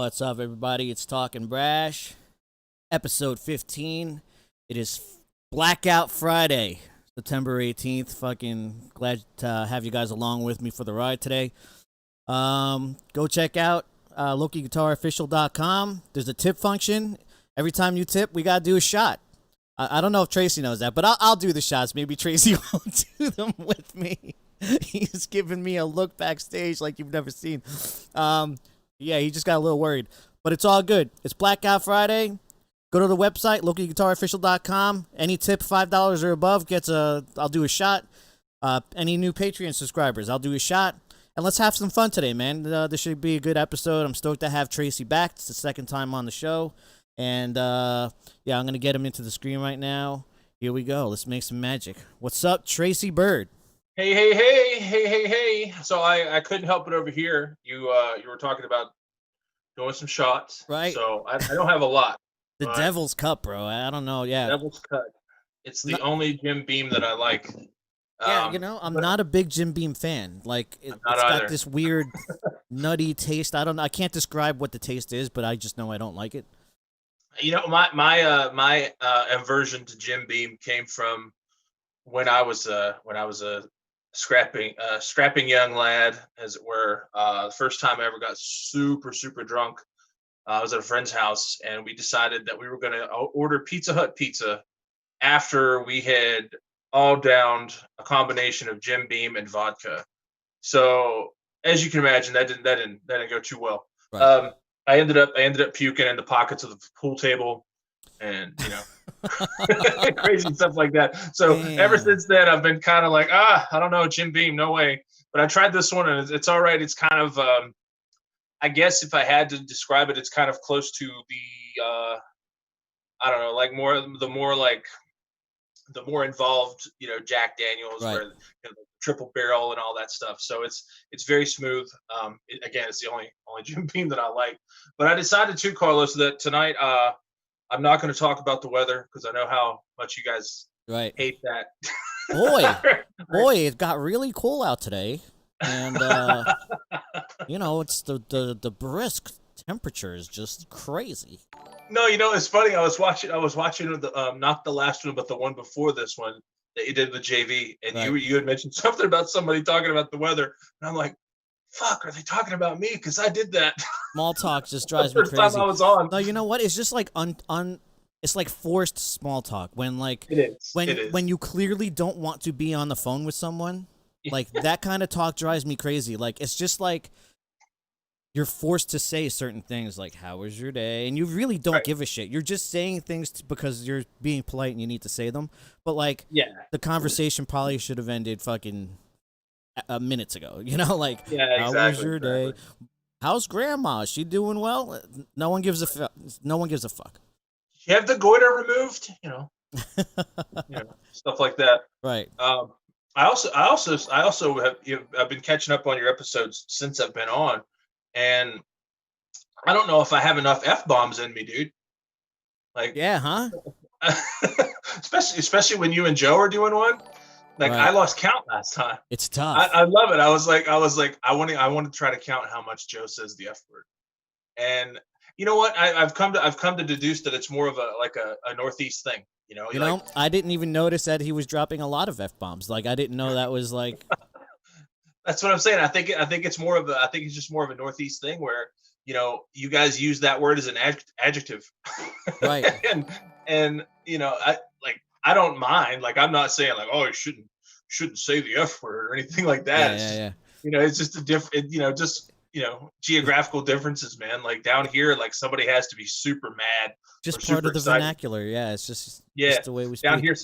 What's up, everybody? It's Talkin Brash, episode 15. It is Blackout Friday, September 18th. Fucking glad to have you guys along with me for the ride today. Go check out LokiGuitarOfficial.com. There's a tip function. Every time you tip, we gotta do a shot. I don't know if Tracy knows that, but I'll do the shots. Maybe Tracy won't do them with me. He's giving me a look backstage like you've never seen. Yeah, he just got a little worried. But it's all good. It's Blackout Friday. Go to the website, LokiGuitarOfficial.com. Any tip $5 or above gets I'll do a shot. Any new Patreon subscribers, I'll do a shot. And let's have some fun today, man. This should be a good episode. I'm stoked to have Tracy back. It's the second time on the show. And, yeah, I'm going to get him into the screen right now. Here we go. Let's make some magic. What's up, Tracy Byrd? Hey. So I couldn't help it over here. You were talking about doing some shots. Right. So I don't have a lot. The Devil's Cup, bro. I don't know. Yeah. Devil's Cut. It's the only Jim Beam that I like. Yeah, I'm not a big Jim Beam fan. Like, it's got this weird nutty taste. I can't describe what the taste is, but I just know I don't like it. You know, my aversion to Jim Beam came from when I was a scrapping young lad, as it were. The first time I ever got super drunk, I was at a friend's house, and we decided that we were going to order Pizza Hut pizza after we had all downed a combination of Jim Beam and vodka. So, as you can imagine, that didn't go too well. Right. I ended up puking in the pockets of the pool table, and crazy stuff like that. So Ever since then, I've been kind of like, I don't know, Jim Beam, no way. But I tried this one, and it's all right. It's kind of, I guess if I had to describe it, it's kind of close to the, I don't know, like the more involved, Jack Daniels, right, where triple barrel and all that stuff. So it's very smooth. Again, it's the only Jim Beam that I like. But I decided too, Carlos, that tonight I'm not going to talk about the weather because I know how much you guys hate that. Boy, it got really cool out today, and it's the brisk temperature is just crazy. No, it's funny. I was watching the not the last one, but the one before this one that you did with JV, and right, you had mentioned something about somebody talking about the weather, and I'm like, fuck, are they talking about me? Because I did that. Small talk just drives me crazy. First time I was on. No, you know what? It's just like it's like forced small talk when when you clearly don't want to be on the phone with someone. Like that kind of talk drives me crazy. Like it's just like you're forced to say certain things like, how was your day? And you really don't give a shit. You're just saying things because you're being polite and you need to say them. But like, the conversation probably should have ended fucking minutes ago. Like, how was your day? How's grandma? Is she doing well? No one gives a fuck. You have the goiter removed, stuff like that. Right. I also have I've been catching up on your episodes since I've been on. And I don't know if I have enough F-bombs in me, dude. Like, yeah, huh? especially when you and Joe are doing one. Like, right. I lost count last time. It's tough. I love it. I was like, I want to try to count how much Joe says the F word. And you know what? I've come to deduce that it's more of a Northeast thing. I didn't even notice that he was dropping a lot of F-bombs. Like, I didn't know that was like. That's what I'm saying. I think it's more of I think it's just more of a Northeast thing where, you guys use that word as an adjective. Right. and I don't mind. Like, I'm not saying like, oh, you shouldn't say the F word or anything like that. Yeah. It's just a different, geographical differences, man. Like down here, like somebody has to be super mad. Just part of the vernacular. Yeah. It's just the way we speak. Down here,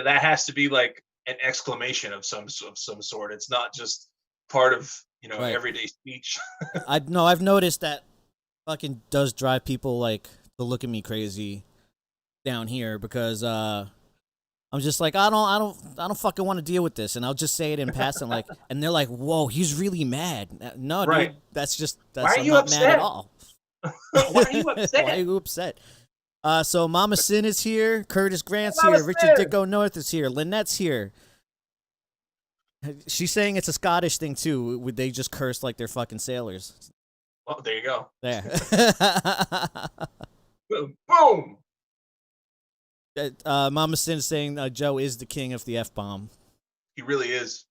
that has to be like an exclamation of some sort. It's not just part of right, everyday speech. I've noticed that fucking does drive people like to look at me crazy down here because I'm just like I don't fucking want to deal with this, and I'll just say it in passing like, and they're like, whoa, he's really mad. No, right, dude, that's why are I'm you not upset? mad at all. Why are you upset? Why are you upset? So Mama Sin is here, Curtis Grant's here, Richard Dicko North is here, Lynette's here. She's saying it's a Scottish thing too. Would they just curse like they're fucking sailors? Oh, there you go. There. Boom, boom. Mama Sin saying Joe is the king of the F-bomb. He really is.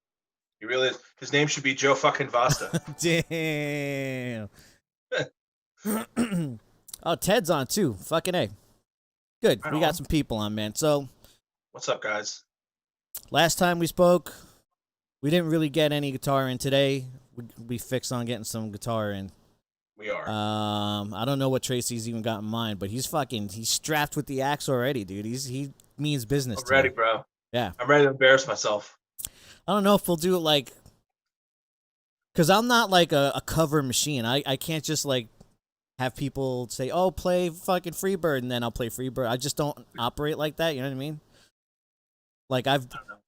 He really is. His name should be Joe fucking Vasta. Damn. Oh, Ted's on too. Fucking A. Good. Right we on. got some people on, man. So, What's up, guys? last time we spoke, we didn't really get any guitar in. Today, we fixed on getting some guitar in. We are. I don't know what Tracy's even got in mind, but he's strapped with the axe already, dude. He means business. I'm ready, bro. Yeah. I'm ready to embarrass myself. I don't know if we'll do it like, because I'm not like a cover machine. I can't just like have people say, oh, play fucking Freebird, and then I'll play Freebird. I just don't operate like that. You know what I mean? Like I've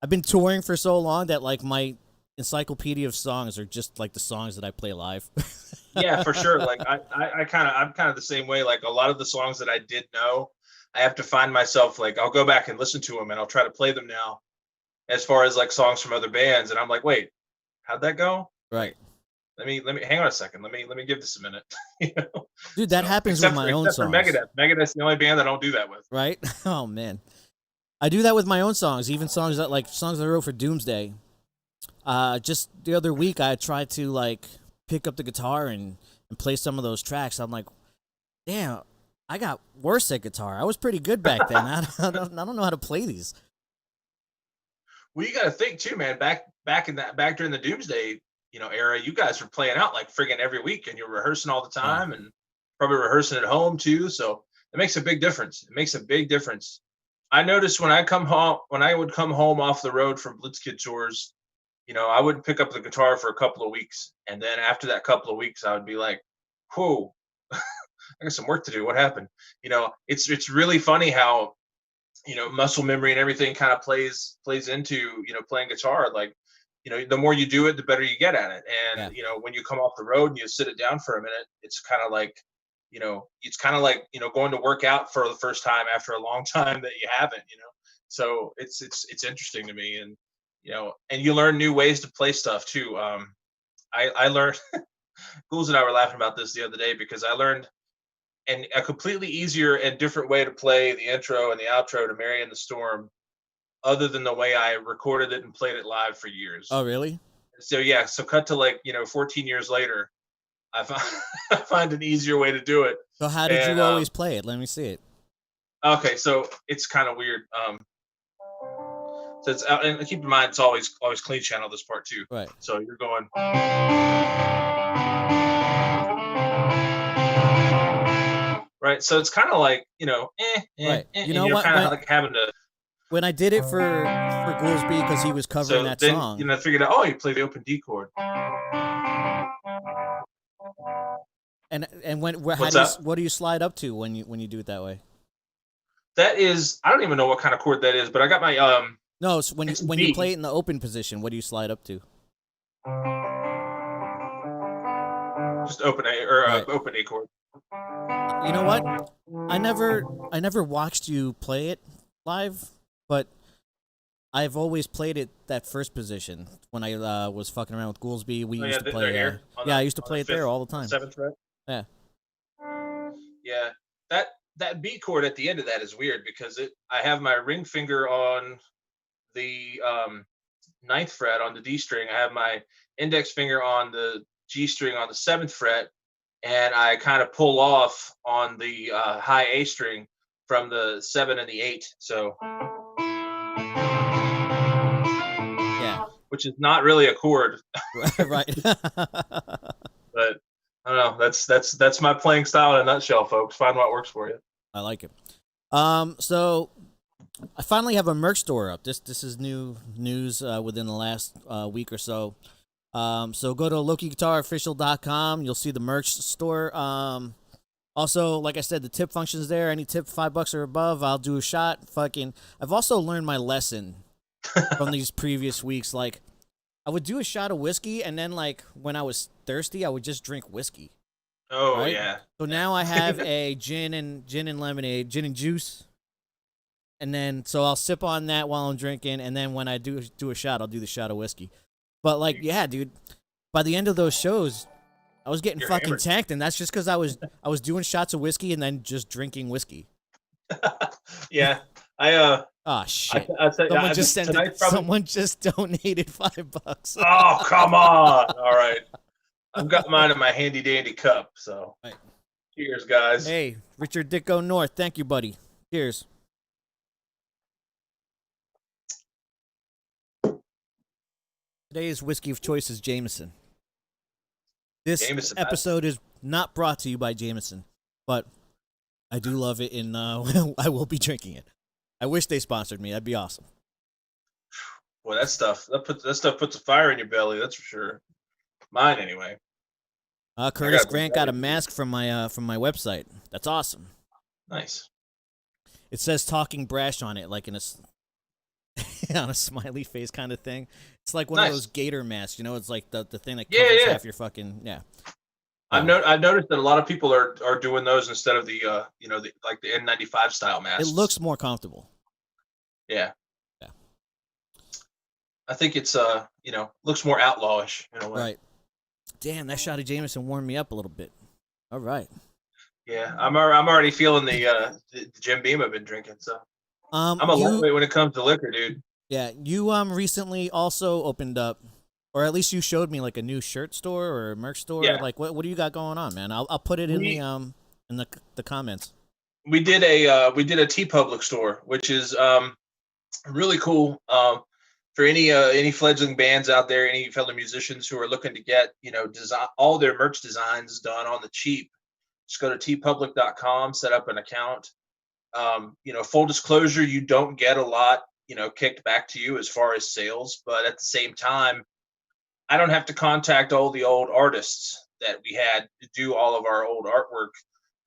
been touring for so long that like my encyclopedia of songs are just like the songs that I play live. Yeah, for sure. Like I'm kind of the same way. Like a lot of the songs that I did know, I have to find myself like I'll go back and listen to them and I'll try to play them now. As far as like songs from other bands, and I'm like, wait, how'd that go? Right. Let me hang on a second. Let me give this a minute. You know? Dude, that happens with my own songs. Except for Megadeth. Megadeth's the only band I don't do that with. Right? Oh man. I do that with my own songs, even songs that I wrote for Doomsday. Just the other week I tried to like pick up the guitar and play some of those tracks. I'm like, damn, I got worse at guitar. I was pretty good back then. I don't know how to play these. Well, you got to think too, man. Back during the Doomsday, era, you guys were playing out like friggin' every week, and you're rehearsing all the time, and probably rehearsing at home too. So it makes a big difference. It makes a big difference. I noticed when I would come home off the road from Blitzkid tours, I wouldn't pick up the guitar for a couple of weeks, and then after that couple of weeks, I would be like, "Whoa, I got some work to do. What happened?" It's really funny how muscle memory and everything kind of plays into playing guitar. Like the more you do it, the better you get at it. And when you come off the road and you sit it down for a minute, it's kind of like going to work out for the first time after a long time that you haven't. So it's interesting to me. And and you learn new ways to play stuff too. I learned Ghouls and I were laughing about this the other day because I learned a completely easier and different way to play the intro and the outro to Mary and the Storm, other than the way I recorded it and played it live for years. Oh, really? So cut to 14 years later, I find an easier way to do it. So how did you always play it? Let me see it. Okay, so it's kind of weird. So it's out, and keep in mind it's always clean channel this part too. Right. So you're going. Right, so it's kind of like right. You're kind of like having to. When I did it for Goolsby because he was covering that song, I figured out. Oh, you play the open D chord. And what do you slide up to when you do it that way? That is, I don't even know what kind of chord that is, but I got my No, so when you play it in the open position, what do you slide up to? Just open A or right. Open A chord. You know what? I never watched you play it live, but I've always played it that first position when I was fucking around with Goolsby. We used to play. I used to play it there all the time. 7th fret. Yeah. Yeah, that B chord at the end of that is weird because I have my ring finger on the 9th fret on the D string. I have my index finger on the G string on the 7th fret. And I kind of pull off on the high A string from the 7 and the 8. So, yeah, which is not really a chord, right? But I don't know. That's my playing style in a nutshell, folks. Find what works for you. I like it. So I finally have a merch store up. This is new news within the last week or so. So go to LokiGuitarOfficial.com. You'll see the merch store. Also, like I said, the tip function's there. Any tip $5 or above, I'll do a shot. I've also learned my lesson from these previous weeks. Like, I would do a shot of whiskey, and then like when I was thirsty, I would just drink whiskey. Oh right? yeah. So now I have a gin and lemonade, gin and juice. And then so I'll sip on that while I'm drinking, and then when I do a shot, I'll do the shot of whiskey. But like, yeah, dude, by the end of those shows, I was getting You're fucking hammered. tanked, and that's just because I was doing shots of whiskey and then just drinking whiskey. Yeah, I Oh shit! I say Someone just sent it. tonight's probably. Someone just donated $5. Oh, come on! All right, I've got mine in my handy dandy cup. So, Right. cheers, guys. Hey, Richard Dicko North. Thank you, buddy. Cheers. Today's whiskey of choice is Jameson. This Jameson, episode is not brought to you by Jameson, but I do love it, and I will be drinking it. I wish they sponsored me. That'd be awesome. boy, that stuff puts a fire in your belly. That's for sure. Mine anyway. Curtis got some Grant got a belly. mask from my website. That's awesome. Nice. It says "Talking Brash" on it, like in a on a smiley face kind of thing. It's like one of those gator masks, you know. It's like the thing that covers half your fucking I've noticed that a lot of people are doing those instead of the like the N95 style masks. It looks more comfortable. Yeah. Yeah. I think it's looks more outlawish in a way. Right. Damn, that shot of Jameson warmed me up a little bit. All right. Yeah, I'm already feeling the Jim Beam I've been drinking. So I'm a lightweight when it comes to liquor, dude. Yeah, you recently also opened up, or at least you showed me like a new shirt store or a merch store. Yeah. Like what do you got going on, man? I'll put it in the comments. We did a TeePublic store, which is really cool. For any fledgling bands out there, any fellow musicians who are looking to get design all their merch designs done on the cheap, just go to teepublic.com, set up an account. Full disclosure, you don't get a lot kicked back to you as far as sales, but at the same time, I don't have to contact all the old artists that we had to do all of our old artwork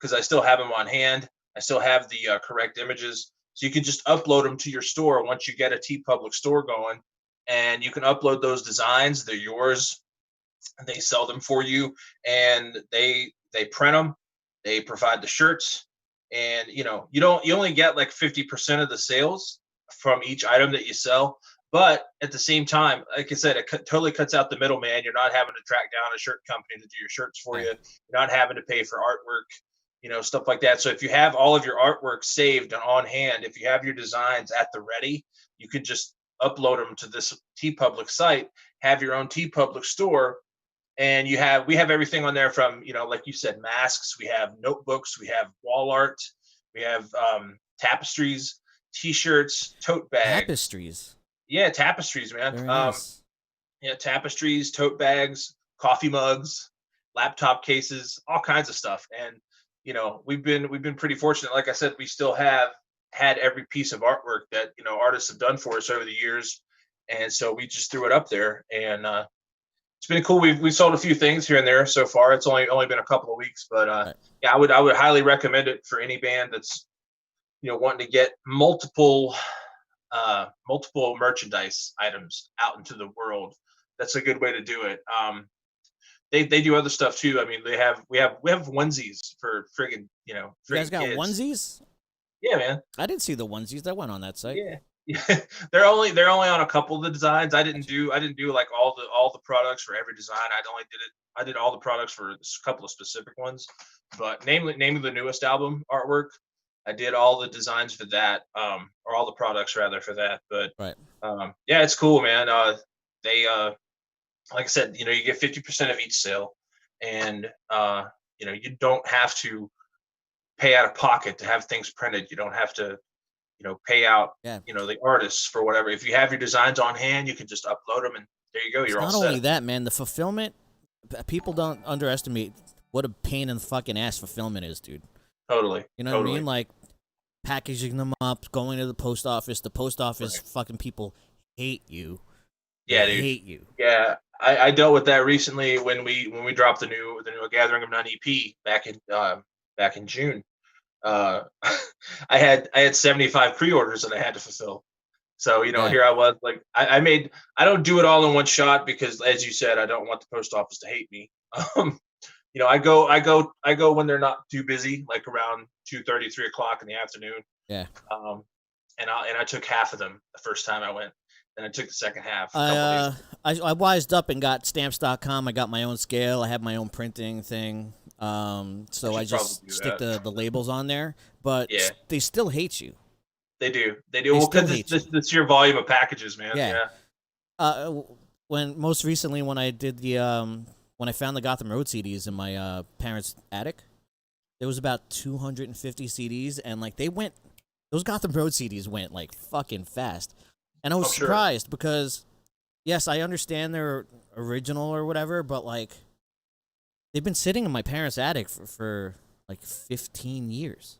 because I still have them on hand. I still have the correct images. So you can just upload them to your store once you get a TeePublic store going, and you can upload those designs. They're yours. And they sell them for you, and they print them. They provide the shirts, and you only get like 50% of the sales from each item that you sell. But at the same time, like I said, it totally cuts out the middleman. You're not having to track down a shirt company to do your shirts for you. You're not having to pay for artwork, stuff like that. So if you have all of your artwork saved and on hand, if you have your designs at the ready, you can just upload them to this TeePublic site, have your own TeePublic store, and we have everything on there from, like you said, masks, we have notebooks, we have wall art, we have tapestries, t-shirts, tote bags. Tapestries. Yeah, tapestries, man. Very nice. Yeah, tapestries, tote bags, coffee mugs, laptop cases, all kinds of stuff. And we've been pretty fortunate. Like I said, we still have had every piece of artwork that artists have done for us over the years, and so we just threw it up there, and it's been cool. We've sold a few things here and there so far. It's only been a couple of weeks, but yeah, I would highly recommend it for any band that's wanting to get multiple merchandise items out into the world. That's a good way to do it. They do other stuff too. I mean, we have onesies for friggin' You guys got kids. onesies? Yeah, man. I didn't see the onesies. I went on that site. Yeah. Yeah, they're only on a couple of the designs. I didn't do like all the products for every design. I did all the products for a couple of specific ones, but namely the newest album artwork, I did all the designs for that, or all the products rather for that. But yeah, it's cool, man. They like I said, you get 50% of each sale, and you don't have to pay out of pocket to have things printed. You don't have to pay out, the artists for whatever. If you have your designs on hand, you can just upload them, and there you go. You're all set. Not only that, man, the fulfillment, people don't underestimate what a pain in the fucking ass fulfillment is, dude. Totally. You know what I mean? Like, packaging them up, going to the post office. The post office fucking people hate you. Yeah, they dude. hate you. Yeah, I dealt with that recently when we dropped the new Gathering of None EP back in June. I had 75 pre-orders that I had to fulfill. So, here I was, like, I don't do it all in one shot because, as you said, I don't want the post office to hate me. I go when they're not too busy, like around 2:30, 3 o'clock in the afternoon. Yeah. And I took half of them the first time I went. and I took the second half a couple days. I wised up and got stamps.com. I got my own scale. I have my own printing thing. So I just stick the labels on there, but Yeah. they still hate you. They do. Well, because it's your volume of packages, man. Yeah. When most recently when I did the when I found the Gotham Road CDs in my parents' attic, there was about 250 CDs, and like those Gotham Road CDs went like fucking fast, and I was surprised because, yes, I understand they're original or whatever, but like they've been sitting in my parents' attic for like 15 years.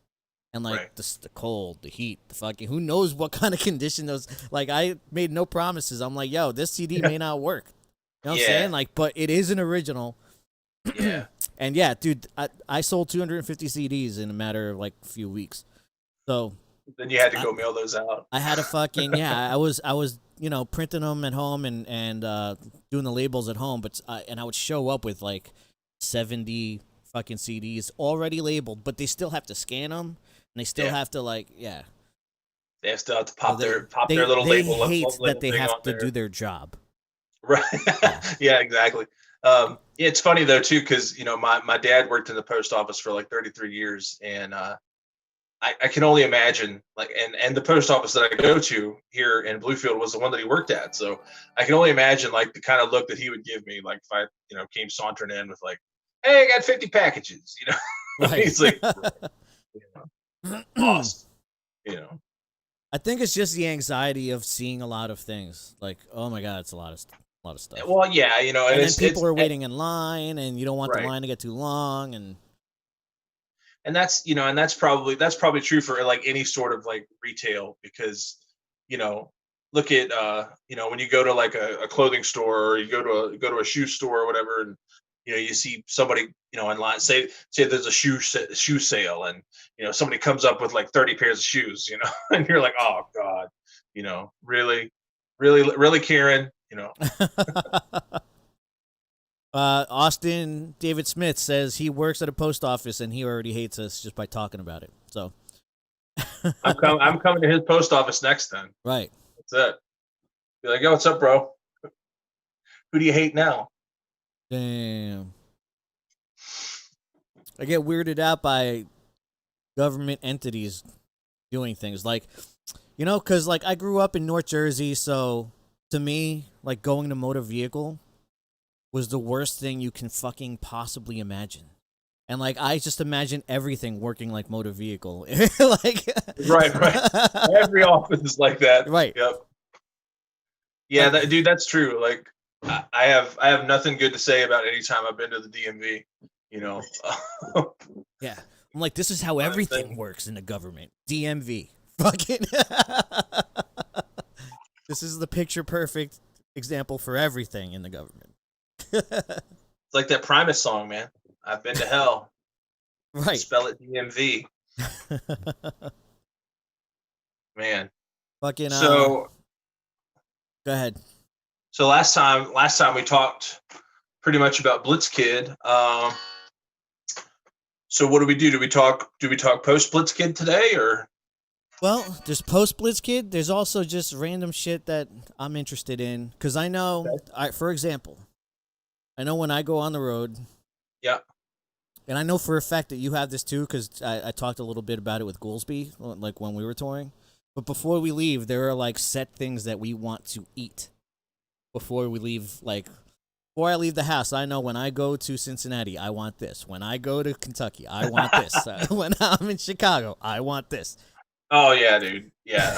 And, like, the cold, the heat, the fucking... Who knows what kind of condition those... Like, I made no promises. I'm like, yo, this CD may not work. You know what I'm saying? Like, but it is an original. Yeah. And, yeah, dude, I sold 250 CDs in a matter of, like, a few weeks. So... Then you had to go mail those out. I had to fucking... Yeah, I was you know, printing them at home and doing the labels at home. But and I would show up with, like, 70 fucking CDs already labeled. But they still have to scan them. And they still have to, like, They still have to pop their little label. They hate that they have to do their job. Right. Yeah, exactly. It's funny, though, too, because, you know, my dad worked in the post office for, like, 33 years. And I can only imagine, like, and the post office that I go to here in Bluefield was the one that he worked at. So I can only imagine, like, the kind of look that he would give me, like, if I, you know, came sauntering in with, like, hey, I got 50 packages, you know. Right. He's like... Awesome. You know, I think it's just the anxiety of seeing a lot of things. Like, oh my god, it's a lot of stuff. Well, yeah, you know, and then people are waiting in line, and you don't want the right. line to get too long, and that's, you know, and that's probably true for like any sort of like retail, because, you know, look at you know, when you go to like a clothing store, or you go to a shoe store or whatever, and you know, you see somebody, you know, in line, say there's a shoe sale, and you know, somebody comes up with like 30 pairs of shoes, you know, and you're like, oh god, you know, really, Karen, you know. Austin David Smith says he works at a post office and he already hates us just by talking about it. So I'm coming to his post office next then. Right. That's it. Be like, yo, what's up, bro? Who do you hate now? Damn. I get weirded out by government entities doing things like, you know, because like I grew up in North Jersey, so to me, like going to motor vehicle was the worst thing you can fucking possibly imagine. And like I just imagine everything working like motor vehicle. Like right. Every office is like that. Right. Yep. Yeah, dude, that's true. Like I have nothing good to say about any time I've been to the DMV, you know. Yeah. I'm like, this is how everything works in the government. DMV. Fucking This is the picture perfect example for everything in the government. It's like that Primus song, man. I've been to hell. Right. Spell it DMV. Man. Fucking so go ahead. So last time we talked pretty much about Blitzkid. So what do we do? Do we talk post Blitzkid today, or? Well, there's post Blitzkid. There's also just random shit that I'm interested in, because I know, for example, I know when I go on the road. Yeah. And I know for a fact that you have this too, because I talked a little bit about it with Goolsby, like when we were touring. But before we leave, there are like set things that we want to eat before we leave. Like, before I leave the house, I know when I go to Cincinnati, I want this. When I go to Kentucky, I want this. When I'm in Chicago, I want this. Oh yeah, dude. Yeah.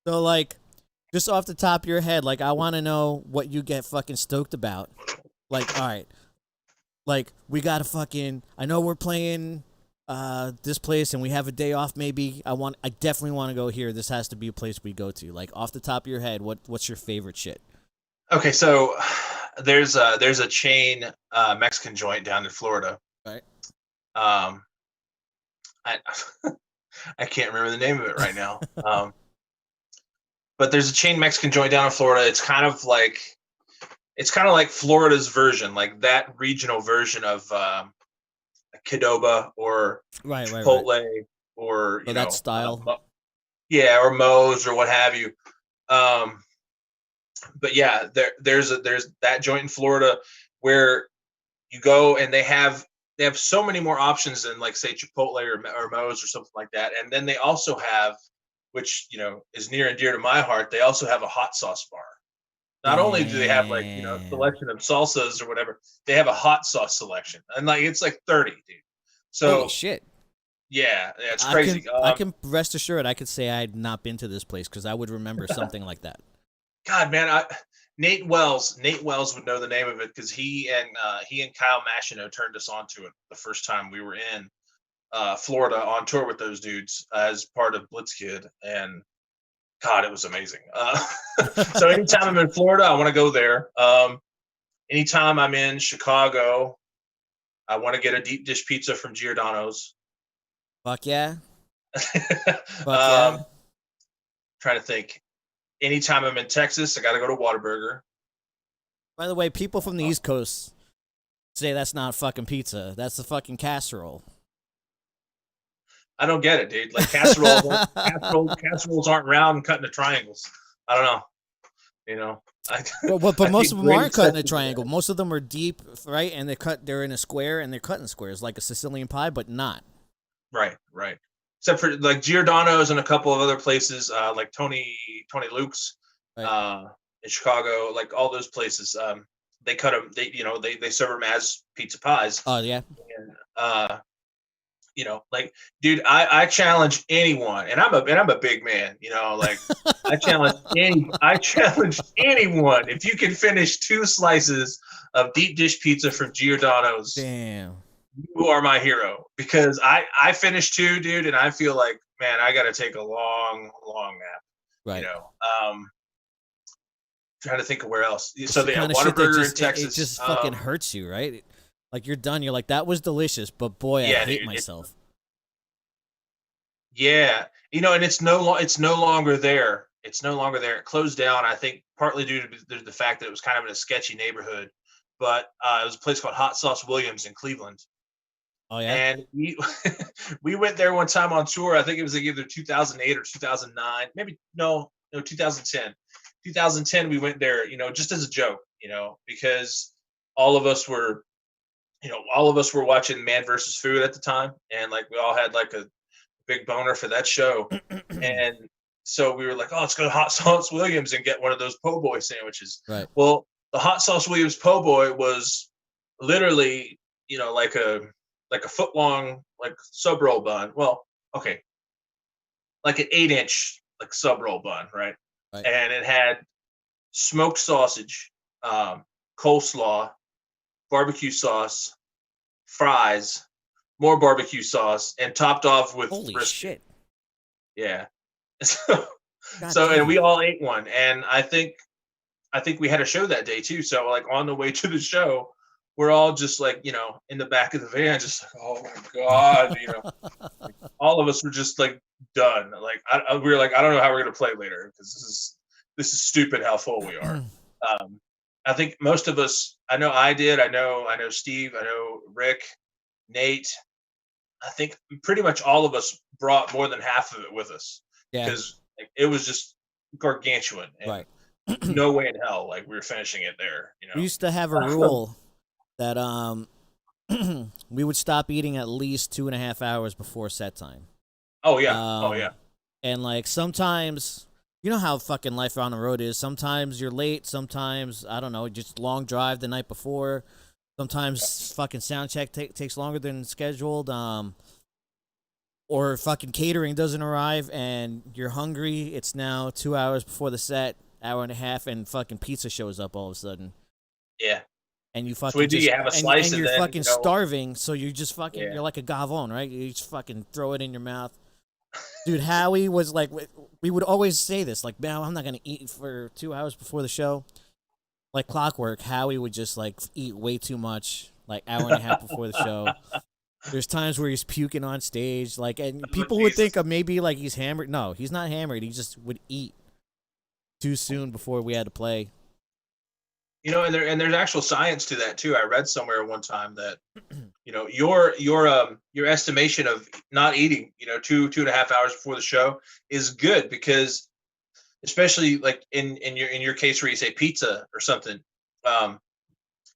So like, just off the top of your head, like I want to know what you get fucking stoked about. Like, all right, like we gotta fucking. I know we're playing this place and we have a day off. Maybe I definitely want to go here. This has to be a place we go to. Like off the top of your head, what's your favorite shit? Okay, so there's a chain Mexican joint down in Florida. Right. I can't remember the name of it right now. But there's a chain Mexican joint down in Florida. It's kind of like Florida's version, like that regional version of Qdoba or Chipotle, or you know, that style. Yeah, or Moe's or what have you. But yeah, there's that joint in Florida where you go and they have so many more options than like say Chipotle or Moe's or something like that. And then they also have, which is near and dear to my heart, they also have a hot sauce bar. Not only do they have like a Damn. selection of salsas or whatever, they have a hot sauce selection, and like it's like 30, dude. Holy So shit. yeah, it's I can crazy. I can rest assured I could say I had not been to this place because I would remember something like that. God, man, Nate Wells would know the name of it because he and Kyle Machino turned us onto it the first time we were in Florida on tour with those dudes as part of Blitzkid, and God, it was amazing. So anytime I'm in Florida, I want to go there. Anytime I'm in Chicago, I want to get a deep dish pizza from Giordano's. Fuck yeah. Fuck yeah. Trying to think. Anytime I'm in Texas, I got to go to Whataburger. By the way, people from the East Coast say that's not fucking pizza. That's the fucking casserole. I don't get it, dude. Like casseroles aren't round and cut into triangles. I don't know. But I most think of them aren't cut in a exceptions to triangle. that. Most of them are deep, right? And they're in a square and they're cut in squares, like a Sicilian pie, but not. Right. Except for like Giordano's and a couple of other places, like Tony Luke's, Right. in Chicago, like all those places. They cut them. They serve them as pizza pies. Oh yeah. And like, dude, I challenge anyone, and I'm a big man. Like I challenge anyone if you can finish 2 slices of deep dish pizza from Giordano's. Damn. You are my hero because I finished 2, dude, and I feel like, man, I got to take a long nap. Right. Trying to think of where else. It's So the they have kind of shit that Whataburger in just Texas. it just fucking hurts you, right? Like you're done. You're like, that was delicious, but boy, I Yeah, hate dude, myself. yeah, and it's no longer there. It's no longer there. It closed down, I think, partly due to the fact that it was kind of in a sketchy neighborhood. But it was a place called Hot Sauce Williams in Cleveland. Oh yeah. And we we went there one time on tour. I think it was like either 2008 or 2009, maybe no 2010. 2010 we went there, just as a joke, because all of us were watching Man versus Food at the time, and like we all had like a big boner for that show. And so we were like, oh, let's go to Hot Sauce Williams and get one of those po' boy sandwiches. Right. Well, the Hot Sauce Williams po' boy was literally, like a foot long, like sub roll bun. Well, okay, like an 8-inch like sub roll bun, right? Right. And it had smoked sausage, coleslaw, barbecue sauce, fries, more barbecue sauce, and topped off with Holy brisket. shit. Yeah. God So damn. and we all ate one, and I think we had a show that day too. So like on the way to the show, we're all just like, in the back of the van, just like, oh my God, like, all of us were just like done. Like we were like, I don't know how we're gonna play later because this is stupid how full we are. I think most of us, I know I did, I know Steve, I know Rick, Nate. I think pretty much all of us brought more than half of it with us Yeah. because like, it was just gargantuan. And Right. no way in hell like we were finishing it there. We used to have a rule that we would stop eating at least 2.5 hours before set time. Oh yeah. And like sometimes, you know how fucking life on the road is. Sometimes you're late. Sometimes I don't know, just long drive the night before. Sometimes fucking sound check takes longer than scheduled. Or fucking catering doesn't arrive and you're hungry. It's now 2 hours before the set, hour and a half, and fucking pizza shows up all of a sudden. Yeah. And you fucking So we do. just, You have a slice, and you're then, fucking starving, so you just fucking Yeah. you're like a gavone, right? You just fucking throw it in your mouth. Dude, Howie was like, we would always say this, like, man, I'm not gonna eat for 2 hours before the show. Like clockwork, Howie would just like eat way too much, like hour and a half before the show. There's times where he's puking on stage, like, and people would think of maybe like he's hammered. No, he's not hammered. He just would eat too soon before we had to play. And there's actual science to that too. I read somewhere one time that your estimation of not eating 2.5 hours before the show is good because especially like in your case where you say pizza or something. Um,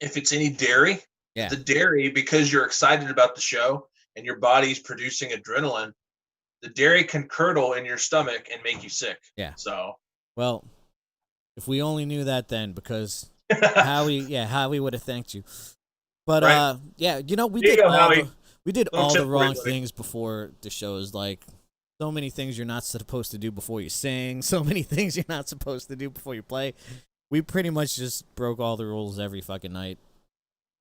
if it's any dairy, Yeah. the dairy, because you're excited about the show and your body's producing adrenaline, the dairy can curdle in your stomach and make you sick. Yeah. So, Well, if we only knew that then, because Howie would have thanked you. But right? yeah, you know, There you go, Howie. we did Little all the tip for you, wrong buddy. things before the shows. Like so many things you're not supposed to do before you sing. So many things you're not supposed to do before you play. We pretty much just broke all the rules every fucking night.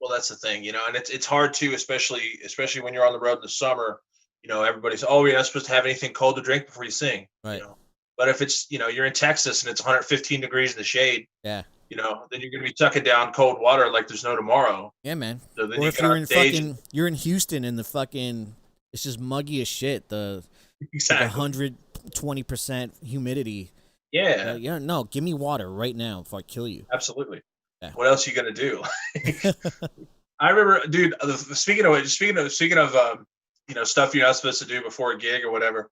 Well, that's the thing, and it's hard to, especially when you're on the road in the summer. Everybody's, oh, you're not supposed to have anything cold to drink before you sing. Right. But if it's, you're in Texas and it's 115 degrees in the shade, Yeah. then you're gonna be tucking down cold water like there's no tomorrow. Yeah, man. So then Or you if get you're on in stage fucking, you're in Houston and the fucking, it's just muggy as shit. The exactly. 120% humidity. Yeah, Yeah, no, give me water right now before I kill you. absolutely. Yeah. What else are you gonna do? I remember, dude. Speaking of stuff you're not supposed to do before a gig or whatever.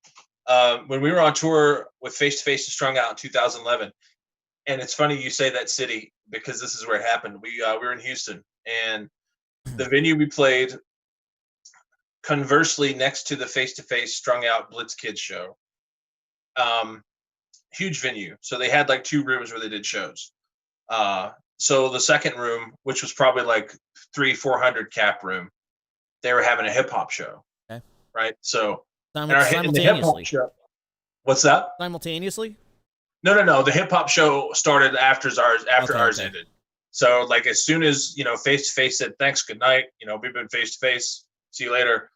When we were on tour with Face to Face and Strung Out in 2011, and it's funny you say that city because this is where it happened. We were in Houston, and the venue we played, conversely, next to the Face to Face Strung Out Blitzkid show. Huge venue, so they had like 2 rooms where they did shows. So the second room, which was probably like 300-400 cap room, they were having a hip hop show. Okay. Right. So in Simultaneously. the hip hop show, what's that? Simultaneously? No. The hip hop show started after ours Okay. ended. So like as soon as Face to Face said thanks, good night, we've been Face to Face, see you later,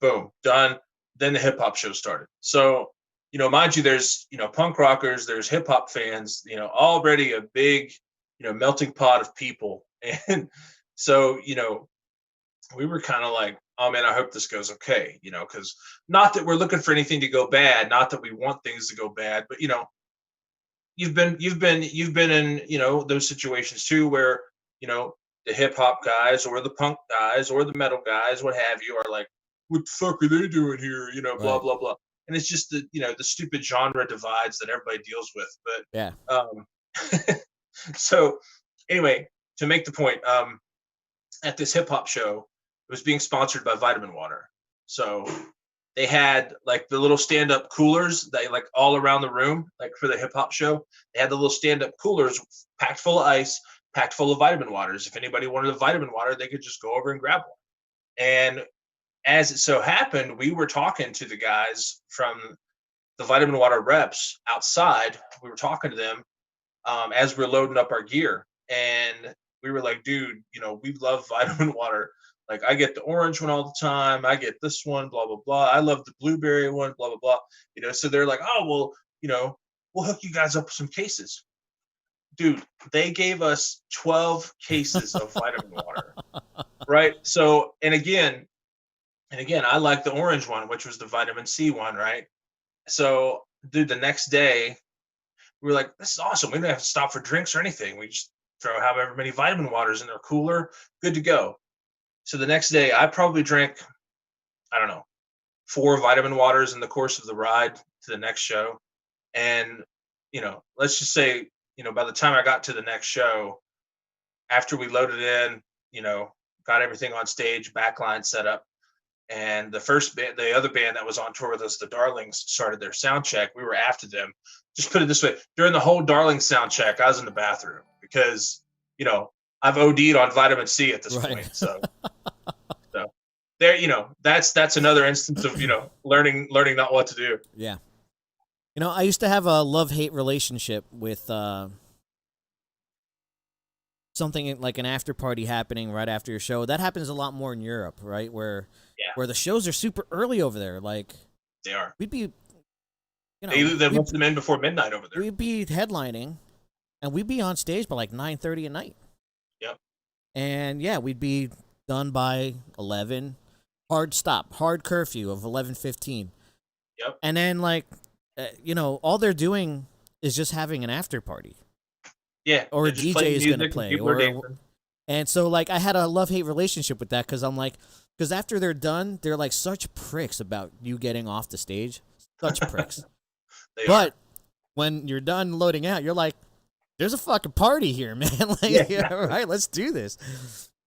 boom, done. Then the hip hop show started. So mind you, there's punk rockers, there's hip hop fans, already a big melting pot of people, and so we were kind of like, oh man, I hope this goes okay, because not that we're looking for anything to go bad, not that we want things to go bad, but you've been in those situations too where the hip hop guys or the punk guys or the metal guys, what have you, are like, what the fuck are they doing here, blah Right. blah blah, and it's just the stupid genre divides that everybody deals with, but Yeah. so anyway, to make the point, at this hip hop show, it was being sponsored by Vitamin Water. So they had like the little stand up coolers that like all around the room, like for the hip hop show, they had the little stand up coolers packed full of ice, packed full of vitamin waters. If anybody wanted a vitamin water, they could just go over and grab one. And as it so happened, we were talking to the guys from the Vitamin Water reps outside. We were talking to them as we're loading up our gear. And we were like, dude, we love Vitamin Water. Like, I get the orange one all the time. I get this one, blah, blah, blah. I love the blueberry one, blah, blah, blah. So they're like, oh, well, we'll hook you guys up with some cases. Dude, they gave us 12 cases of Vitamin Water. Right. So, and again, I like the orange one, which was the vitamin C one. Right. So, dude, the next day, we were like, this is awesome. We don't have to stop for drinks or anything. We just throw however many vitamin waters in their cooler, good to go. So the next day, I probably drank, I don't know, 4 vitamin waters in the course of the ride to the next show. And, let's just say, by the time I got to the next show, after we loaded in, got everything on stage, backline set up, and the other band that was on tour with us, the Darlings, started their sound check. We were after them. Just put it this way: during the whole Darlings sound check, I was in the bathroom because I've OD'd on vitamin C at this Right. point. So there, that's another instance of learning not what to do. Yeah. I used to have a love-hate relationship with something like an after party happening right after your show. That happens a lot more in Europe, right? Where the shows are super early over there. Like, they are. we'd be, They let them in before midnight over there. We'd be headlining, and we'd be on stage by like 9:30 at night. Yep. And yeah, we'd be done by 11. Hard curfew of 11:15. Yep. And then like, all they're doing is just having an after party. Yeah. Or a DJ is gonna play. Dancing. And so like, I had a love-hate relationship with that because I'm like, because after they're done, they're like such pricks about you getting off the stage. Such pricks. They But are. when you're done loading out, you're like, there's a fucking party here, man. Like, Yeah. all right, let's do this.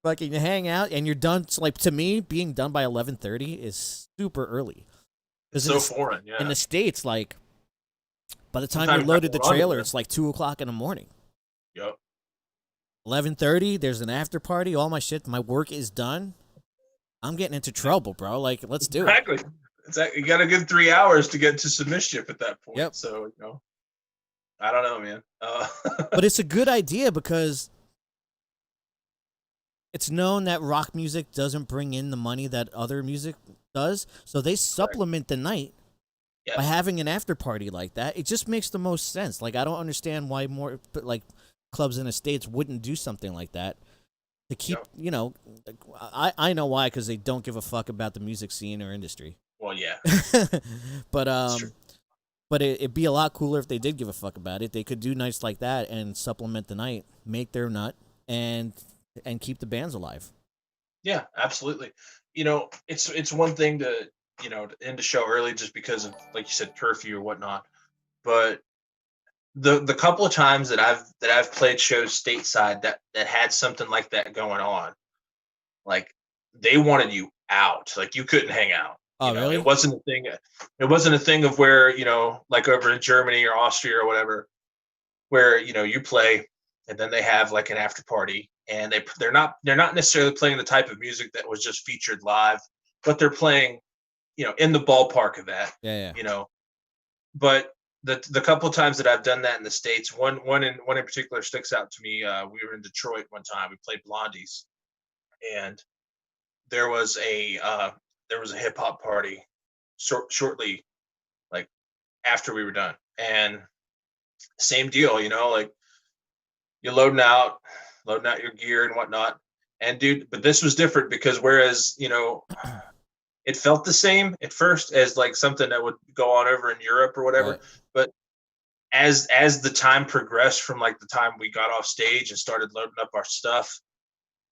Fucking hang out, and you're done. So, like, to me, being done by 11:30 is super early. It's Because so foreign. Yeah. in the States, like, by the time you Sometimes you got loaded the going on trailer, there. it's like 2 o'clock in the morning. Yep. 11:30, there's an after party. All my shit, my work is done. I'm getting into trouble, bro. Like, let's do it. Exactly. You got a good 3 hours to get to submission at that point. Yep. So, I don't know, man. But it's a good idea because it's known that rock music doesn't bring in the money that other music does. So they supplement the night by having an after party like that. It just makes the most sense. Like, I don't understand why more like clubs in the States wouldn't do something like that to keep, I know why, because they don't give a fuck about the music scene or industry. Well, yeah. But it'd be a lot cooler if they did give a fuck about it. They could do nights like that and supplement the night, make their nut, and keep the bands alive. Yeah, absolutely. It's one thing to end the show early just because of, like you said, curfew or whatnot. But the couple of times that I've played shows stateside that had something like that going on, like, they wanted you out, like you couldn't hang out. Oh, really? It wasn't a thing. It wasn't a thing of where like over in Germany or Austria or whatever, where you play and then they have like an after party, and they're not necessarily playing the type of music that was just featured live, but they're playing in the ballpark of that. Yeah. But the couple of times that I've done that in the States, one in particular sticks out to me. We were in Detroit one time. We played Blondies, and there was a hip hop party shortly, like, after we were done, and same deal, like, you're loading out your gear and whatnot. And dude, but this was different because whereas it felt the same at first as like something that would go on over in Europe or whatever, right. But as the time progressed, from like the time we got off stage and started loading up our stuff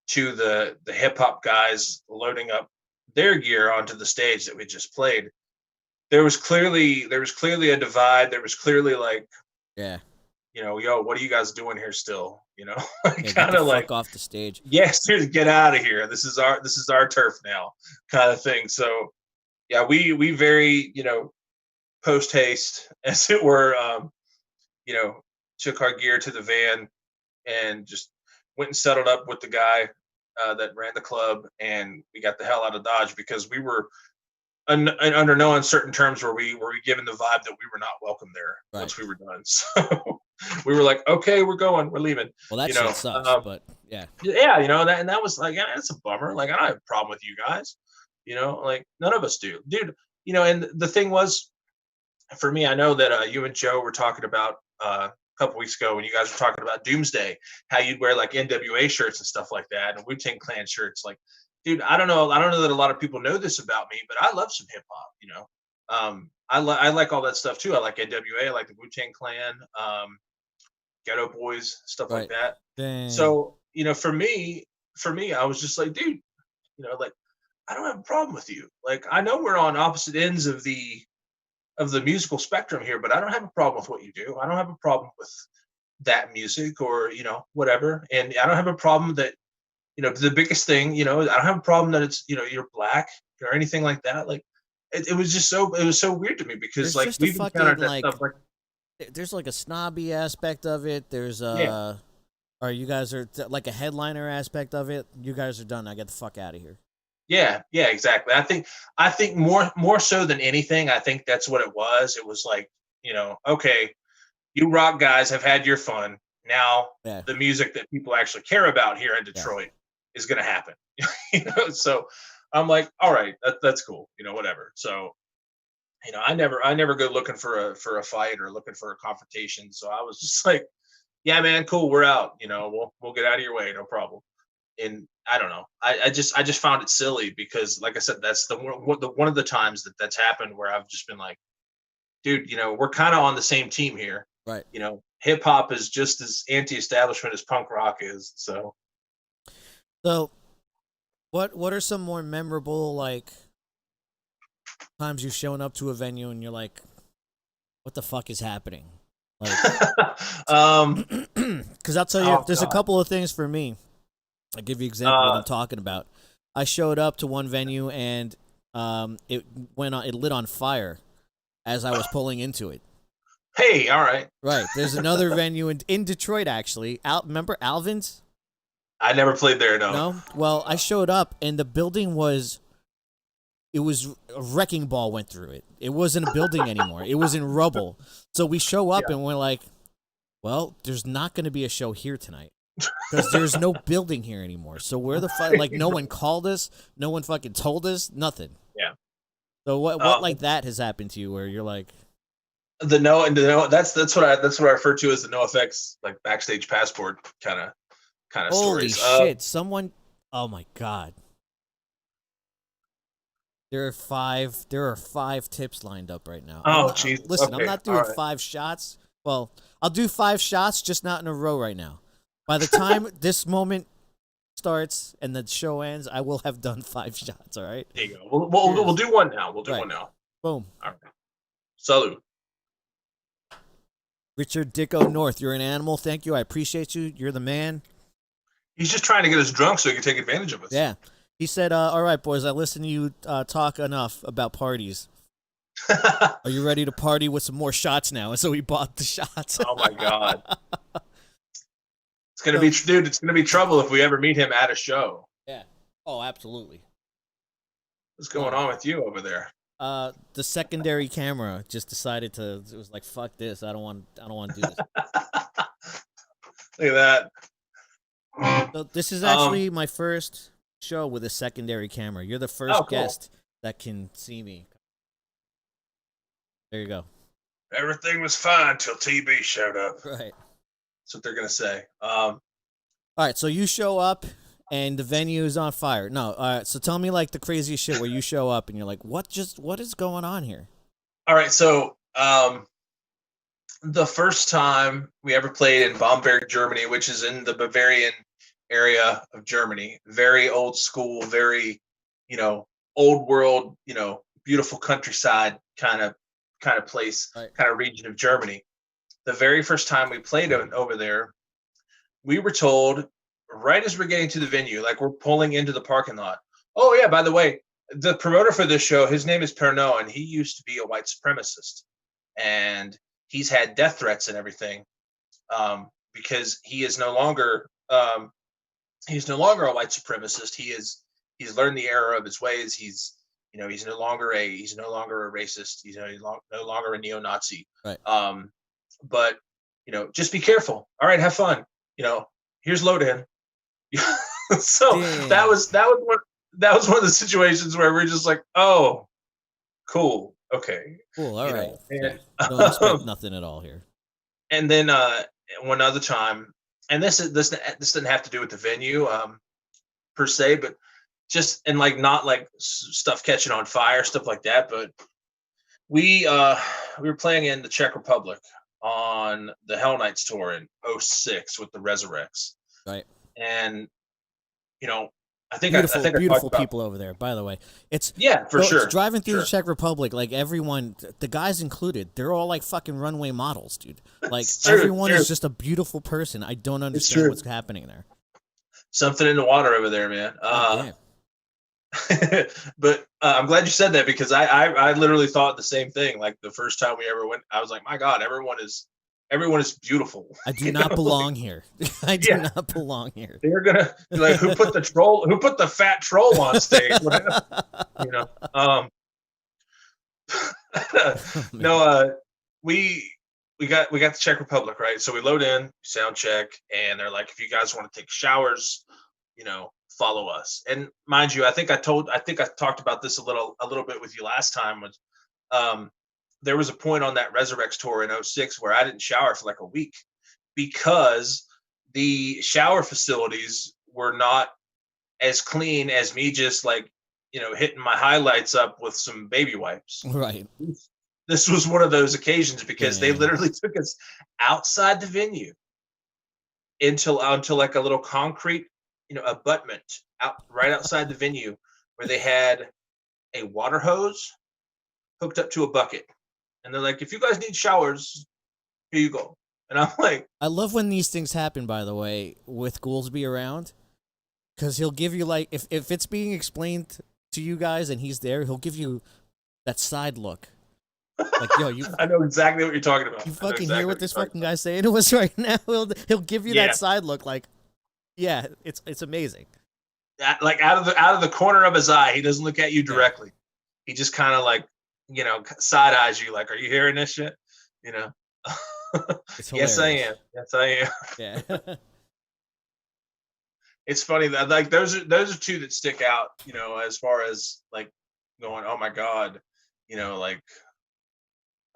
to the hip hop guys loading up their gear onto the stage that we just played, there was clearly a divide. There was clearly like, yo, what are you guys doing here still? Kind of like, fuck off the stage. Yes, get out of here. This is our turf now, kind of thing. So yeah, we very, post haste, as it were, took our gear to the van and just went and settled up with the guy that ran the club, and we got the hell out of Dodge because we were under no uncertain terms were we given the vibe that we were not welcome there once we were done. So we were like, okay, we're leaving. Well, that shit sucks, but yeah, and that was like, it's a bummer. Like, I don't have a problem with you guys, like, none of us do, dude. And the thing was, for me, I know that you and Joe were talking about a couple weeks ago when you guys were talking about Doomsday, how you'd wear like NWA shirts and stuff like that, and Wu-Tang Clan shirts. Like, dude, I don't know that a lot of people know this about me, but I love some hip hop. I like all that stuff too. I like NWA, I like the Wu-Tang Clan, Ghetto Boys, stuff like that. Dang. So, for me, I was just like, dude, like, I don't have a problem with you. Like, I know we're on opposite ends of the musical spectrum here, but I don't have a problem with what you do. I don't have a problem with that music or, whatever. And I don't have a problem that, the biggest thing, I don't have a problem that it's, you're black or anything like that. Like, it was so weird to me because there's like just we've encountered that stuff. Like, there's like a snobby aspect of it. There's or you guys are like a headliner aspect of it. You guys are done. I get the fuck out of here. Yeah, exactly. I think more so than anything, I think that's what it was. It was like, okay, you rock guys have had your fun. Now the music that people actually care about here in Detroit is going to happen. So I'm like, all right, that's cool. Whatever. So, I never go looking for a fight or looking for a confrontation. So I was just like, yeah, man, cool, we're out. We'll get out of your way, no problem. And I don't know. I just found it silly because, like I said, that's one of the times that's happened where I've just been like, dude, we're kind of on the same team here. Right. Hip hop is just as anti-establishment as punk rock is. So what are some more memorable like times you've shown up to a venue and you're like, what the fuck is happening? um, Because I'll tell you, oh there's a god. couple of things for me. I'll give you an example of what Uh, I'm talking about. I showed up to one venue and it went on. It lit on fire as I was pulling into it. hey, all right. Right. There's another venue in Detroit actually. Remember Alvin's? I never played there. No. No. Well, I showed up and the building was. It was a wrecking ball went through it. It wasn't a building anymore. It was in rubble. So we show up Yeah. and we're like, well, there's not going to be a show here tonight because there's no building here anymore. So where the fuck? Like no one called us, no one fucking told us, nothing. Yeah. So what like that has happened to you where you're like, The no, that's what I refer to as the no effects like backstage passport kind of holy stories. shit, someone, oh my god, there are five tips lined up right now. Oh jeez. Listen, I'm Okay. not All doing right. 5 shots. Well, I'll do 5 shots, just not in a row right now. By the time this moment starts and the show ends, I will have done 5 shots. All right. There you go. We'll do one now. We'll do Right. one now. Boom. All right. Salute. Richard Dicko North, you're an animal. Thank you. I appreciate you. You're the man. He's just trying to get us drunk so he can take advantage of us. Yeah. He said, all right, boys, I listened to you talk enough about parties. Are you ready to party with some more shots now? And so he bought the shots. Oh my god. It's gonna be, dude. It's gonna be trouble if we ever meet him at a show. Yeah. Oh, absolutely. What's going on with you over there? The secondary camera just decided to. It was like, fuck this. I don't want to do this. Look at that. So this is actually my first show with a secondary camera. You're the first cool. guest that can see me. There you go. Everything was fine till TB showed up. Right. That's what they're gonna say. All right. So you show up and the venue is on fire. No. All right. So tell me like the craziest shit where you show up and you're like, what is going on here? All right. So the first time we ever played in Bamberg, Germany, which is in the Bavarian area of Germany, very old school, very, old world, beautiful countryside kind of place, Right. kind of region of Germany. The very first time we played over there, we were told right as we're getting to the venue, like we're pulling into the parking lot. Oh yeah, by the way, the promoter for this show, his name is Pernod, and he used to be a white supremacist, and he's had death threats and everything, because he is no longer he's no longer a white supremacist. He's learned the error of his ways. He's no longer a racist. He's no longer a neo-Nazi. Right. But just be careful. All right, have fun. Here's Lodan. So Damn. that was one of the situations where we're just like, oh, cool, okay, Cool. All right. and, Don't expect nothing at all here. and then one other time, and this didn't have to do with the venue per se, but just and like not like stuff catching on fire, stuff like that. But we were playing in the Czech Republic on the Hell Nights tour in 2006 with the Resurrects. Right. And I think Beautiful people over there, by the way. It's for sure. It's driving through the Czech Republic, like everyone, the guys included, they're all like fucking runway models, dude. Like everyone is just a beautiful person. I don't understand what's happening there. Something in the water over there, man. But I'm glad you said that, because I literally thought the same thing. Like the first time we ever went, I was like, my God, everyone is beautiful. I do not belong here. I do not belong here. They're gonna be like, who put the fat troll on stage? No, we got the Czech Republic, right? So we load in, sound check, and they're like, if you guys want to take showers, follow us. And mind you, I think I talked about this a little bit with you last time. Was there was a point on that Resurrects tour in 2006 where I didn't shower for like a week because the shower facilities were not as clean as me just like, hitting my highlights up with some baby wipes. Right. This was one of those occasions because they literally took us outside the venue onto like a little concrete, abutment right outside the venue where they had a water hose hooked up to a bucket. And they're like, if you guys need showers, Here you go. And I'm like, I love when these things happen, by the way, with Goolsby around, because he'll give you like if it's being explained to you guys and he's there, he'll give you that side look, like yo, I know exactly what you're talking about. you I know fucking hear exactly what what you're this talking fucking about. guy's saying to us right now. He'll give you Yeah. that side look, like yeah, it's amazing. Like out of the corner of his eye, he doesn't look at you directly. He just kind of like, side eyes you, like, are you hearing this shit? You know. It's Yes, I hilarious. am. Yes, I am. Yeah. It's funny that like those are two that stick out, as far as like going, oh my god, like,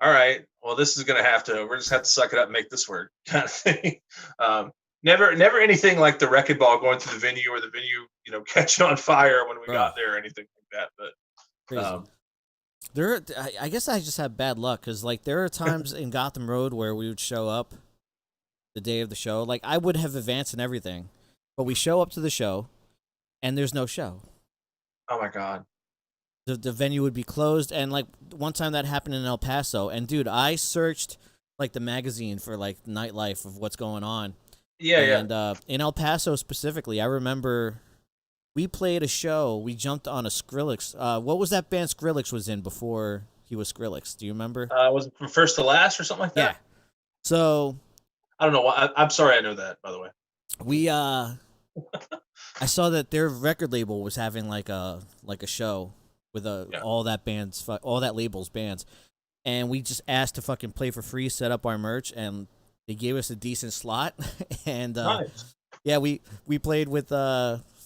all right, well, this is gonna have to, we're just have to suck it up and make this work, kind of thing. Um, never anything like the wrecking ball going through the venue, or the venue, catching on fire when we Bro, got there, or anything like that. But crazy. I guess I just have bad luck because like there are times in Gotham Road where we would show up the day of the show. Like I would have advanced and everything, but we show up to the show and there's no show. oh my god, The venue would be closed, and like one time that happened in El Paso, and dude, I searched like the magazine for like nightlife of what's going on. yeah, yeah. And in El Paso specifically, I remember we played a show. We jumped on a Skrillex. What was that band Skrillex was in before he was Skrillex? Do you remember? Was it from first to last or something like Yeah. that? So I don't know. I'm sorry, I know that, by the way. we I saw that their record label was having like a show with Yeah. all that label's bands, and we just asked to fucking play for free, set up our merch, and they gave us a decent slot. And Nice. yeah, we played with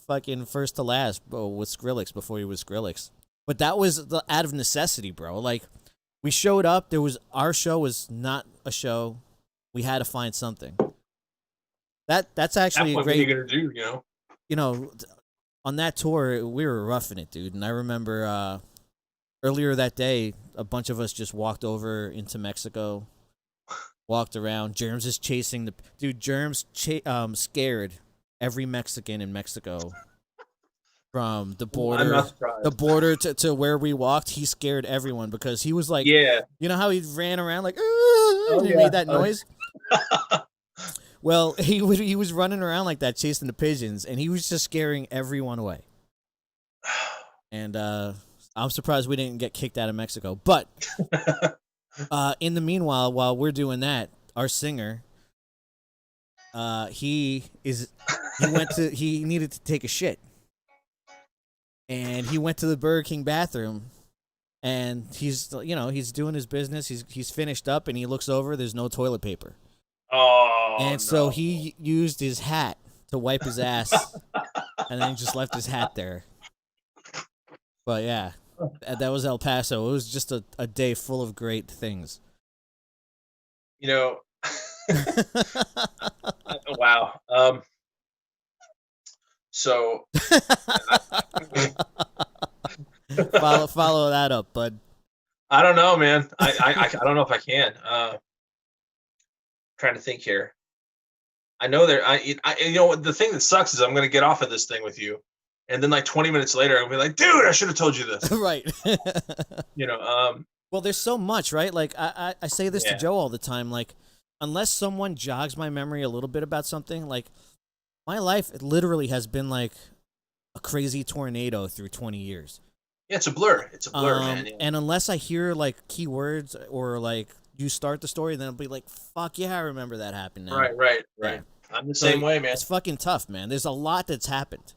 fucking first to last with Skrillex before he was Skrillex. But that was out of necessity, bro. Like we showed up, our show was not a show. We had to find something. That's actually At a what are you great, gonna do? you know, on that tour we were roughing it, dude. And I remember earlier that day, a bunch of us just walked over into Mexico, walked around. Germs is chasing the dude. Germs scared every Mexican in Mexico from the I'm not the surprised. border to where we walked. He scared everyone because he was like, Yeah. you know how he ran around like, Oh and he yeah. made that noise. Well, he was running around like that, chasing the pigeons, and he was just scaring everyone away. And I'm surprised we didn't get kicked out of Mexico. But in the meanwhile, while we're doing that, our singer, he needed to take a shit, and he went to the Burger King bathroom, and he's doing his business. He's finished up, and he looks over. There's no toilet paper, Oh and no. so he used his hat to wipe his ass, and then just left his hat there. But yeah, that was El Paso. It was just a day full of great things. Wow. So Follow that up, bud. I don't know, man. I don't know if I can. Trying to think here. I know there. The thing that sucks is I'm gonna get off of this thing with you, and then like 20 minutes later, I'll be like, dude, I should have told you this. Right. You know. Well, there's so much, right? Like I say this to Yeah. Joe all the time. Like, unless someone jogs my memory a little bit about something, like my life it literally has been like a crazy tornado through 20 years. Yeah, it's a blur. It's a blur, man. Yeah. And unless I hear like keywords or like you start the story, then I'll be like, "Fuck yeah, I remember that happened now." Right. Yeah. I'm the So same way, man. It's fucking tough, man. There's a lot that's happened.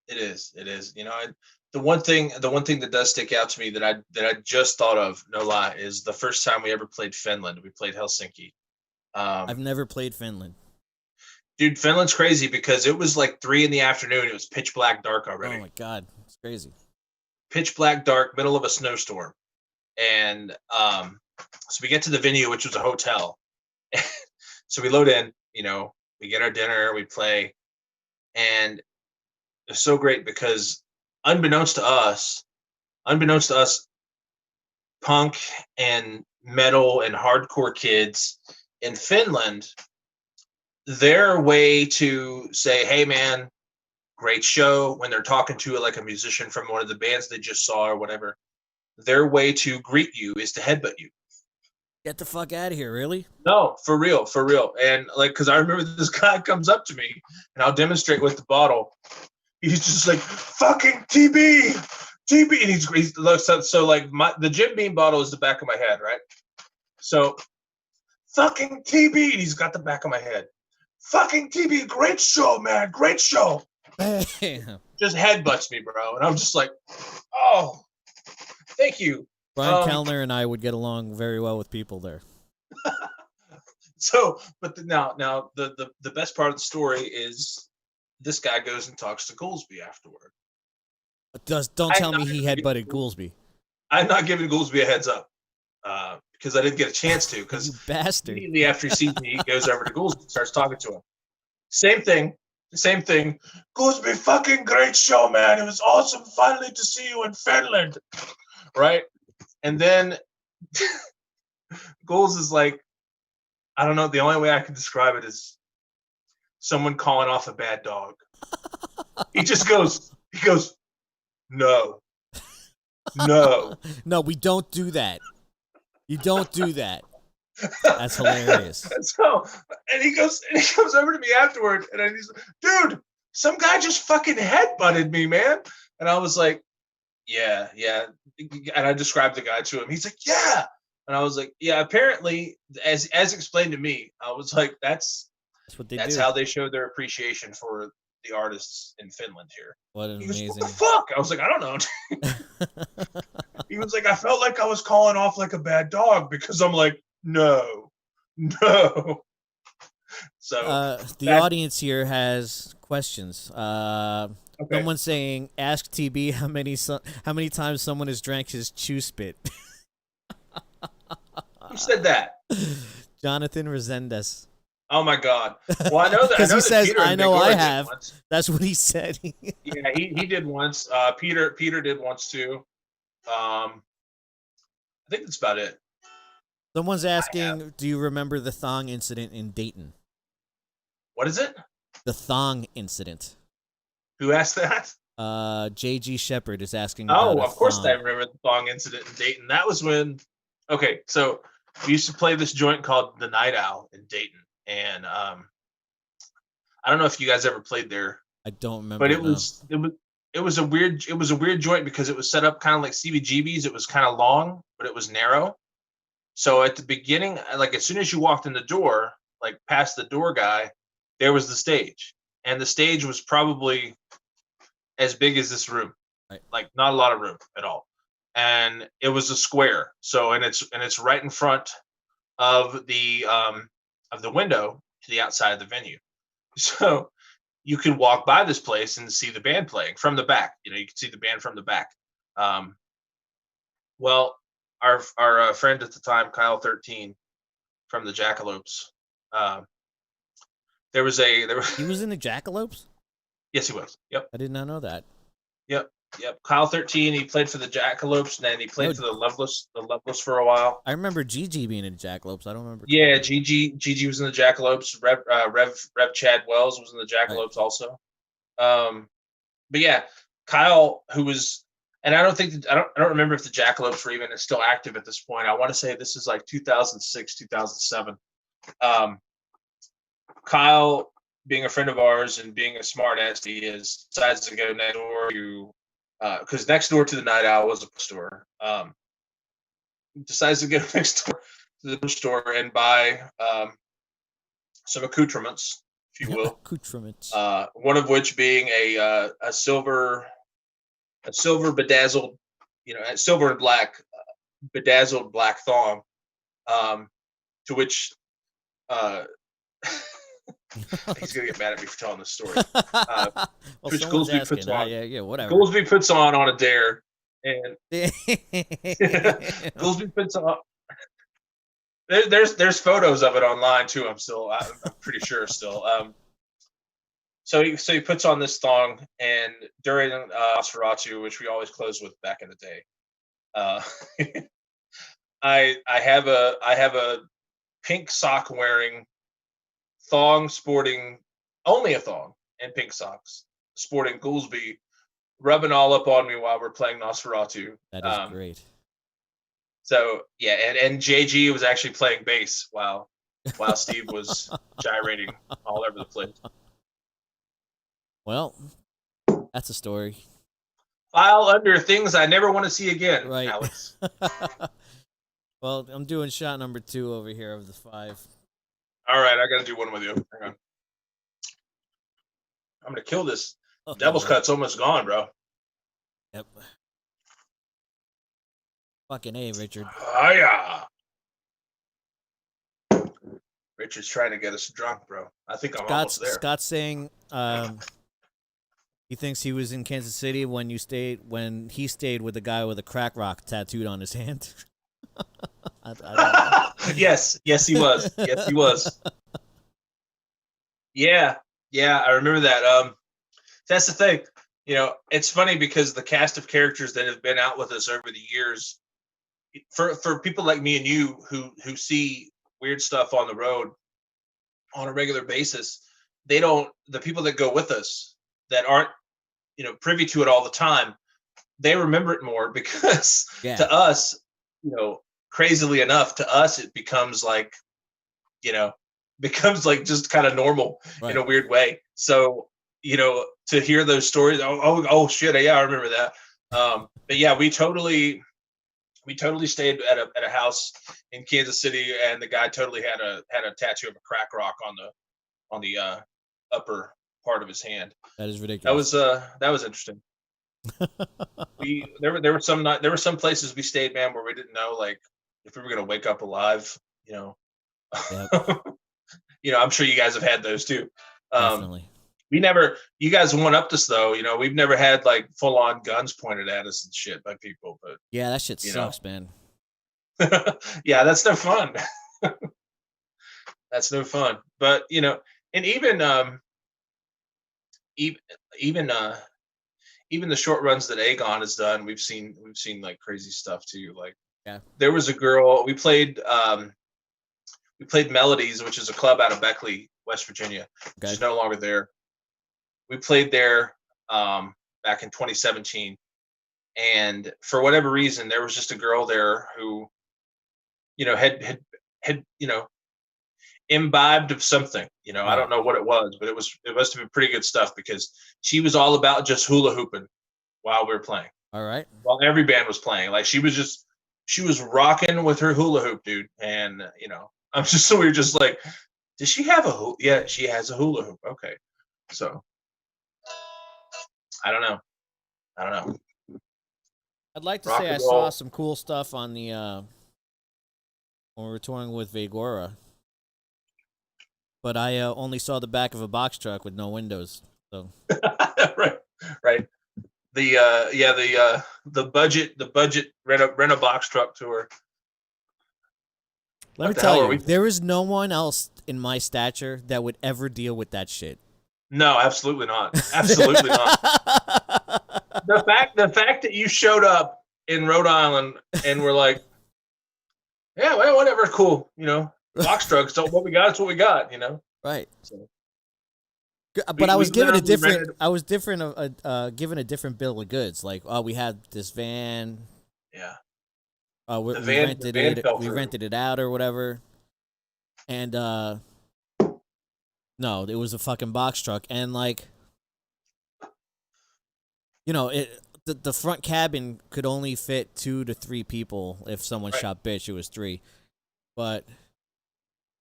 It is. It is. The one thing that does stick out to me that I just thought of, no lie, is the first time we ever played Finland. We played Helsinki. I've never played Finland. Dude, Finland's crazy because it was like 3 p.m. It was pitch black dark already. Oh my god, it's crazy. Pitch black dark, middle of a snowstorm, and so we get to the venue, which was a hotel. So we load in. We get our dinner, we play, and it's so great because unbeknownst to us, punk and metal and hardcore kids in Finland, their way to say, hey man, great show, when they're talking to like a musician from one of the bands they just saw or whatever, their way to greet you is to headbutt you. Get the fuck out of here! Really? No, for real, for real. And like, because I remember this guy comes up to me, and I'll demonstrate with the bottle. He's just like, fucking TB, TB, and he's looks up. So like, the Jim Beam bottle is the back of my head, right? So fucking TB, and he's got the back of my head. Fucking TB, great show, man, great show. Bam. Just headbutts me, bro, and I'm just like, oh, thank you. Brian Kellner and I would get along very well with people there. So, but now the best part of the story is this guy goes and talks to Goolsby afterward. Don't tell me he headbutted Goolsby. I'm not giving Goolsby a heads up because I didn't get a chance to. Because you bastard! Immediately after he sees me, he goes over to Goolsby and starts talking to him. Same thing. Goolsby, fucking great show, man. It was awesome finally to see you in Finland, right? And then Goals is like, I don't know. The only way I can describe it is someone calling off a bad dog. He goes, no, no, we don't do that. You don't do that. That's hilarious. And he comes over to me afterward, and he's like, dude, some guy just fucking headbutted me, man. And I was like, yeah. And I described the guy to him. He's like, yeah. And I was like, yeah, apparently, as explained to me, I was like, that's what they do. That's how they show their appreciation for the artists in Finland here. What an amazing. What the fuck? I was like, I don't know. He was like, I felt like I was calling off like a bad dog because I'm like, no. So the audience here has questions. Okay. Someone saying, ask TB how many times someone has drank his chew spit. Who said that? Jonathan Resendez. Oh my God! Well, I know that because he says, Peter "I know I have." That's what he said. Yeah, he did once. Peter did once too. I think that's about it. Someone's asking, "Do you remember the thong incident in Dayton?" What is it? The thong incident. Who asked that? J.G. Shepard is asking. Oh, of course I remember the thong incident in Dayton. That was when. Okay, so we used to play this joint called the Night Owl in Dayton. And I don't know if you guys ever played there. I don't remember. But it was a weird joint because it was set up kind of like CBGB's. It was kind of long, but it was narrow. So at the beginning, like as soon as you walked in the door, like past the door guy, there was the stage, and the stage was probably as big as this room, right. Like not a lot of room at all, and it was a square. So and it's right in front of the window to the outside of the venue. So you could walk by this place and see the band playing from the back. You know, you could see the band from the back. Well, our friend at the time, Kyle 13 from the Jackalopes, he was in the Jackalopes? Yes, he was. Yep. I did not know that. Yep. Kyle 13, he played for the Jackalopes, and then he played for the Loveless for a while. I remember Gigi being in the Jackalopes. I don't remember. Yeah, Gigi was in the Jackalopes. Rev Chad Wells was in the Jackalopes also. But yeah, Kyle, who was, and I don't remember if the Jackalopes were even still active at this point. I want to say this is like 2006, 2007. Kyle, being a friend of ours and being a smart ass he is, decides to go next door to, because next door to the Night Owl was a store. Decides to go next door to the store and buy some accoutrements, if you will. Accoutrements. One of which being a silver bedazzled, silver and black bedazzled black thong, to which he's gonna get mad at me for telling this story. Which Goolsby puts on. Whatever. Goolsby puts on a dare, and Goolsby puts on. There's photos of it online too. I'm pretty sure still. So he puts on this thong, and during Nosferatu, which we always close with back in the day, I have a pink sock wearing thong sporting, only a thong and pink socks sporting Goolsby rubbing all up on me while we're playing Nosferatu. That is great. So yeah, and JG was actually playing bass while Steve was gyrating all over the place. Well, that's a story. File under things I never want to see again, Right. Alex. Well, I'm doing shot number 2 over here of the 5. All right, I got to do one with you. Hang on. I'm gonna kill this. Oh, Devil's Lord. Cut's almost gone, bro. Yep. Fucking A, Richard. Hiya. Richard's trying to get us drunk, bro. I think I'm almost there. Scott's saying he thinks he was in Kansas City when he stayed with a guy with a crack rock tattooed on his hand. Yes, he was. Yes, he was. Yeah, I remember that. That's the thing. It's funny because the cast of characters that have been out with us over the years, for people like me and you who see weird stuff on the road on a regular basis, the people that go with us that aren't privy to it all the time, they remember it more because to us, crazily enough, to us it becomes like just kind of normal in a weird way. So to hear those stories, oh shit, yeah, I remember that. But yeah, we totally stayed at a house in Kansas City, and the guy totally had a tattoo of a crack rock on the upper part of his hand. That is ridiculous. That was interesting. There were some places we stayed, man, where we didn't know like if we were gonna wake up alive. Yep. I'm sure you guys have had those too. Definitely. You guys one upped us though. We've never had like full on guns pointed at us and shit by people, but yeah, that shit sucks, man. Yeah, that's no fun. That's no fun. But and even the short runs that Aegon has done, we've seen like crazy stuff too. Like there was a girl we played Melodies, which is a club out of Beckley, West Virginia. She's no longer there. We played there back in 2017, and for whatever reason, there was just a girl there who, had imbibed of something. I don't know what it was, but it must have been pretty good stuff because she was all about just hula hooping while we were playing. All right. While every band was playing, like she was rocking with her hula hoop, dude, and I'm just so we're just like, does she have a hoop? Yeah, she has a hula hoop. Okay, so I don't know. I'd like to say I saw some cool stuff on the when we were touring with Vegora, but I only saw the back of a box truck with no windows. So right. The budget rent a box truck tour. Let me tell you, there is no one else in my stature that would ever deal with that shit. No, absolutely not. Absolutely not. The fact that you showed up in Rhode Island and were like, yeah, well, whatever, cool. Box trucks. So what we got is what we got. Right. So, but I was given a different. I was given a different bill of goods. Like, oh, we had this van. Yeah. We rented it. We rented it out or whatever. And no, it was a fucking box truck, and like, the front cabin could only fit 2 to 3 people. If someone shot bitch, it was 3. But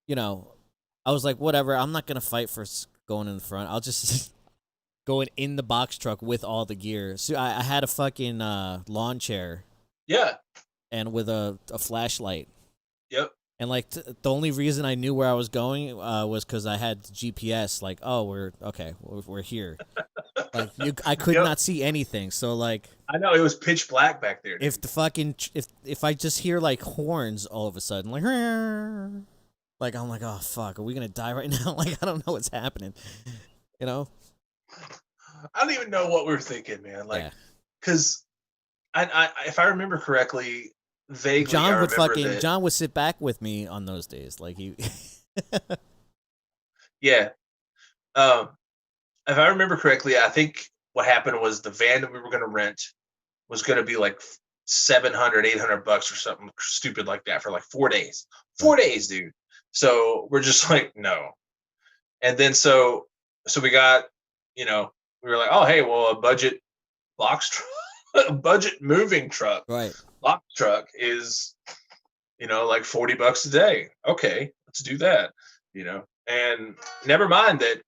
I was like, whatever. I'm not gonna fight for going in the front. I'll just going in the box truck with all the gear. So I had a fucking lawn chair. Yeah. And with a flashlight. Yep. And like the only reason I knew where I was going was because I had GPS. Like, oh, we're here. Like I could not see anything. So like, I know it was pitch black back there. Dude. If the fucking if I just hear like horns all of a sudden, like I'm like, oh fuck, are we gonna die right now? Like I don't know what's happening. I don't even know what we were thinking, man. Like, because I if I remember correctly. Vaguely, John would sit back with me on those days, like he. Yeah, if I remember correctly, I think what happened was the van that we were going to rent was going to be like $700-800 or something stupid like that for like 4 days. 4 days, dude. So we're just like, no. And then so we got, we were like, oh hey, well, a budget box truck, a budget moving truck, box truck is, like $40 a day. Okay, let's do that. And never mind that,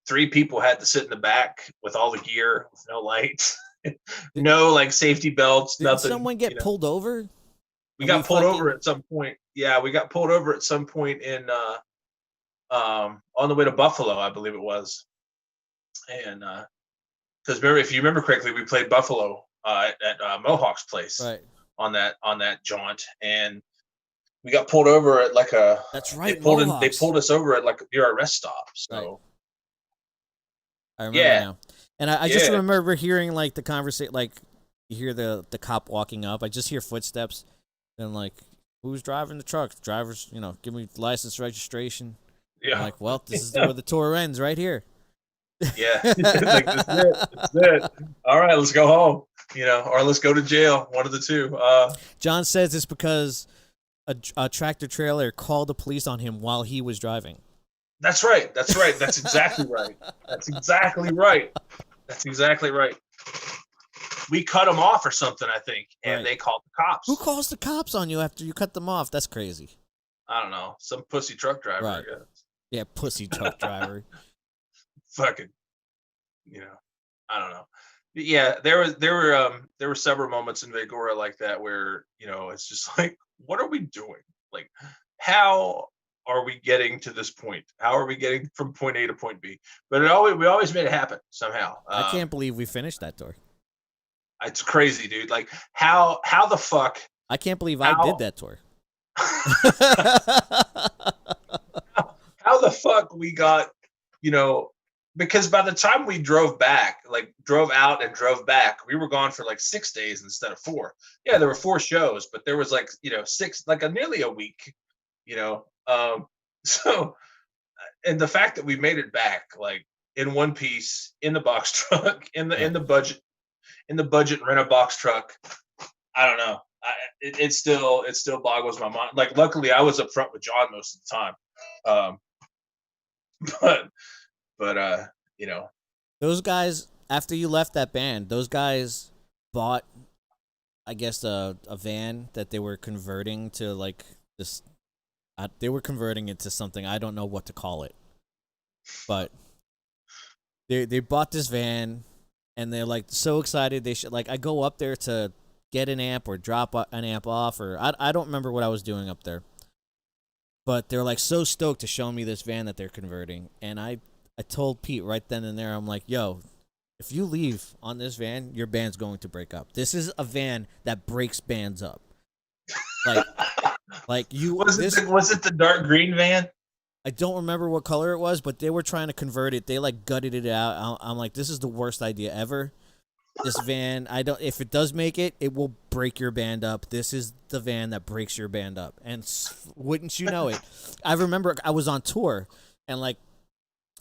3 people had to sit in the back with all the gear, with no lights, no like safety belts, Did nothing. someone get pulled over? We got pulled over at some point. Yeah, we got pulled over at some point in on the way to Buffalo, I believe it was. And because if you remember correctly, we played Buffalo at Mohawk's place on that jaunt, and we got pulled over at like a. That's right. They pulled us over at like near our rest stop. So I remember now, and I just remember hearing like the conversation, like you hear the cop walking up. I just hear footsteps, and like, who's driving the truck? Drivers, give me license, registration. Yeah. I'm like, well, this is where the tour ends, right here. Yeah, like, that's it. All right, let's go home. Or let's go to jail. One of the two. John says it's because a tractor trailer called the police on him while he was driving. That's right. That's exactly right. That's exactly right. We cut them off or something, I think, and they called the cops. Who calls the cops on you after you cut them off? That's crazy. I don't know. Some pussy truck driver, I guess. Yeah, pussy truck driver. Fucking, I don't know. But yeah, there were several moments in Vegora like that where, it's just like, what are we doing? Like, how are we getting to this point? How are we getting from point A to point B? But we always made it happen somehow. I can't believe we finished that tour. It's crazy, dude. Like, how the fuck? I can't believe I did that tour. How the fuck we got, because by the time we drove out and drove back, we were gone for like 6 days instead of 4. Yeah, there were 4 shows, but there was like, 6, like nearly a week, so, and the fact that we made it back, like in one piece, in the box truck, in the budget rent a box truck, I don't know. It still boggles my mind. Like, luckily I was up front with John most of the time. But those guys, after you left that band, those guys bought, I guess, a van that they were converting to like this. They were converting it to something, I don't know what to call it, but they bought this van, and they're like so excited. They should, like, I go up there to get an amp or drop an amp off, or I don't remember what I was doing up there. But they're like so stoked to show me this van that they're converting. And I told Pete right then and there, I'm like, yo, if you leave on this van, your band's going to break up. This is a van that breaks bands up. Like you was it the dark green van? I don't remember what color it was, but they were trying to convert it. They like gutted it out. I'm like, this is the worst idea ever. This van, if it does make it, it will break your band up. This is the van that breaks your band up. And wouldn't you know it, I remember I was on tour, and like,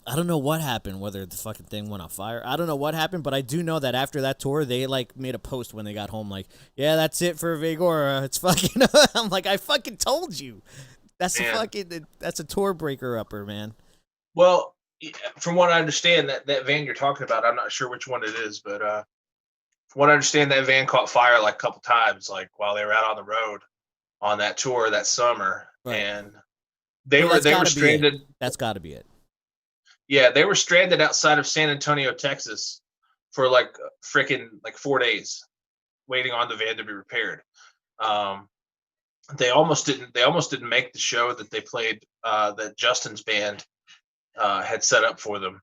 I don't know what happened, whether the fucking thing went on fire. I don't know what happened, but I do know that after that tour, they like made a post when they got home, like, yeah, that's it for Vegora. It's fucking, I'm like, I fucking told you. That's that's a tour breaker upper, man. Well, from what I understand, that van you're talking about, I'm not sure which one it is, but from what I understand, that van caught fire like a couple times, like while they were out on the road on that tour that summer, and they were stranded. That's got to be it. Yeah, they were stranded outside of San Antonio, Texas, for like freaking like 4 days, waiting on the van to be repaired. They almost didn't make the show that they played, that Justin's band had set up for them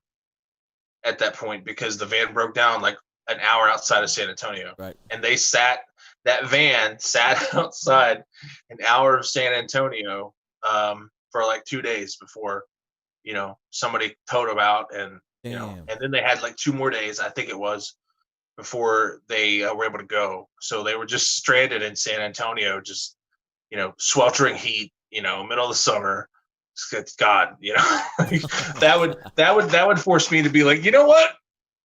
at that point, because the van broke down like an hour outside of San Antonio. Right. And that van sat outside an hour of San Antonio for like 2 days before, somebody towed them out, and and then they had like 2 more days, I think it was, before they were able to go. So they were just stranded in San Antonio, just sweltering heat, middle of the summer. God, that would force me to be like, you know what?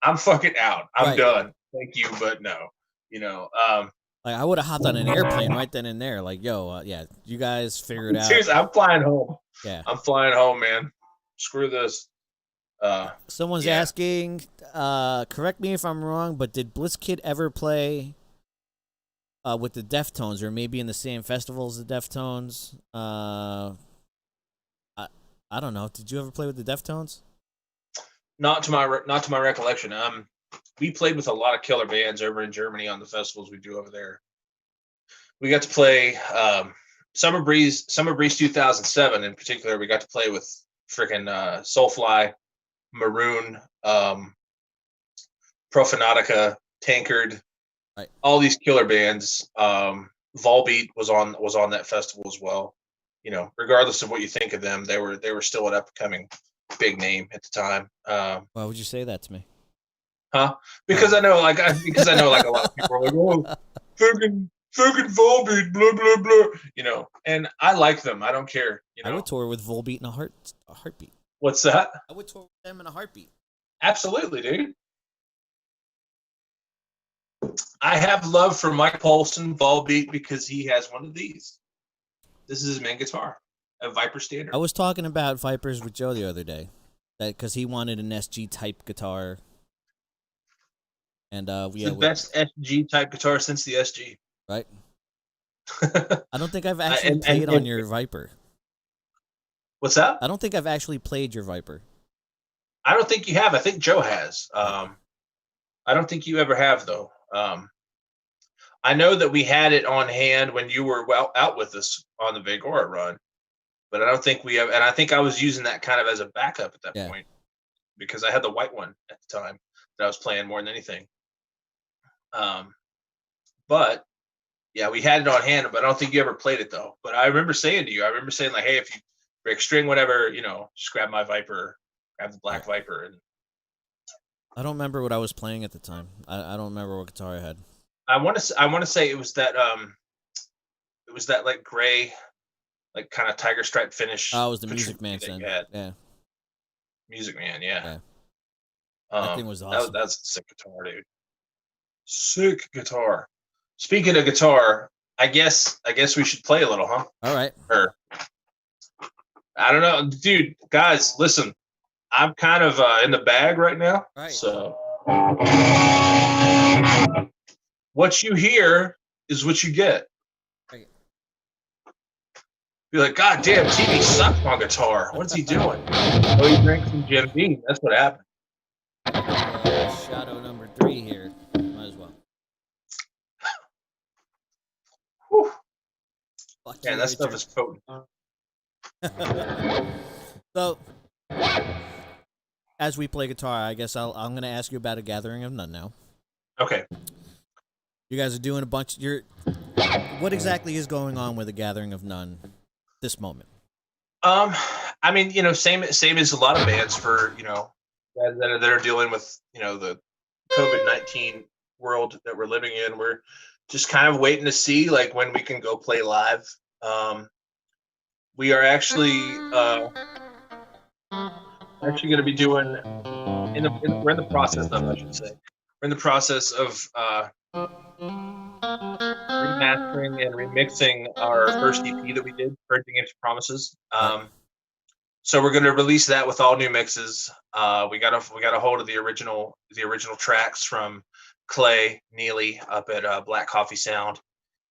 I'm fucking out. I'm done. Thank you, but no. Like I would have hopped on an airplane right then and there. Like, yo, yeah, you guys figure it out. Seriously, I'm flying home. Yeah. I'm flying home, man. Screw this. Someone's Yeah. asking, correct me if I'm wrong, but did Blitzkid ever play with the Deftones, or maybe in the same festival as the Deftones? I don't know. Did you ever play with the Deftones? Not to my recollection. We played with a lot of killer bands over in Germany on the festivals we do over there. We got to play Summer Breeze 2007 in particular. We got to play with freaking Soulfly, Maroon, Profanatica, Tankard, Right. all these killer bands. Volbeat was on that festival as well. You know, regardless of what you think of them, they were still an upcoming big name at the time. Why would you say that to me? Huh? Because I know like a lot of people are like, oh, fucking Volbeat, blah blah blah. You know, and I like them. I don't care. You know, I would tour with Volbeat in a heartbeat. what's that? I would tour with them in a heartbeat. Absolutely, dude. I have love for Mike Paulson, Volbeat, because he has one of these. This is his main guitar, a Viper Standard. I was talking about Vipers with Joe the other day, that because he wanted an SG type guitar, and the best SG type guitar since the SG. Right. I don't think I've actually played on your Viper. What's that? I don't think I've actually played your Viper. I don't think you have. I think Joe has. I don't think you ever have, though. I know that we had it on hand when you were out with us on the Vegora run, but I don't think we have. And I think I was using that kind of as a backup at that point because I had the white one at the time that I was playing more than anything. But yeah, we had it on hand, but I don't think you ever played it though. But I remember saying to you, like, hey, if you break string, whatever, you know, just grab my Viper, grab the black Viper. And I don't remember what I was playing at the time. I don't remember what guitar I had. I want to say it was that like gray, like kind of tiger stripe finish. Oh, it was the Music Man thing. Yeah. Music Man, yeah. That thing was awesome. That's a sick guitar, dude. Sick guitar. Speaking of guitar, I guess we should play a little, huh? All right. Or I don't know, dude. Guys, listen. I'm kind of in the bag right now. Right. So what you hear is what you get. Right. Be like, God damn, TV sucks on guitar. What's he doing? Oh, he drank some Jim Beam. That's what happened. Shadow number 3 here. Might as well. Whew. Man, that stuff is potent. So, as we play guitar, I guess I'm going to ask you about A Gathering of None now. Okay. You guys are doing a bunch. What exactly is going on with A Gathering of None this moment? I mean, you know, same as a lot of bands for, you know, that are dealing with, you know, the COVID-19 world that we're living in. We're just kind of waiting to see like when we can go play live. We are actually going to be doing we're in the process of, I should say. We're in the process of remastering and remixing our first EP that we did, Purging Empty Promises. So we're going to release that with all new mixes. We got a hold of the original tracks from Clay Neely up at Black Coffee Sound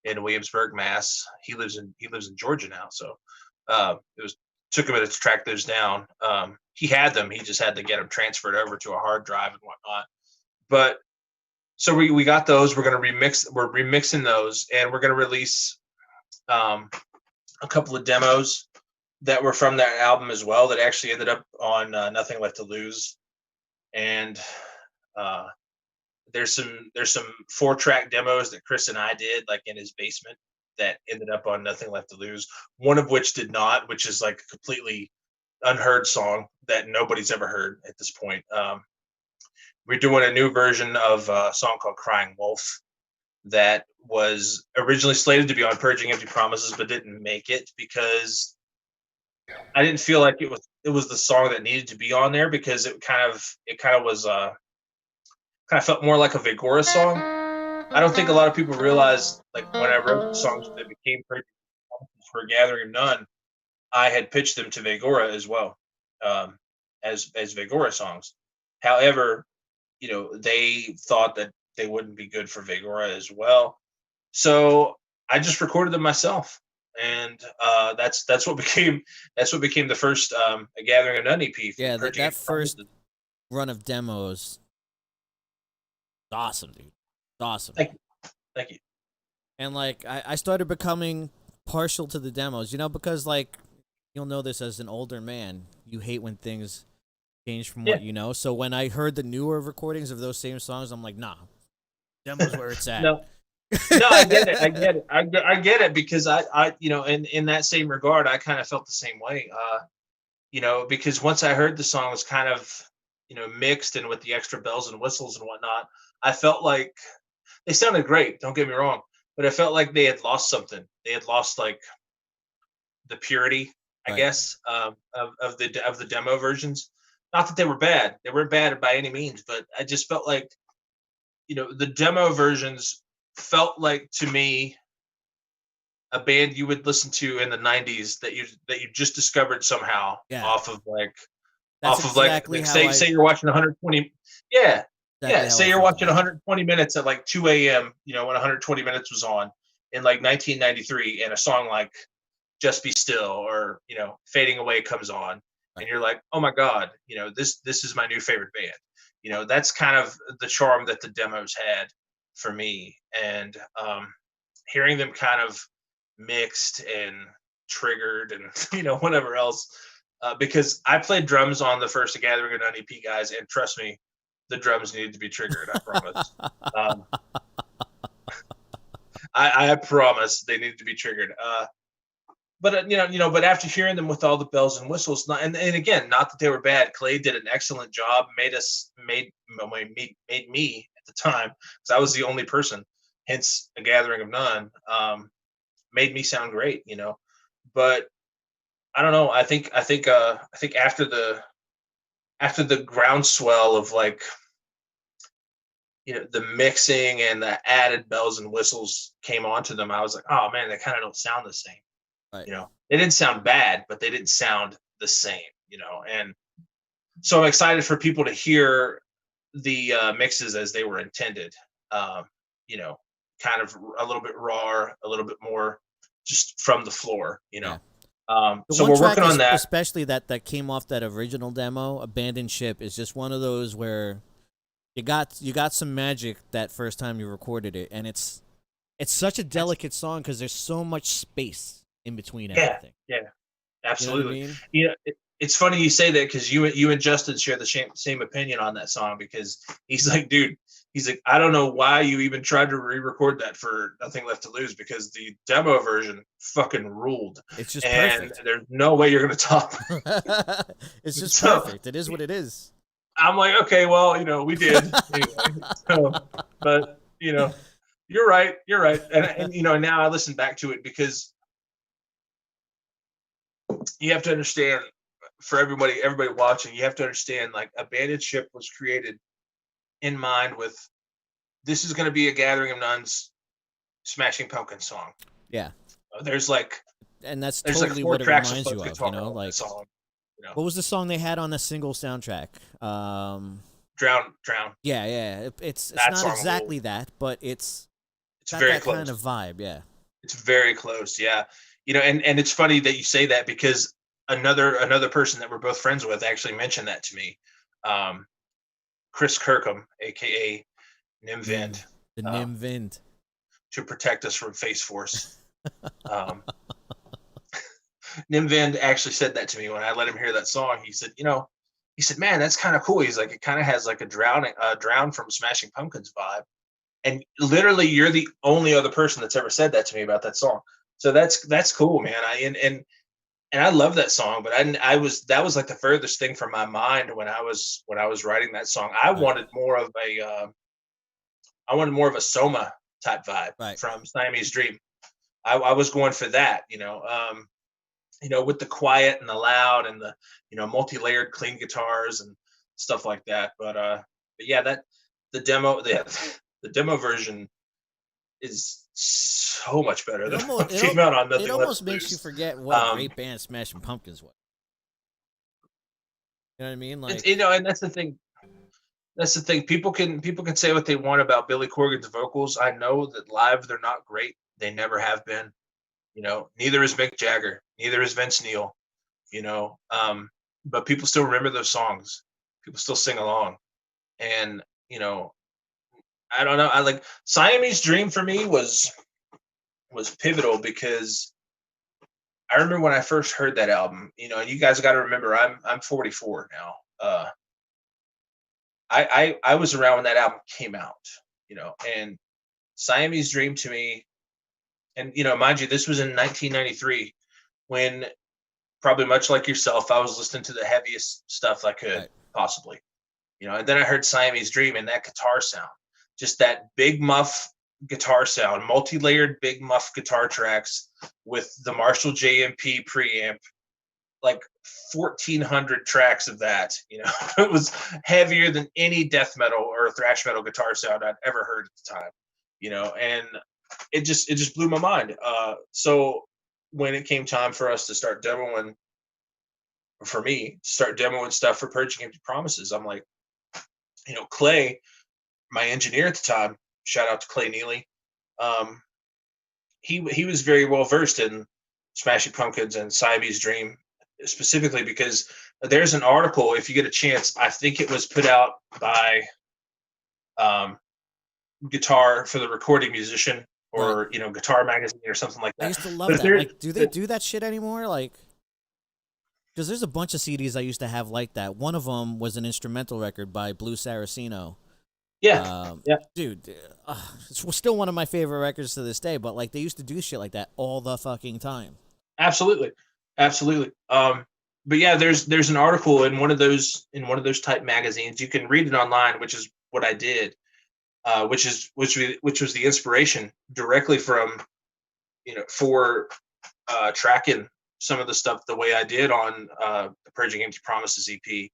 in Williamsburg, Mass. He lives in Georgia now, so took a minute to track those down. He had them. He just had to get them transferred over to a hard drive and whatnot. But so we got those. We're remixing those, and we're gonna release a couple of demos that were from that album as well. That actually ended up on Nothing Left to Lose, and there's some 4-track demos that Chris and I did like in his basement that ended up on Nothing Left to Lose. One of which did not, which is like a completely unheard song that nobody's ever heard at this point. We're doing a new version of a song called Crying Wolf that was originally slated to be on Purging Empty Promises, but didn't make it because I didn't feel like it was the song that needed to be on there because it kind of felt more like a Vegora song I don't think a lot of people realize, like, when I wrote the songs that became pretty for Gathering of None, I had pitched them to Vegora as well, um, as Vegora songs. However, they thought that they wouldn't be good for Vegora as well. So I just recorded them myself, and that's what became the first A Gathering of None EP from Yeah, Purging that Empty first Promises. run of demos, awesome, dude. It's awesome. Thank you, thank you. And like I started becoming partial to the demos, because like you'll know this as an older man, you hate when things change from Yeah, what you know. So when I heard the newer recordings of those same songs, I'm like, nah, demos where it's at. no, no, I get it, I get it, I get it because in that same regard, I kind of felt the same way. Because once I heard the song was kind of mixed and with the extra bells and whistles and whatnot, I felt like they sounded great. Don't get me wrong, but I felt like they had lost something. They had lost like the purity, I Right. guess, of the demo versions. Not that they were bad; they weren't bad by any means, but I just felt like the demo versions felt like to me a band you would listen to in the '90s that you just discovered somehow Yeah. off of like That's exactly how I say you're watching 120. Yeah, exactly how say I you're felt watching about it. 120 minutes at like 2 a.m. When 120 minutes was on in like 1993, and a song like "Just Be Still" or "Fading Away" comes on, and Right. you're like, oh my god, this is my new favorite band. That's kind of the charm that the demos had for me, and hearing them kind of mixed and triggered and whatever else. Because I played drums on the first Gathering of None EP, guys, and trust me, the drums needed to be triggered. I promise. Um, I promise they needed to be triggered. But but after hearing them with all the bells and whistles, and again, not that they were bad. Clay did an excellent job. Made me at the time, because I was the only person. Hence, A Gathering of None. Made me sound great. But I don't know. I think after the groundswell of like the mixing and the added bells and whistles came onto them, I was like, oh man, they kind of don't sound the same. Right. They didn't sound bad, but they didn't sound the same. And so I'm excited for people to hear the mixes as they were intended. Um, you know, kind of a little bit raw, a little bit more just from the floor. Yeah. The So one we're track working on is that. especially that came off that original demo, Abandoned Ship, is just one of those where you got some magic that first time you recorded it, and it's such a That's, delicate song because there's so much space in between yeah, everything. yeah, You know what I absolutely. mean? It's funny you say that because you and Justin share the same opinion on that song, because he's like, dude, he's like, I don't know why you even tried to re-record that for Nothing Left to Lose, because the demo version fucking ruled, It's just and perfect. there's no way you're gonna top. It's just So perfect. It is what it is. I'm like, okay, well, we did anyway. So, but you're right, and now I listen back to it because you have to understand, for everybody watching, you have to understand, like, Abandoned Ship was created in mind with, this is going to be a Gathering of Nuns Smashing Pumpkins song. Yeah. There's like And that's there's like totally four what it tracks of reminds folk you of, guitar on that like song. what was the song they had on the single soundtrack? Drown. Yeah, yeah. It's That not song ruled. exactly that, but it's It's got very that kind close. of vibe, yeah. It's very close. Yeah. And it's funny that you say that, because another person that we're both friends with actually mentioned that to me. Um, Chris Kirkham, aka Mm, Nimvent, the um, Nim Vind. to protect us from Face Force. Um, Nimvend actually said that to me when I let him hear that song. He said, man, that's kind of cool. He's like, it kind of has like a drown from Smashing Pumpkins vibe. And literally, you're the only other person that's ever said that to me about that song. So that's cool, man. And I love that song, but that was like the furthest thing from my mind when I was writing that song. Right, I wanted more of a Soma type vibe right. from Siamese Dream. I was going for that, with the quiet and the loud and the multi-layered clean guitars and stuff like that. But yeah, that the demo the demo version. is so much better It than almost what came out on Nothing Left to makes you Lose. forget what a great band Smashing Pumpkins was. You know what I mean? Like, and that's the thing. That's the thing. People can say what they want about Billy Corgan's vocals. I know that live they're not great. They never have been. Neither is Mick Jagger. Neither is Vince Neil. But people still remember those songs. People still sing along, and I don't know. I like Siamese Dream for me was pivotal because I remember when I first heard that album. And you guys got to remember, I'm 44 now. I was around when that album came out. And Siamese Dream to me, and mind you, this was in 1993 when probably much like yourself, I was listening to the heaviest stuff I could possibly. And then I heard Siamese Dream and that guitar sound, just that big muff guitar sound, multi-layered big muff guitar tracks with the Marshall JMP preamp, like 1,400 tracks of that. It was heavier than any death metal or thrash metal guitar sound I'd ever heard at the time. And it just blew my mind. So when it came time for us to start demoing, for me, start demoing stuff for Purging Empty Promises, I'm like, Clay, my engineer at the time, shout out to Clay Neely. He was very well versed in Smashing Pumpkins and Siamese Dream, specifically because there's an article, if you get a chance, I think it was put out by Guitar for the Recording Musician or Guitar Magazine or something like that. I used to love that. Like, do they do that shit anymore? Like, because there's a bunch of CDs I used to have like that. One of them was an instrumental record by Blue Saraceno. Yeah, dude, it's still one of my favorite records to this day. But like, they used to do shit like that all the fucking time. Absolutely. But yeah, there's an article in one of those type magazines. You can read it online, which is what I did. Which was the inspiration directly from for tracking some of the stuff the way I did on the Purging Empty Promises EP.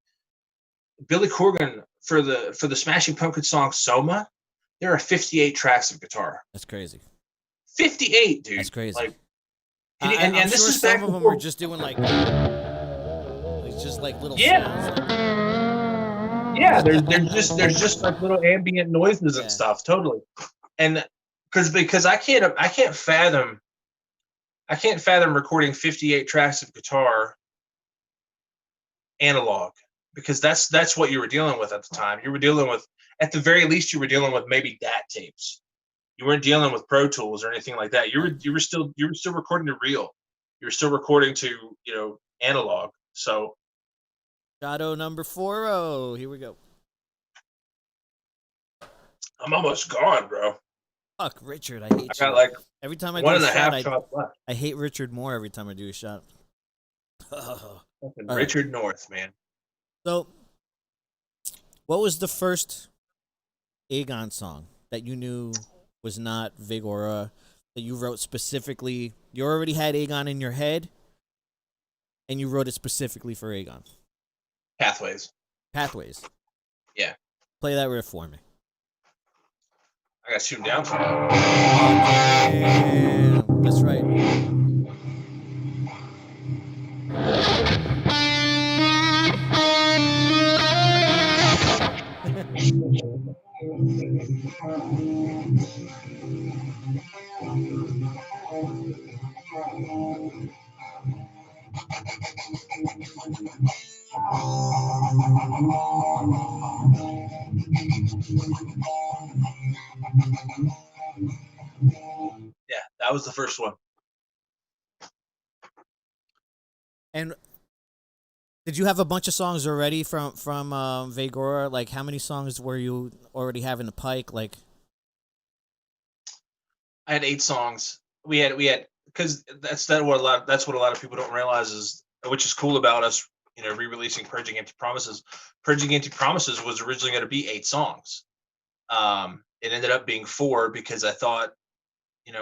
Billy Corgan for the Smashing Pumpkins song Soma, there are 58 tracks of guitar. That's crazy. 58, dude. That's crazy. Like, and this sure is some of them are just doing like just like little sounds. Yeah, there's just like little ambient noises and stuff, totally. And because I can't fathom recording 58 tracks of guitar analog, because that's what you were dealing with at the time. You were dealing with, at the very least, you were dealing with maybe DAT tapes. You weren't dealing with Pro Tools or anything like that. You were still recording to reel. You were still recording to analog. So Shadow number 40. Here we go. I'm almost gone, bro. Fuck Richard, I hate you. I got like every time I one do and a a half shot, shots left. I hate Richard more every time I do a shot. Richard North, man. So, what was the first Aegon song that you knew was not Vigora, that you wrote specifically? You already had Aegon in your head, and you wrote it specifically for Aegon. Pathways. Yeah. Play that riff for me. I gotta shoot him down for you. Damn. That's right. Yeah, that was the first one. And did you have a bunch of songs already from Vigora? Like, how many songs were you already having the pike? Like, I had 8 songs. We had because that's what a lot of people don't realize is, which is cool about us, re-releasing Purging Empty Promises. Purging Empty Promises was originally going to be 8 songs. It ended up being 4 because I thought,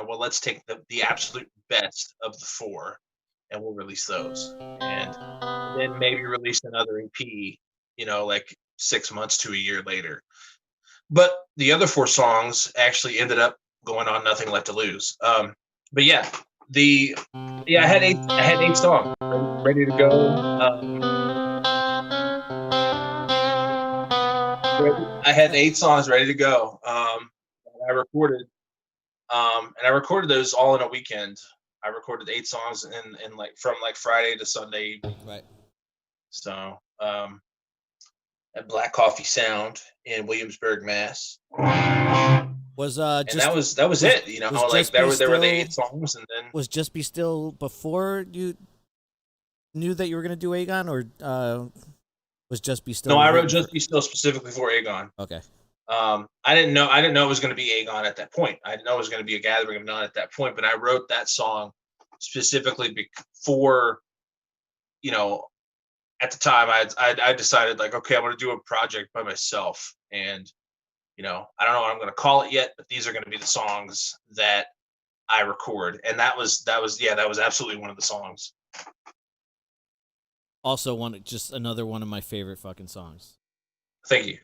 well, let's take the absolute best of the 4 and we'll release those, and then maybe release another EP, like 6 months to a year later. But the other 4 songs actually ended up going on Nothing Left to Lose. But yeah, I had eight songs ready to go. I had 8 songs ready to go. I recorded, and I recorded those all in a weekend. I recorded 8 songs in like from like Friday to Sunday evening. Right. So at Black Coffee Sound in Williamsburg, Mass. Was And just that was it. You know, was like Just there Be were the Still 8 songs, and then was Just Be Still before you knew that you were gonna do Aegon, or was Just Be Still? no, I wrote written Just for- Be Still specifically for Aegon. Okay. I didn't know it was going to be Aegon at that point. I didn't know it was going to be a Gathering of None at that point, but I wrote that song specifically for, you know, at the time I decided like, okay, I'm going to do a project by myself, and you know, I don't know what I'm going to call it yet, but these are going to be the songs that I record, and that was absolutely one of the songs. Also, just another one of my favorite fucking songs. Thank you.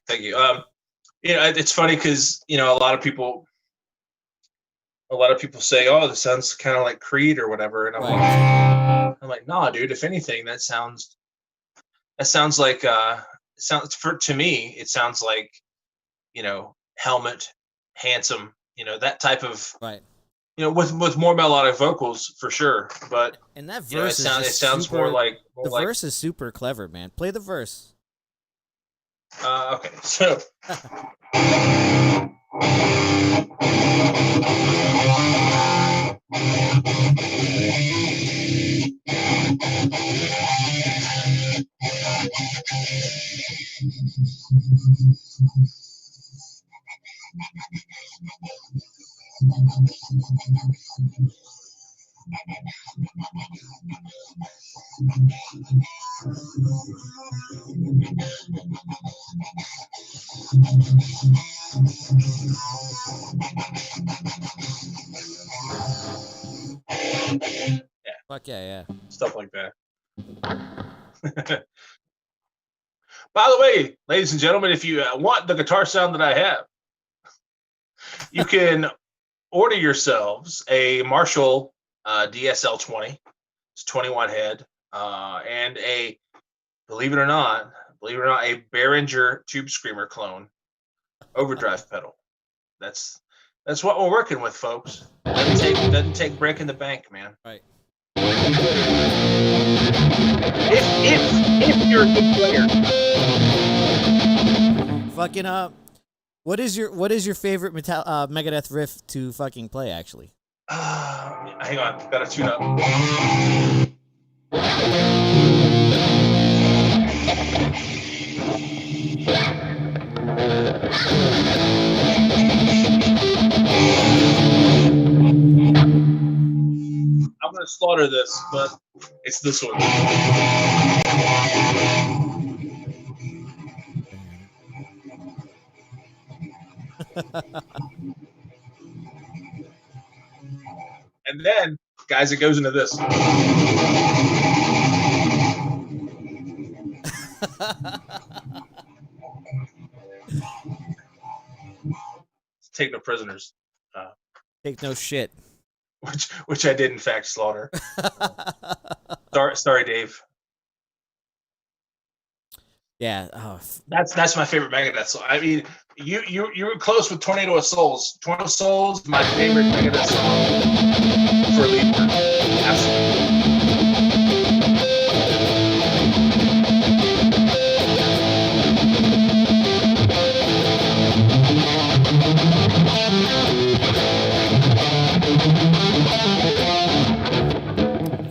You know, it's funny because you know a lot of people say, "Oh, this sounds kind of like Creed or whatever," and I'm like, "Nah, dude. If anything, that sounds like to me, it sounds like, you know, Helmet, Handsome, you know, that type of Right. You know, with more melodic vocals for sure, but And that you know, verse it sounds more like verse is super clever, man. Play the verse. Okay, so. Yeah. Fuck yeah. Stuff like that. By the way, ladies and gentlemen, if you want the guitar sound that I have, you can order yourselves a Marshall DSL 20. It's 21 head, and believe it or not, a Behringer Tube Screamer clone overdrive pedal. That's what we're working with, folks. Doesn't take breaking the bank, man. Right. If you're a good player. Fucking what is your favorite Megadeth riff to fucking play? Actually. Hang on, gotta tune up. I'm gonna slaughter this, but it's this one. And then, guys, it goes into this. Take no prisoners. Take no shit. Which I did in fact slaughter. Sorry, Dave. Yeah. Oh. That's my favorite Megadeth song. I mean, you were close with Tornado of Souls. Tornado of Souls is my favorite Megadeth song for lead work. Absolutely.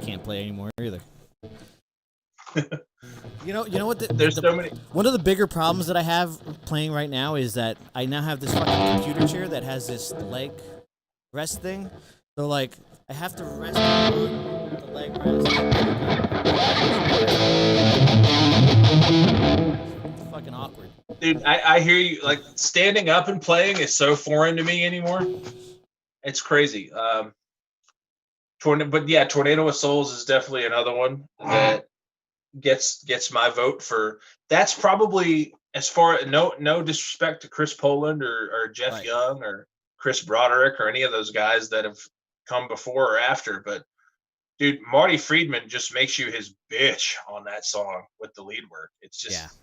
Can't play anymore either. You know what? There's so many. One of the bigger problems that I have playing right now is that I now have this fucking computer chair that has this leg rest thing. So like, I have to rest on the leg rest. It's fucking awkward. Dude, I hear you. Like, standing up and playing is so foreign to me anymore. It's crazy. Tornado of Souls is definitely another one that gets my vote for. That's probably, as far no disrespect to Chris Poland or Jeff Young or Chris Broderick or any of those guys that have come before or after. But dude, Marty Friedman just makes you his bitch on that song with the lead work. It's just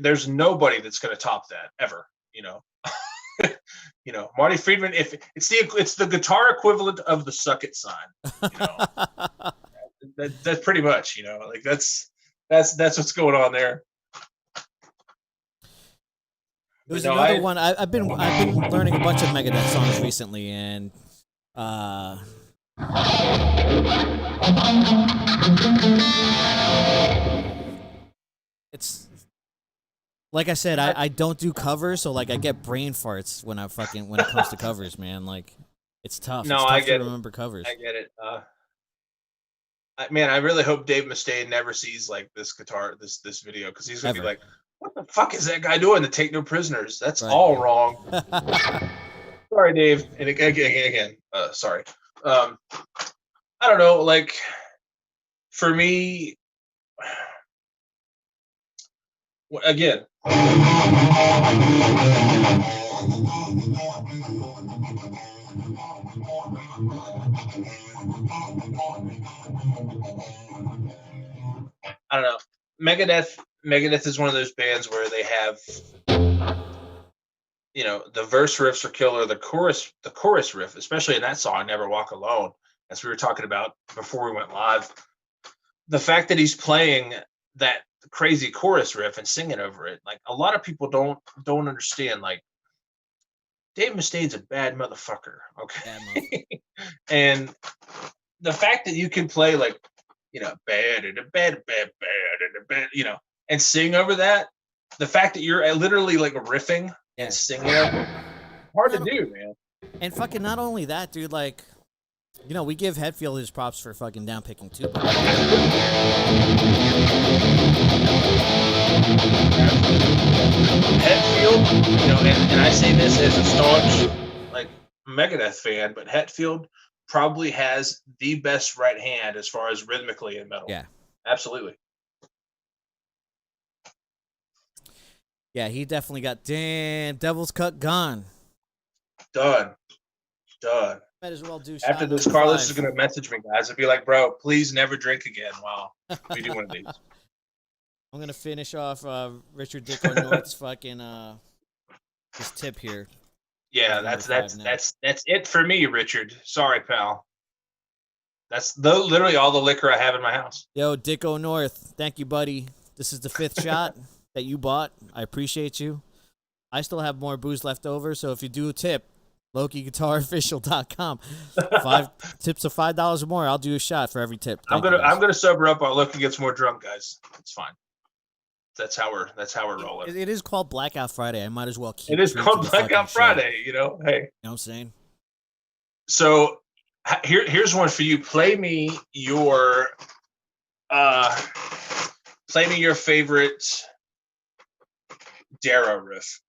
there's nobody that's going to top that ever. Marty Friedman. If it's the guitar equivalent of the "suck it" sign. That's pretty much. Like that's what's going on there. There's another one. I've been learning a bunch of Megadeth songs recently, and it's like I said, I don't do covers, so like I get brain farts when it comes to covers, man. Like it's tough. No, it's tough I get to remember covers. I get it. Man, I really hope Dave Mustaine never sees like this video, because he's gonna be like, "What the fuck is that guy doing to Take No Prisoners? That's all wrong." Sorry, Dave. And again, sorry. I don't know. Like for me, again. I don't know. Megadeth is one of those bands where they have, the verse riffs are killer. The chorus riff, especially in that song, "Never Walk Alone," as we were talking about before we went live. The fact that he's playing that crazy chorus riff and singing over it, like a lot of people don't understand. Like Dave Mustaine's a bad motherfucker, okay? And the fact that you can play like, bad and a bad, and sing over that, the fact that you're literally like riffing and singing it, hard to do, man. And fucking not only that, dude, like, we give Hetfield his props for fucking downpicking too. Hetfield, and I say this as a staunch like Megadeth fan, but Hetfield probably has the best right hand as far as rhythmically in metal. Yeah, absolutely. Yeah, he definitely got Devil's Cut gone. Done. Might as well do. After this, Carlos is going to message me, guys, and be like, "Bro, please never drink again while we do one of these." I'm gonna finish off Richard Dick O'North's fucking his tip here. Yeah, that's it for me, Richard. Sorry, pal. That's literally all the liquor I have in my house. Yo, Dick O'North, thank you, buddy. This is the 5th shot that you bought. I appreciate you. I still have more booze left over, so if you do a tip, LokiGuitarOfficial.com. 5 tips of $5 or more. I'll do a shot for every tip. I'm gonna sober up while Loki gets more drunk, guys. It's fine. That's how we're rolling. It is called Blackout Friday. I might as well keep. It is called Blackout Friday. Hey. You know what I'm saying? So here's one for you. Play me your favorite Darrow riff.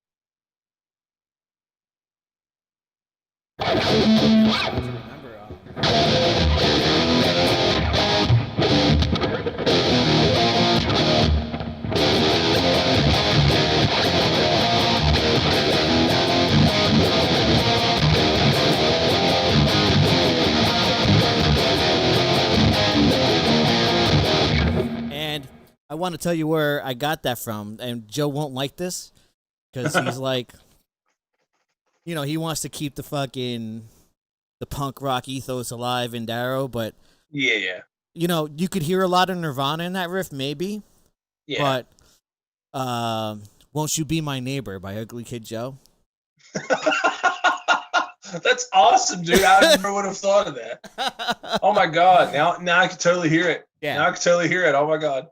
And I want to tell you where I got that from, and Joe won't like this because he's like, he wants to keep the punk rock ethos alive in Darrow, but yeah, you could hear a lot of Nirvana in that riff, maybe. Yeah. But "Won't You Be My Neighbor" by Ugly Kid Joe. That's awesome, dude. I never would have thought of that. Oh my god! Now I can totally hear it. Yeah. Now I can totally hear it. Oh my god,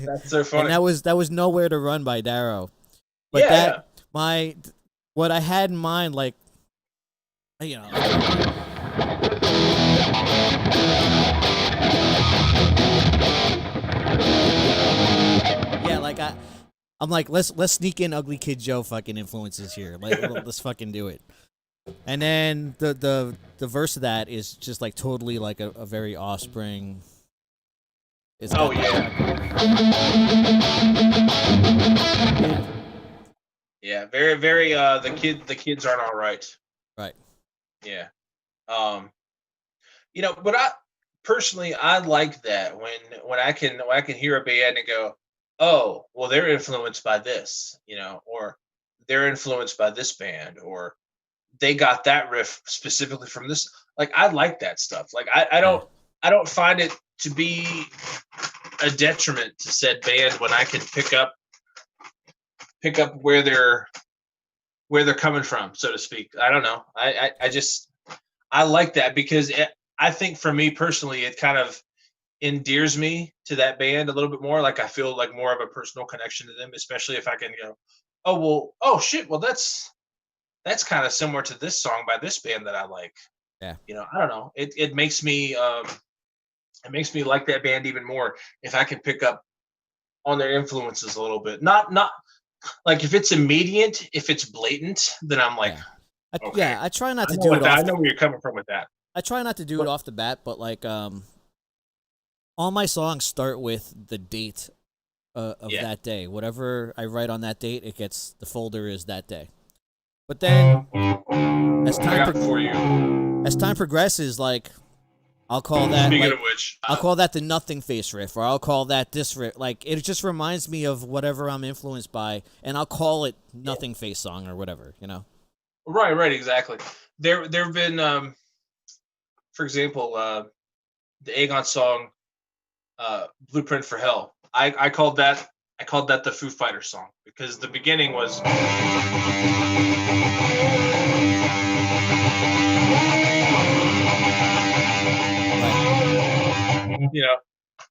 that's so funny. And that was "Nowhere to Run" by Darrow. But what I had in mind, like, yeah, like I'm like, let's sneak in Ugly Kid Joe fucking influences here. Like, let's fucking do it. And then the verse of that is just like totally like a very Offspring. Oh yeah. Yeah, very, very. The kids aren't all right. Right. Yeah. Um, but I personally I like that when I can hear a band and go, oh, well, they're influenced by this, or they're influenced by this band, or they got that riff specifically from this. Like I like that stuff. Like Yeah. I don't find it to be a detriment to said band when I can pick up where they're coming from, so to speak. I don't know. I just I like that because I think for me personally, it kind of endears me to that band a little bit more. Like I feel like more of a personal connection to them, especially if I can go, oh well, oh shit, well that's kind of similar to this song by this band that I like. Yeah. I don't know. It makes me like that band even more if I can pick up on their influences a little bit. Not like if it's immediate, if it's blatant, then I'm like, Yeah. okay, I try not I to know do it I off. know where you're coming from with that. I try not to do it off the bat, but like all my songs start with the date of Yeah. that day. Whatever I write on that date, it gets the folder is that day. But then as I time got for you. as time progresses, like I'll call that Speaking like of which, I'll call that the nothing face riff, or I'll call that this riff. Like it just reminds me of whatever I'm influenced by, and I'll call it nothing face song or whatever. right, exactly. There've been, for example, the Aegon song, "Blueprint for Hell." I called that the Foo Fighters song because the beginning was. You know,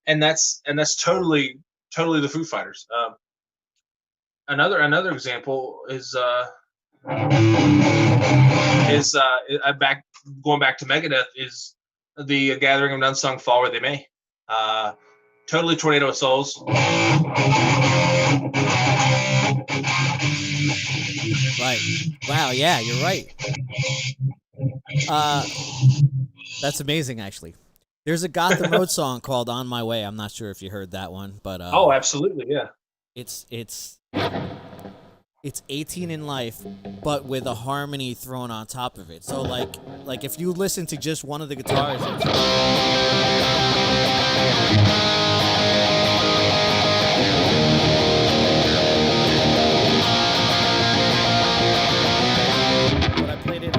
and that's totally the Foo Fighters. Another example back going back to Megadeth is the Gathering of Unsung Fall Where They May. Totally Tornado of Souls. Right. Wow. Yeah, you're right. That's amazing. Actually, there's a Gotham Road song called "On My Way." I'm not sure if you heard that one, but Oh, absolutely, yeah. It's 18 in life, but with a harmony thrown on top of it. So like if you listen to just one of the guitars, but I played it.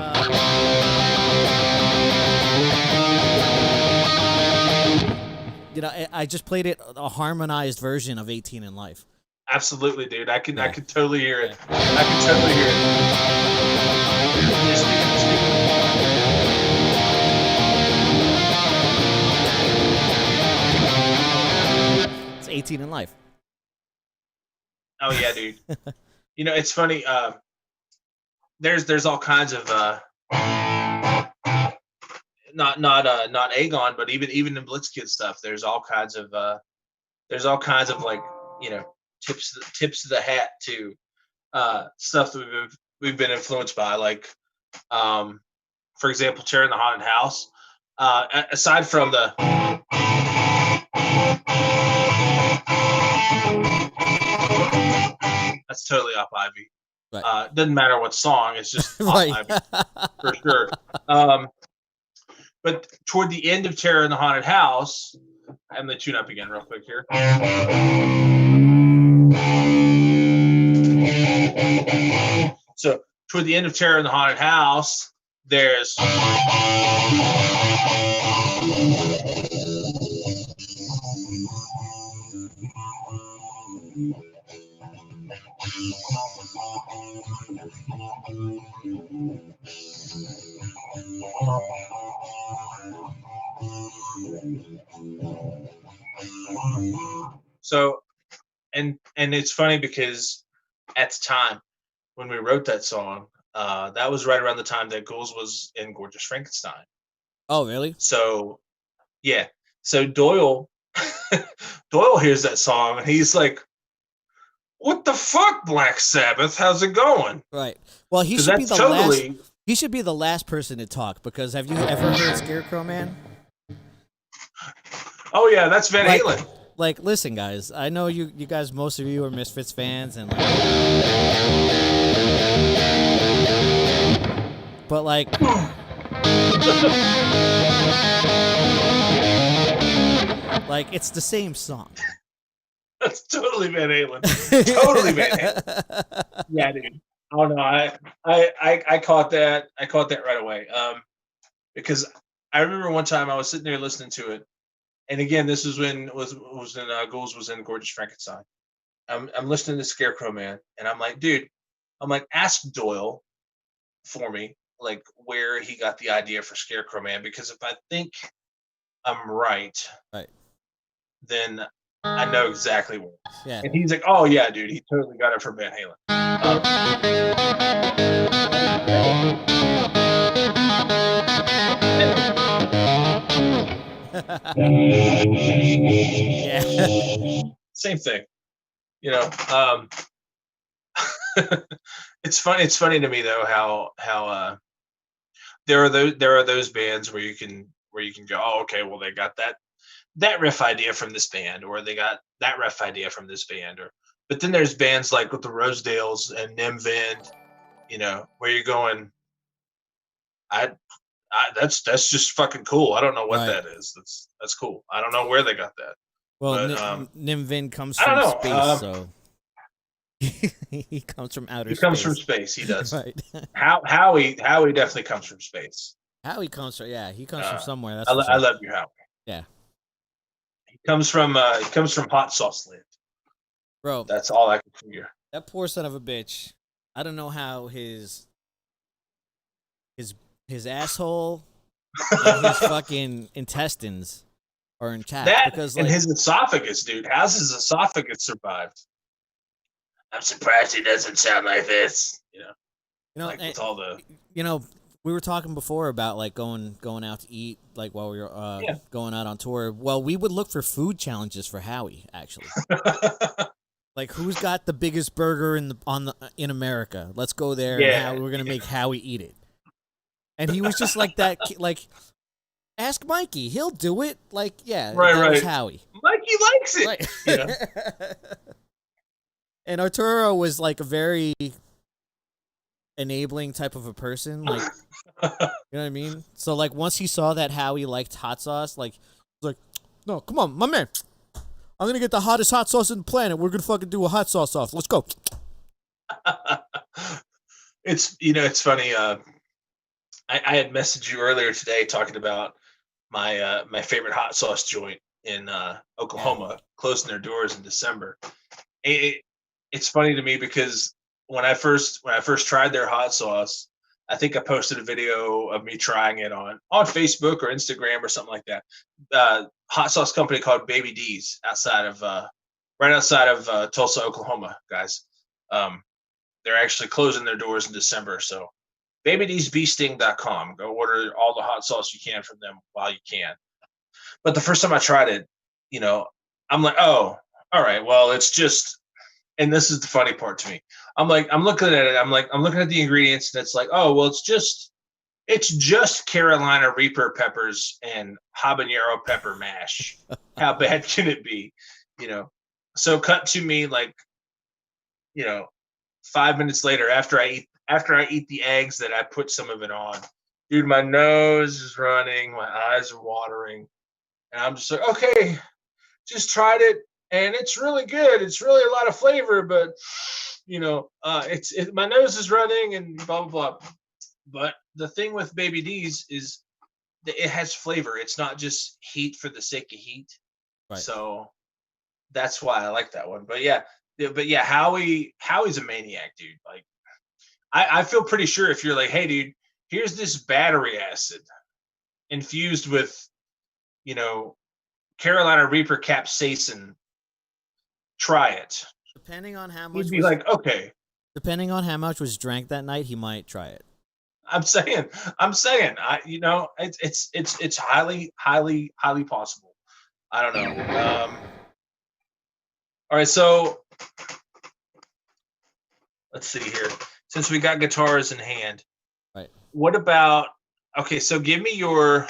I just played it a harmonized version of 18 in life. Absolutely, dude. I Yeah. could totally hear it. I could totally hear it. It's 18 in life. Oh yeah, dude. It's funny. There's all kinds of not Aegon, but even in Blitzkid stuff. There's all kinds of like tips of the hat to stuff that we've been influenced by, like for example, Tearing the Haunted House. Aside from the that's totally Up Ivy. Right. Doesn't matter what song, it's just Right. Up Ivy for sure. But toward the end of Terror in the Haunted House, I'm going to tune up again real quick here. So toward the end of Terror in the Haunted House, there's so and it's funny because at the time when we wrote that song, that was right around the time that Ghouls was in Gorgeous Frankenstein. Oh, really? So yeah. So Doyle hears that song and he's like, "What the fuck, Black Sabbath? How's it going?" Right. Well, he should be the last. He should be the last person to talk because have you ever heard Scarecrow Man? Oh yeah, that's Van Halen. Like, listen, guys. I know you guys. Most of you are Misfits fans, and But like, like it's the same song. That's totally Van Halen. Totally Van Halen. Yeah, dude. Oh no, I caught that. I caught that right away. Because I remember one time I was sitting there listening to it, and again, this was when Ghouls was in Gorgeous Frankenstein. I'm listening to Scarecrow Man, and I'm like, dude, ask Doyle for me, like where he got the idea for Scarecrow Man, because if I think I'm right, then I know exactly where. Yeah. And he's like, oh yeah, dude, he totally got it from Van Halen. Yeah. Same thing. You know, it's funny to me though how there are those bands where you can go, oh, okay, well they got that riff idea from this band, or they got that riff idea from this band, but then there's bands like with the Rosedales and Nim Vind, you know, where you're going, that's just fucking cool. I don't know what that is. That's cool. I don't know where they got that. Well, but, Nim Vind comes from space, so he comes from outer space. He comes from space. He does. Right. Howie definitely comes from space. Howie comes from he comes from somewhere. That's I love you, Howie. Yeah. He comes from hot sauce land. Bro, that's all I can figure. That poor son of a bitch. I don't know how his asshole and his fucking intestines are intact. Because and his esophagus, dude. How's his esophagus survived? I'm surprised he doesn't sound like this. You know, like with all the. You know, we were talking before about like going out to eat, like while we were going out on tour. Well, we would look for food challenges for Howie, actually. Like, who's got the biggest burger in America? Let's go there. Yeah. And we're gonna make Howie eat it. And he was just like that. Like, ask Mikey, he'll do it. Like, yeah, that was Howie. Mikey likes it. Right. Yeah. And Arturo was like a very enabling type of a person, like, you know what I mean? So like once he saw that Howie liked hot sauce, like, he's like, no, come on, my man, I'm gonna get the hottest hot sauce in the planet. We're gonna fucking do a hot sauce off. Let's go. It's funny. I had messaged you earlier today talking about my my favorite hot sauce joint in Oklahoma closing their doors in December. It's funny to me because when I first tried their hot sauce, I think I posted a video of me trying it on Facebook or Instagram or something like that. Hot sauce company called Baby D's right outside of Tulsa, Oklahoma, guys. They're actually closing their doors in December. So BabyD'sBeasting.com. Go order all the hot sauce you can from them while you can. But the first time I tried it, you know, I'm like, oh, all right, well, it's just. And this is the funny part to me. I'm looking at it. I'm looking at the ingredients, and it's like, oh, well, it's just Carolina Reaper peppers and habanero pepper mash. How bad can it be? You know. So cut to me like, you know, 5 minutes later after I eat the eggs that I put some of it on, dude, my nose is running, my eyes are watering, and I'm just like, okay, just tried it. And it's really good. It's really a lot of flavor, but you know, my nose is running and blah blah blah. But the thing with Baby D's is that it has flavor. It's not just heat for the sake of heat. Right. So that's why I like that one. But yeah, Howie's a maniac, dude. Like, I feel pretty sure if you're like, hey, dude, here's this battery acid infused with, you know, Carolina Reaper capsaicin. Try it. Depending on how much. He'd be like, okay. Depending on how much was drank that night, he might try it. I'm saying, you know, it's highly possible. I don't know. All right, so let's see here. Since we got guitars in hand, right? What about? Okay, so give me your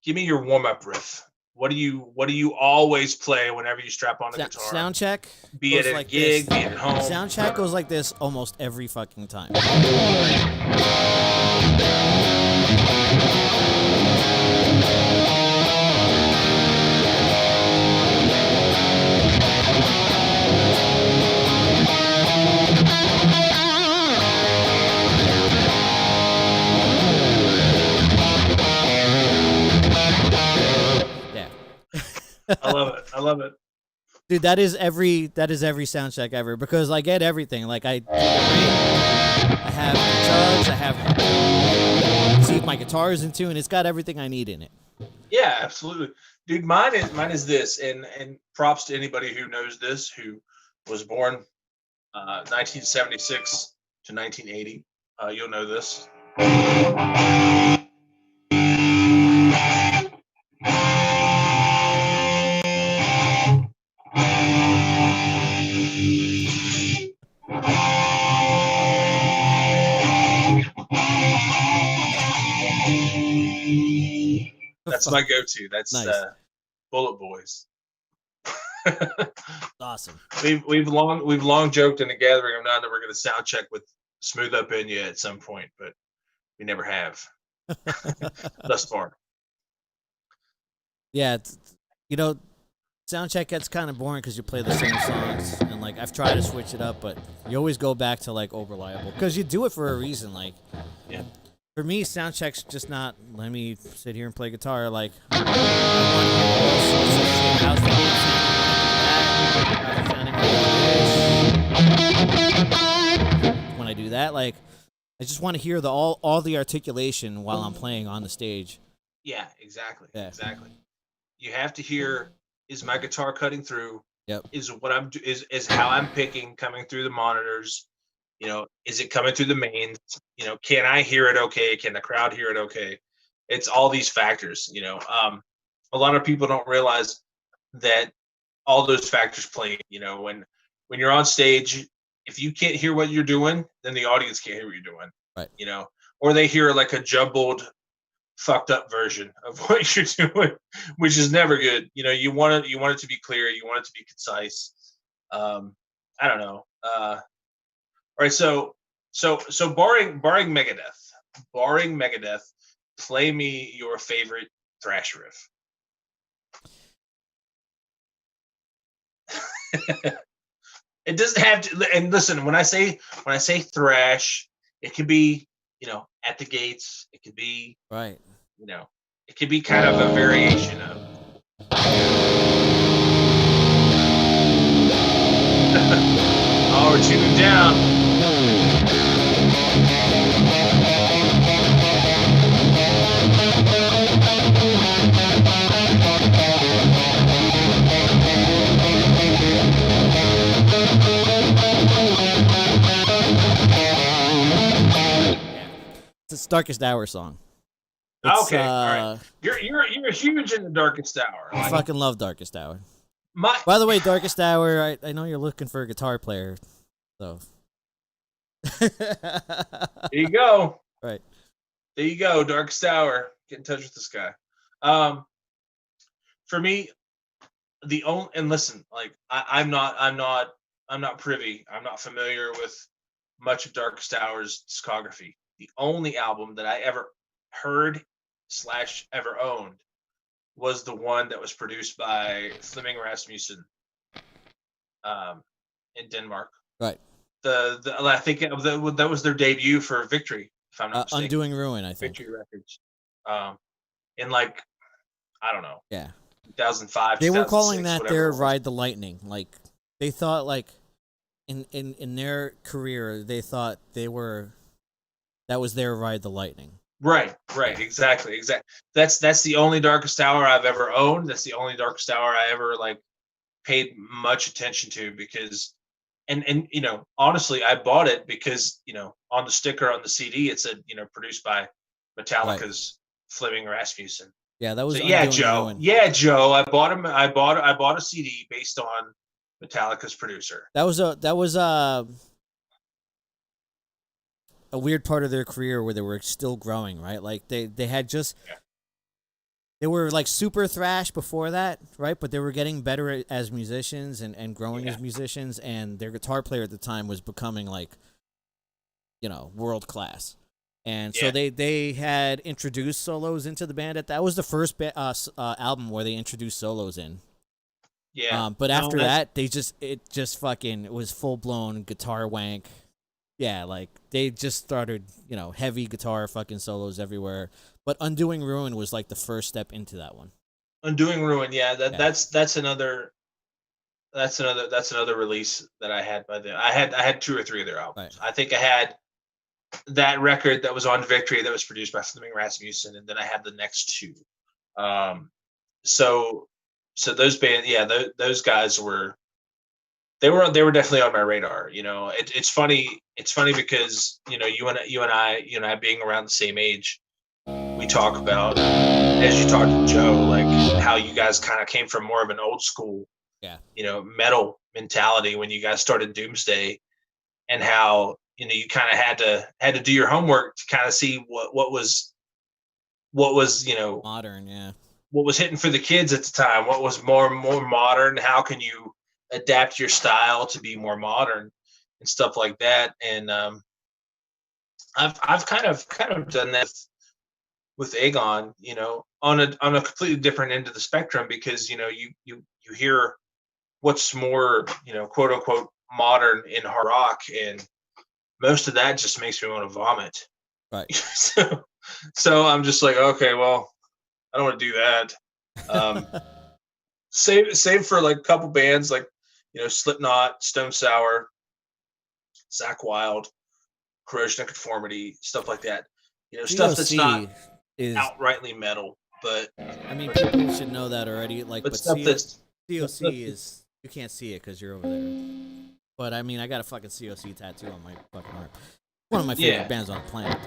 warm up riff. What do you always play whenever you strap on a guitar? Sound check. Be it at a gig, be it at home. Sound check goes like this almost every fucking time. love it. Dude, that is every sound check ever because I get everything. Like I have the chugs, I have see if my guitar is in tune. It's got everything I need in it. Yeah, absolutely, dude. Mine is this, and props to anybody who knows this, who was born 1976 to 1980. You'll know this. That's my go-to. That's nice. Bullet Boys. Awesome. We've long joked in the gathering of none that we're going to sound check with Smooth Up In You at some point, but we never have thus far. Yeah, sound check gets kind of boring because you play the same songs, and like I've tried to switch it up, but you always go back to like Old Reliable because you do it for a reason. Like, yeah. For me, sound check's just not let me sit here and play guitar. Like, when I do that, like, I just want to hear all the articulation while I'm playing on the stage. Yeah, exactly. Yeah. Exactly. You have to hear: is my guitar cutting through? Yep. Is what I'm is how I'm picking coming through the monitors? Is it coming through the mains? Can I hear it okay? Can the crowd hear it okay? It's all these factors. A lot of people don't realize that all those factors play. When you're on stage, if you can't hear what you're doing, then the audience can't hear what you're doing. Right. Or they hear like a jumbled, fucked up version of what you're doing, which is never good. You want it to be clear. You want it to be concise. I don't know. All right, so barring Megadeth, play me your favorite thrash riff. It doesn't have to. And listen, when I say thrash, it could be At the Gates. It could be right. It could be kind of a variation of. Oh, we're tuning down. It's Darkest Hour song. Okay, all right. You're huge in the Darkest Hour. I fucking love Darkest Hour. By the way, Darkest Hour, I know you're looking for a guitar player, so. There you go. Right. There you go, Darkest Hour. Get in touch with this guy. For me, and listen, like I'm not privy. I'm not familiar with much of Darkest Hour's discography. The only album that I ever heard / ever owned was the one that was produced by Flemming Rasmussen in Denmark. Right. I think that was their debut for Victory, if I'm not mistaken. Undoing Ruin, I think. Victory Records. In like, I don't know. Yeah. 2005. They were calling that their it was. Ride the Lightning. Like they thought, like in their career, they thought that was their Ride the Lightning. Right, exactly. That's the only Darkest Hour I've ever owned. That's the only Darkest Hour I ever like paid much attention to because, and honestly, I bought it because on the sticker on the CD it said produced by Metallica's Flemming Rasmussen. Yeah, that was Joe. Ruin. Yeah, Joe. I bought a CD based on Metallica's producer. That was a weird part of their career where they were still growing, right? Like they had just they were like super thrash before that, right? But they were getting better as musicians and growing as musicians, and their guitar player at the time was becoming like world class. And so they had introduced solos into the band. That was the first album where they introduced solos in. Yeah. But after that, it was full blown guitar wank. Yeah, like they just started, heavy guitar fucking solos everywhere. But Undoing Ruin was like the first step into that one. Undoing Ruin, yeah. That's another that's another release that I had by them. I had two or three of their Right. albums. I think I had that record that was on Victory that was produced by Fleming Rasmussen, and then I had the next two. Um, so so those band, yeah, those guys were definitely on my radar. It's funny because you and I being around the same age, we talk about, as you talked to Joe, like how you guys kind of came from more of an old school, Yeah. metal mentality when you guys started Doomsday, and how you kind of had to do your homework to kind of see what was Modern, yeah. what was hitting for the kids at the time, what was more modern, how can you adapt your style to be more modern and stuff like that. And I've kind of done that with Aegon, on a completely different end of the spectrum, because you hear what's more, quote unquote modern in hard rock, and most of that just makes me want to vomit. Right. So I'm just like, okay, well, I don't want to do that. Um, save for like a couple bands like Slipknot, Stone Sour, Zach Wild, Corrosion of Conformity, stuff like that. Stuff that's not COC is. outrightly metal, but I mean, people should know that already. Like, but stuff that's COC is, you can't see it because you're over there. But I mean, I got a fucking COC tattoo on my fucking arm. One of my favorite yeah. bands on the planet.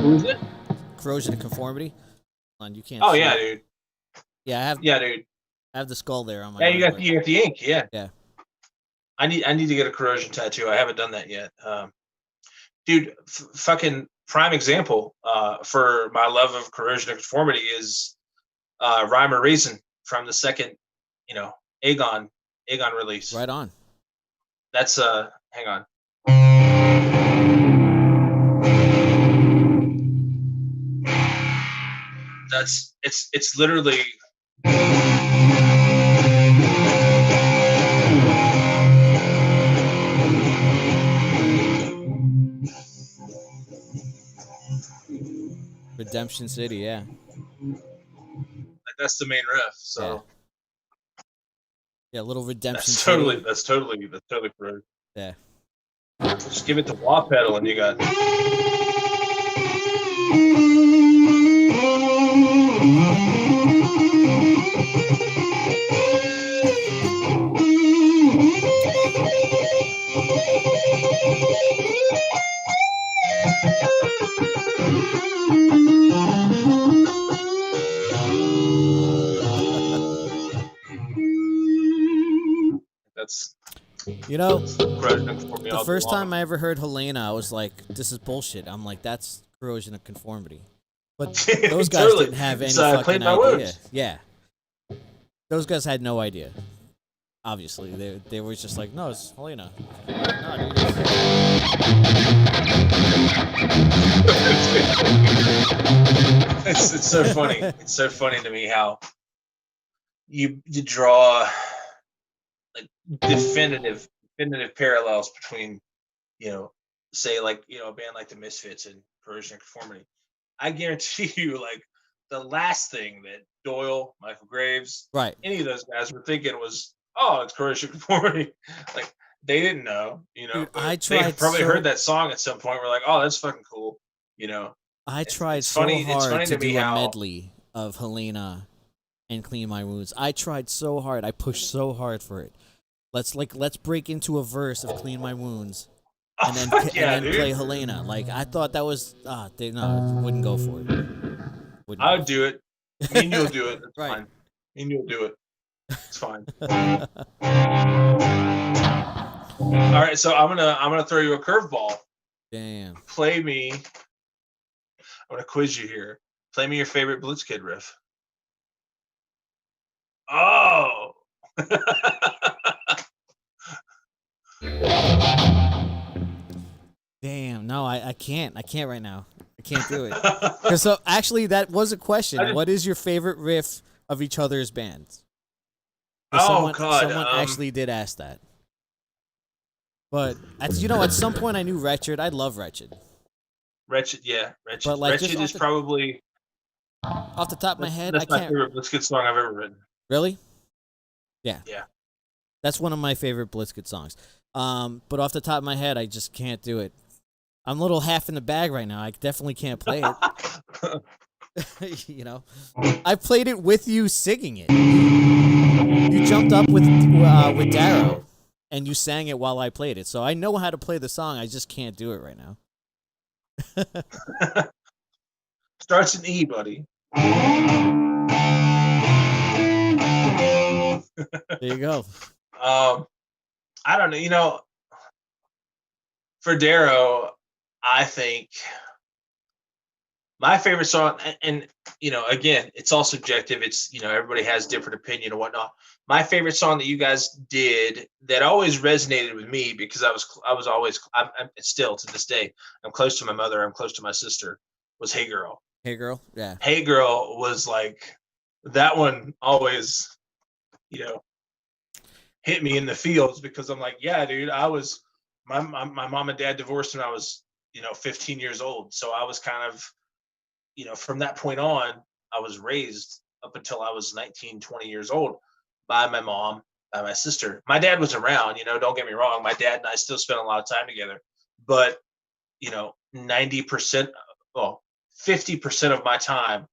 Who is it? Corrosion of Conformity. And you can't. Oh see yeah, it. dude. Yeah, Yeah, dude. I have the skull there on my. Yeah, arm, you got but- you got the ink. Yeah. Yeah. I need to get a Corrosion tattoo. I haven't done that yet. Dude, fucking prime example for my love of Corrosion of Conformity is Rhyme or Reason from the second, Aegon release. Right on. That's hang on. It's literally Redemption City, yeah. like that's the main riff. So Yeah, little Redemption that's City. totally correct. Yeah. Just give it the wah pedal and you got that's Corrosion of Conformity The all day first long. time I ever heard Helena, I was like, "This is bullshit." I'm like, "That's Corrosion of Conformity," but those guys Totally. didn't have any It's, fucking Played by idea. Words. Yeah, those guys had no idea. Obviously, they were just like, "No, it's Helena." No, dude, It's so funny. It's so funny to me how you draw like definitive parallels between, say like, a band like the Misfits and Corrosion of Conformity. I guarantee you, like, the last thing that Doyle, Michael Graves, right. any of those guys were thinking was, oh, it's Corrosion of Conformity. Like, they didn't know, Dude, but I they tried probably so- heard that song at some point. We're like, oh, that's fucking cool. I tried it's so funny- it's hard funny to to me do a how- medley of Helena and Clean My Wounds. I tried so hard. I pushed so hard for it. Let's break into a verse of Clean My Wounds and then dude. play Helena. Like, I thought that was wouldn't go for it. Wouldn't I go would do it. Me and you'll do it. It's Right. fine. Me and you'll do it. It's fine. for it. All right, so I'm gonna throw you a curveball. Damn. Play me. I'm gonna quiz you here. Play me your favorite Blitzkid riff. Oh. Damn. No, I can't. I can't right now. I can't do it. 'Cause so actually, that was a question. What is your favorite riff of each other's bands? 'Cause Oh, God, someone actually did ask that. But at some point I knew Wretched. I love Wretched. Wretched, yeah, Wretched. But, like, just Wretched off is the- probably Off the top of my head, that's I my can't. favorite Blitzkid song I've ever written. Really? Yeah. That's one of my favorite Blitzkid songs. But off the top of my head, I just can't do it. I'm a little half in the bag right now. I definitely can't play it. You know, I played it with you singing it. You jumped up with Darrow, and you sang it while I played it. So I know how to play the song. I just can't do it right now. Starts in E, buddy. There you go. I don't know. You know, for Darrow, I think my favorite song, and you know, again, it's all subjective. It's, you know, everybody has different opinion and whatnot. My favorite song that you guys did that always resonated with me, because I was always, I'm still to this day, I'm close to my mother, I'm close to my sister, was Hey Girl. Hey girl, yeah. Hey Girl was like, that one always, you know, hit me in the feels, because I'm like, yeah, dude, I was, my mom and dad divorced when I was, you know, 15 years old. So I was kind of, you know, from that point on, I was raised up until I was 19, 20 years old by my mom, by my sister. My dad was around, you know, don't get me wrong. My dad and I still spent a lot of time together, but, you know, 90%, well, 50% of my time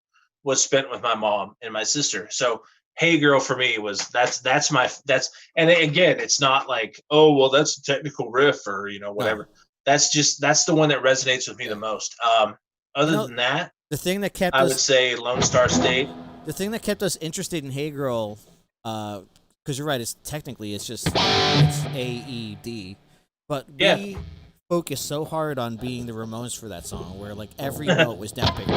was spent with my mom and my sister. So Hey Girl for me was, that's my, that's, and again, it's not like, oh, well, that's a technical riff or, you know, whatever. No. That's the one that resonates with me the most. Other You know, than that, the thing that kept I would us say Lone Star State. the thing that kept us interested in Hey Girl, because you're right, it's technically it's AED, but Yeah. we focused so hard on being the Ramones for that song, where like every note was down picked.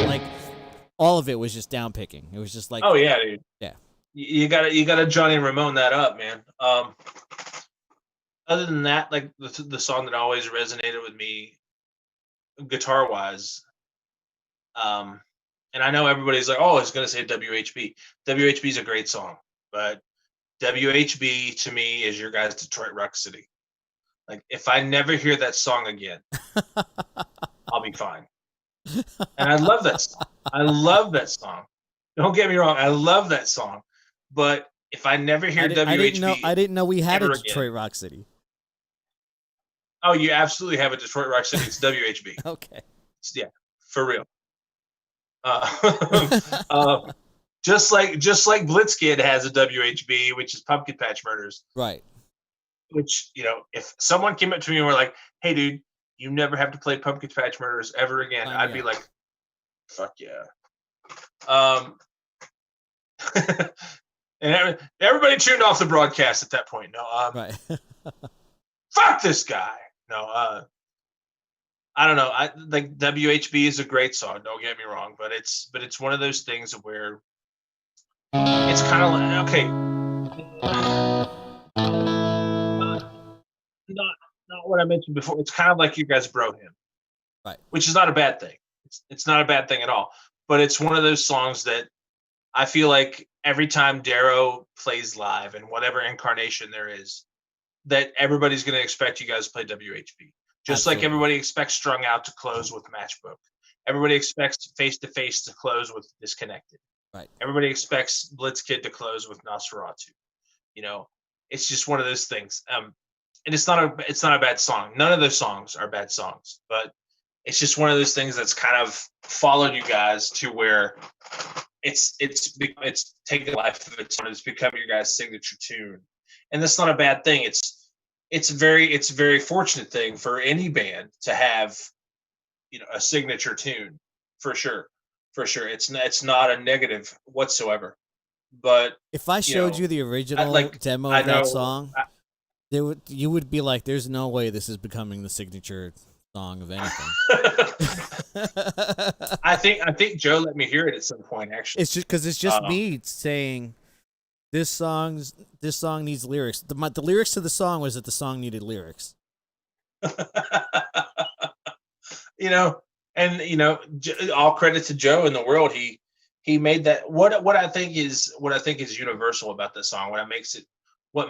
Like all of it was just down picking. It was just like, Oh yeah, dude. yeah. You gotta Johnny Ramone that up, man. Other than that, like the song that always resonated with me, guitar wise, and I know everybody's like, oh, it's gonna say WHB. WHB is a great song, but WHB to me is your guys' Detroit Rock City. Like, if I never hear that song again, I'll be fine. And I love that song. I love that song. Don't get me wrong, I love that song. But if I never hear WHB I didn't know we had a ever Detroit again, Rock City. oh, you absolutely have a Detroit Rock City. It's WHB. Okay. Yeah, for real. Uh, just like Blitzkid has a WHB, which is Pumpkin Patch Murders. Right. Which, you know, if someone came up to me and were like, "Hey, dude, you never have to play Pumpkin Patch Murders ever again," I'd be like, "Fuck yeah." And everybody tuned off the broadcast at that point. No, Right. fuck this guy. No, I don't know. I like WHB is a great song. Don't get me wrong, but it's one of those things where it's kind of like, okay, not what I mentioned before. It's kind of like you guys bro him, Right. which is not a bad thing. It's not a bad thing at all. But it's one of those songs that I feel like every time Darrow plays live in whatever incarnation there is, that everybody's going to expect you guys to play WHB. Just Absolutely. like everybody expects Strung Out to close with Matchbook. Everybody expects Face to Face to close with Disconnected. Right. Everybody expects Blitzkid to close with Nosferatu. You know, it's just one of those things. And it's not a bad song. None of those songs are bad songs, but it's just one of those things that's kind of followed you guys to where it's taken a life of its own. It's become your guys' signature tune, and that's not a bad thing. It's a very fortunate thing for any band to have, you know, a signature tune, for sure. It's not a negative whatsoever. But if I showed you the original demo of that song, you would be like, "There's no way this is becoming the signature song of anything." I think Joe let me hear it at some point. Actually, it's just because it's just me saying this song needs lyrics. The lyrics to the song was that the song needed lyrics. You know, and you know, all credit to Joe in the world. He made that. What I think is universal about this song. What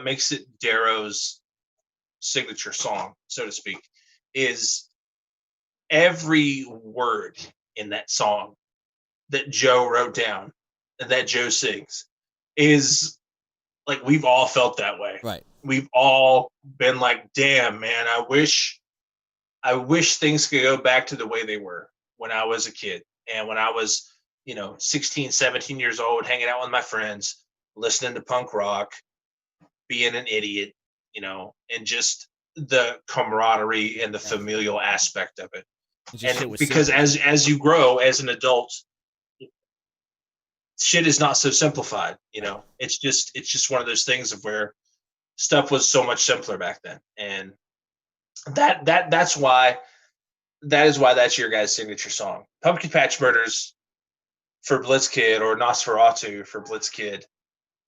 makes it Darrow's signature song, so to speak, is every word in that song that Joe wrote down that Joe sings is like we've all felt that way. Right. We've all been like, damn, man, I wish things could go back to the way they were when I was a kid and when I was, 16, 17 years old, hanging out with my friends, listening to punk rock, being an idiot, and just the camaraderie and the familial aspect of it. And because as you grow as an adult, shit is not so simplified. It's just one of those things of where stuff was so much simpler back then, and that's why that's your guys' signature song. Pumpkin Patch Murders for Blitzkid or Nosferatu for Blitzkid.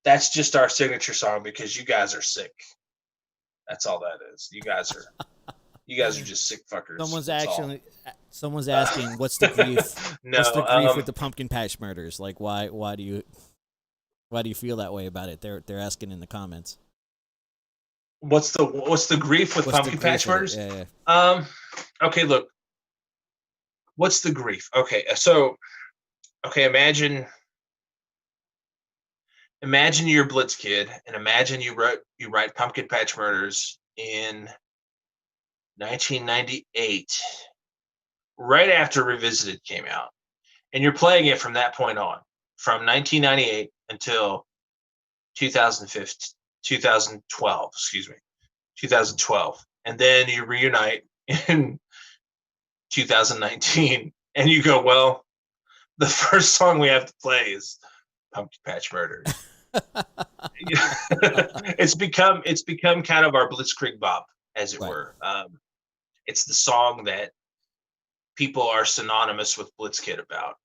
That's just our signature song because you guys are sick. That's all that is. You guys are just sick fuckers. Someone's asking, what's the grief? No, what's the grief with the Pumpkin Patch Murders? Like, why do you feel that way about it? They're asking in the comments. What's the grief with Pumpkin Patch Murders? Yeah. Okay, look. What's the grief? Okay, so imagine you're Blitzkid, and imagine you write Pumpkin Patch Murders in 1998, right after Revisited came out, and you're playing it from that point on, from 1998 until 2012, 2012, and then you reunite in 2019, and you go, well, the first song we have to play is Pumpkin Patch Murders. It's become kind of our Blitzkrieg bop, as it were. It's the song that people are synonymous with Blitzkid about.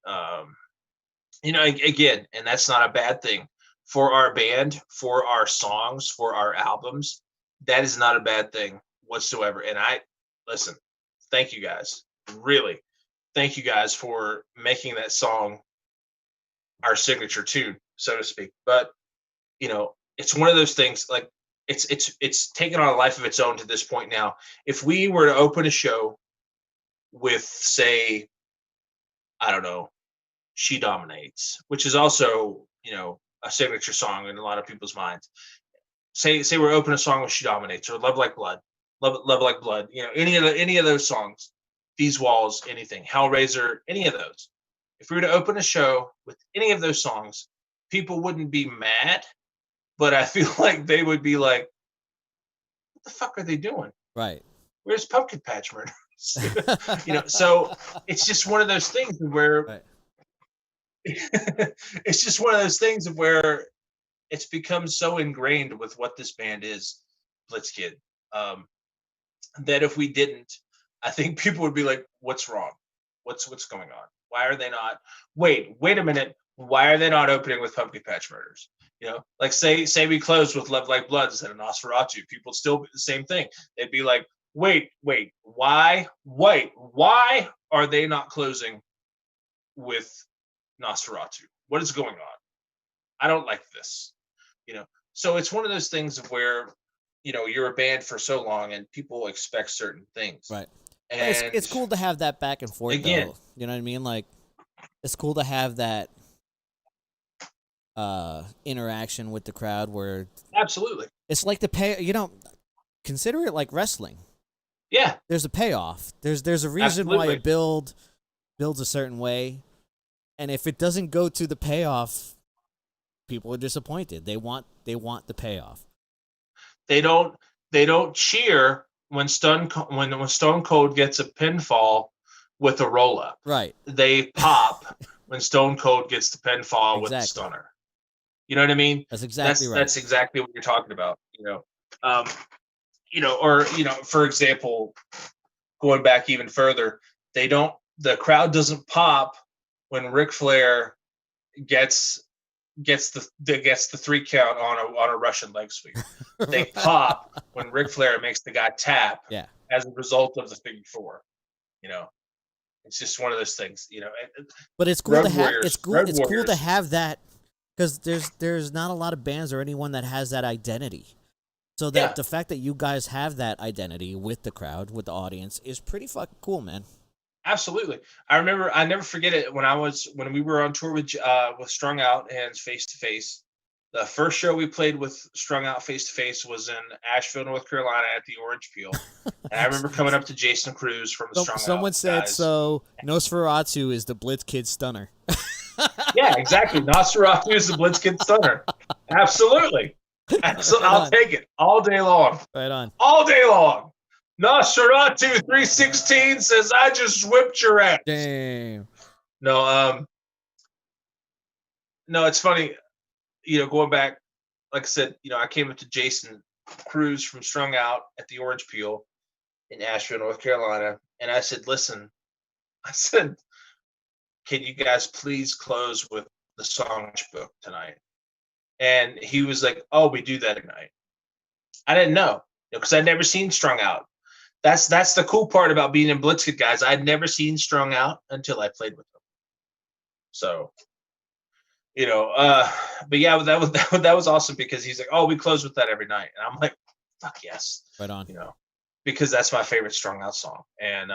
Again, and that's not a bad thing for our band, for our songs, for our albums. That is not a bad thing whatsoever. And listen, thank you guys. Really, thank you guys for making that song our signature tune, so to speak. But it's one of those things, like it's taken on a life of its own to this point now. If we were to open a show with, say, I don't know, She Dominates, which is also, a signature song in a lot of people's minds. Say we're opening a song with She Dominates or Love Like Blood, Love Like Blood, any of those songs, These Walls, anything, Hellraiser, any of those. If we were to open a show with any of those songs, people wouldn't be mad, but I feel like they would be like, what the fuck are they doing? Right. Where's Pumpkin Patch Murders? So it's just one of those things where right. It's just one of those things where it's become so ingrained with what this band is, Blitzkid, that if we didn't, I think people would be like, what's wrong? What's going on? Why are they not? Wait a minute. Why are they not opening with Pumpkin Patch Murders? Like say we closed with Love Like Blood instead of Nosferatu. People still be the same thing. They'd be like, wait, why are they not closing with Nosferatu? What is going on? I don't like this. So it's one of those things where, you're a band for so long and people expect certain things. Right. And it's cool to have that back and forth, again, though. You know what I mean? Like, it's cool to have that interaction with the crowd where absolutely it's like the pay. Consider it like wrestling. Yeah, there's a payoff. There's a reason absolutely. why a builds a certain way, and if it doesn't go to the payoff, people are disappointed. They want the payoff. They don't cheer when Stone Cold gets a pinfall with a roll up. Right. They pop when Stone Cold gets the pinfall with the stunner. You know what I mean? That's exactly right. That's exactly what you're talking about. For example, going back even further, the crowd doesn't pop when Ric Flair gets the 3 count on a Russian leg sweep. They pop when Ric Flair makes the guy tap. Yeah. As a result of the figure 4. It's just one of those things. But it's cool it's cool to have that, because there's not a lot of bands or anyone that has that identity. So that the fact that you guys have that identity with the crowd, with the audience, is pretty fucking cool, man. Absolutely. I never forget it when we were on tour with Strung Out and Face to Face. The first show we played with Strung Out Face to Face was in Asheville, North Carolina at the Orange Peel. And I remember coming up to Jason Cruz from the Strung Out Someone said guys. so. Nosferatu is the Blitzkid stunner. Yeah, exactly. Nosferatu is the Blitzkid stunner. Absolutely. I'll take it all day long. Right on. All day long. Nosferatu 316 says, I just whipped your ass. Damn. No, no, it's funny, going back, like I said, I came up to Jason Cruz from Strung Out at the Orange Peel in Asheville, North Carolina, and I said, listen, I said, can you guys please close with the song book tonight? And he was like, oh, we do that tonight. I didn't know, because I'd never seen Strung Out. That's the cool part about being in Blitzkid, guys. I'd never seen Strung Out until I played with them. So, but yeah, that was awesome because he's like, oh, we close with that every night, and I'm like, fuck yes, Right on. Because that's my favorite Strung Out song, and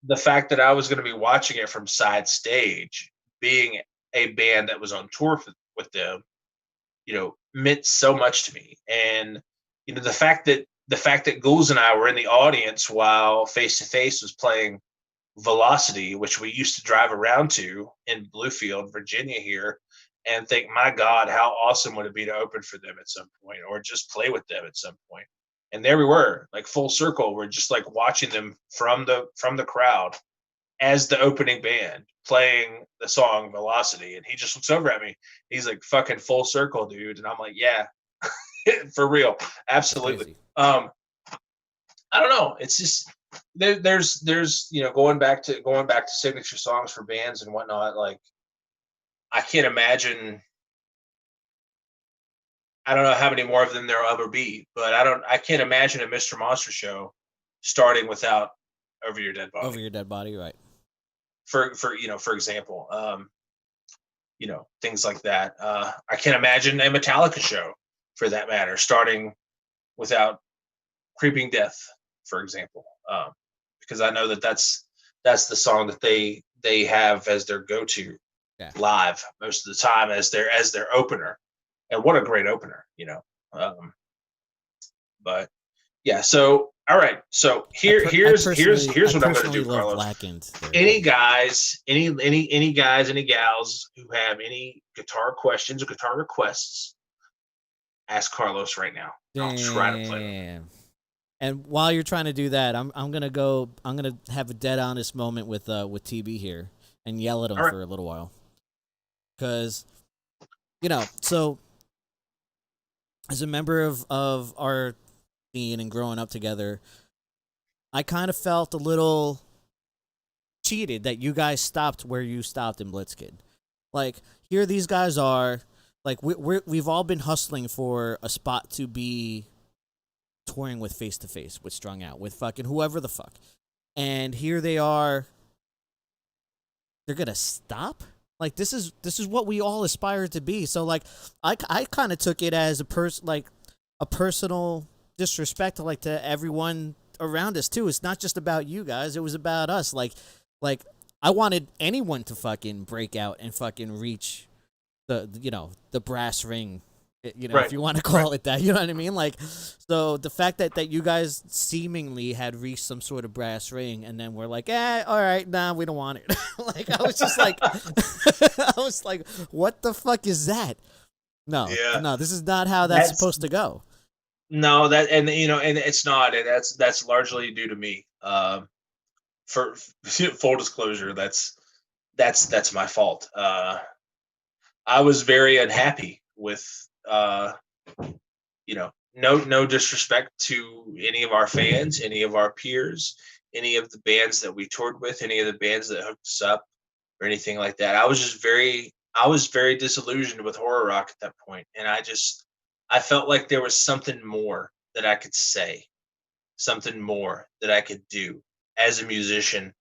the fact that I was going to be watching it from side stage, being a band that was on tour with them, meant so much to me. And the fact that Ghouls and I were in the audience while Face to Face was playing Velocity, which we used to drive around to in Bluefield, Virginia here, and think, my God, how awesome would it be to open for them at some point, or just play with them at some point. And there we were, like full circle. We're just like watching them from the crowd as the opening band playing the song Velocity. And he just looks over at me. He's like, fucking full circle, dude. And I'm like, yeah, for real. Absolutely. I don't know. It's just there's going back to signature songs for bands and whatnot. Like, I can't imagine. I don't know how many more of them there'll ever be, but I can't imagine a Mr. Monster show starting without Over Your Dead Body. Over Your Dead Body, right? For example, things like that. I can't imagine a Metallica show, for that matter, starting without Creeping Death, for example, because I know that's the song that they have as their go-to live most of the time as their opener, and what a great opener, But yeah, so all right, so here's what I'm going to do, Carlos. Any guys, any gals who have any guitar questions or guitar requests, ask Carlos right now. I'll try to play them. And while you're trying to do that, I'm gonna have a dead honest moment with TB here and yell at him for a little while, because so as a member of our scene and growing up together, I kind of felt a little cheated that you guys stopped where you stopped in Blitzkid. Like, here these guys are, like, we've all been hustling for a spot to be touring with Face to Face, with Strung Out, with fucking whoever the fuck. And here they are. They're gonna stop? Like, this is what we all aspire to be. So, like, I kind of took it as a personal disrespect to everyone around us too. It's not just about you guys. It was about us. Like I wanted anyone to fucking break out and fucking reach the brass ring, if you want to call it that, you know what I mean? Like, so the fact that you guys seemingly had reached some sort of brass ring, and then we're like, all right, nah, we don't want it. Like, I was just like, I was like, what the fuck is that? No, this is not how that's supposed to go. No, and it's not, and that's largely due to me. For full disclosure, that's my fault. I was very unhappy with, no disrespect to any of our fans, any of our peers, any of the bands that we toured with, any of the bands that hooked us up, or anything like that. I was very disillusioned with horror rock at that point, and I felt like there was something more that I could say, something more that I could do as a musician,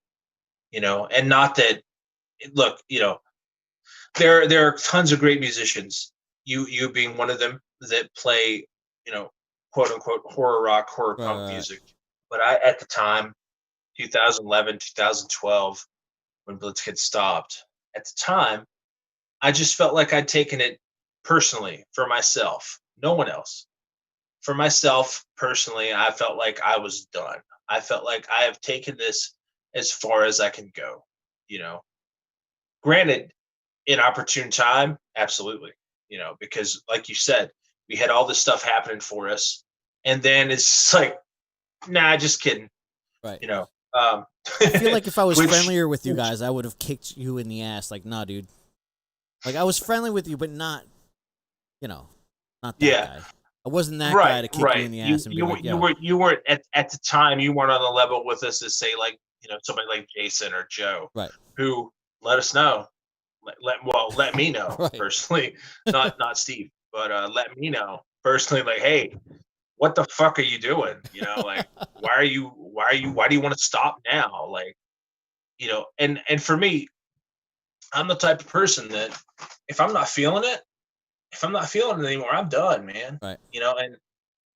and not that, look, there are tons of great musicians, you being one of them, that play, quote unquote horror rock, horror punk music. But at the time, 2011, 2012, when Blitzkid stopped. At the time, I just felt like I'd taken it personally for myself, no one else. For myself personally, I felt like I was done. I felt like I have taken this as far as I can go. You know, granted, in opportune time, absolutely. Because like you said, we had all this stuff happening for us, and then it's just like, nah, just kidding. Right. You know, um, I feel like if I was which, friendlier with you which, guys, I would have kicked you in the ass. Like, nah, dude. Like, I was friendly with you, but not, you know, not that yeah, guy. I wasn't that guy right, to kick you right. in the You ass and be you were like, you yo. were you weren't at the time, you weren't on the level with us as, say, like, somebody like Jason or Joe, Right. who let us know. Let me know Right. personally, not Steve, but let me know personally, like, hey, what the fuck are you doing? Like, why do you want to stop now? Like, and for me, I'm the type of person that if I'm not feeling it, if I'm not feeling it anymore, I'm done, man. Right. And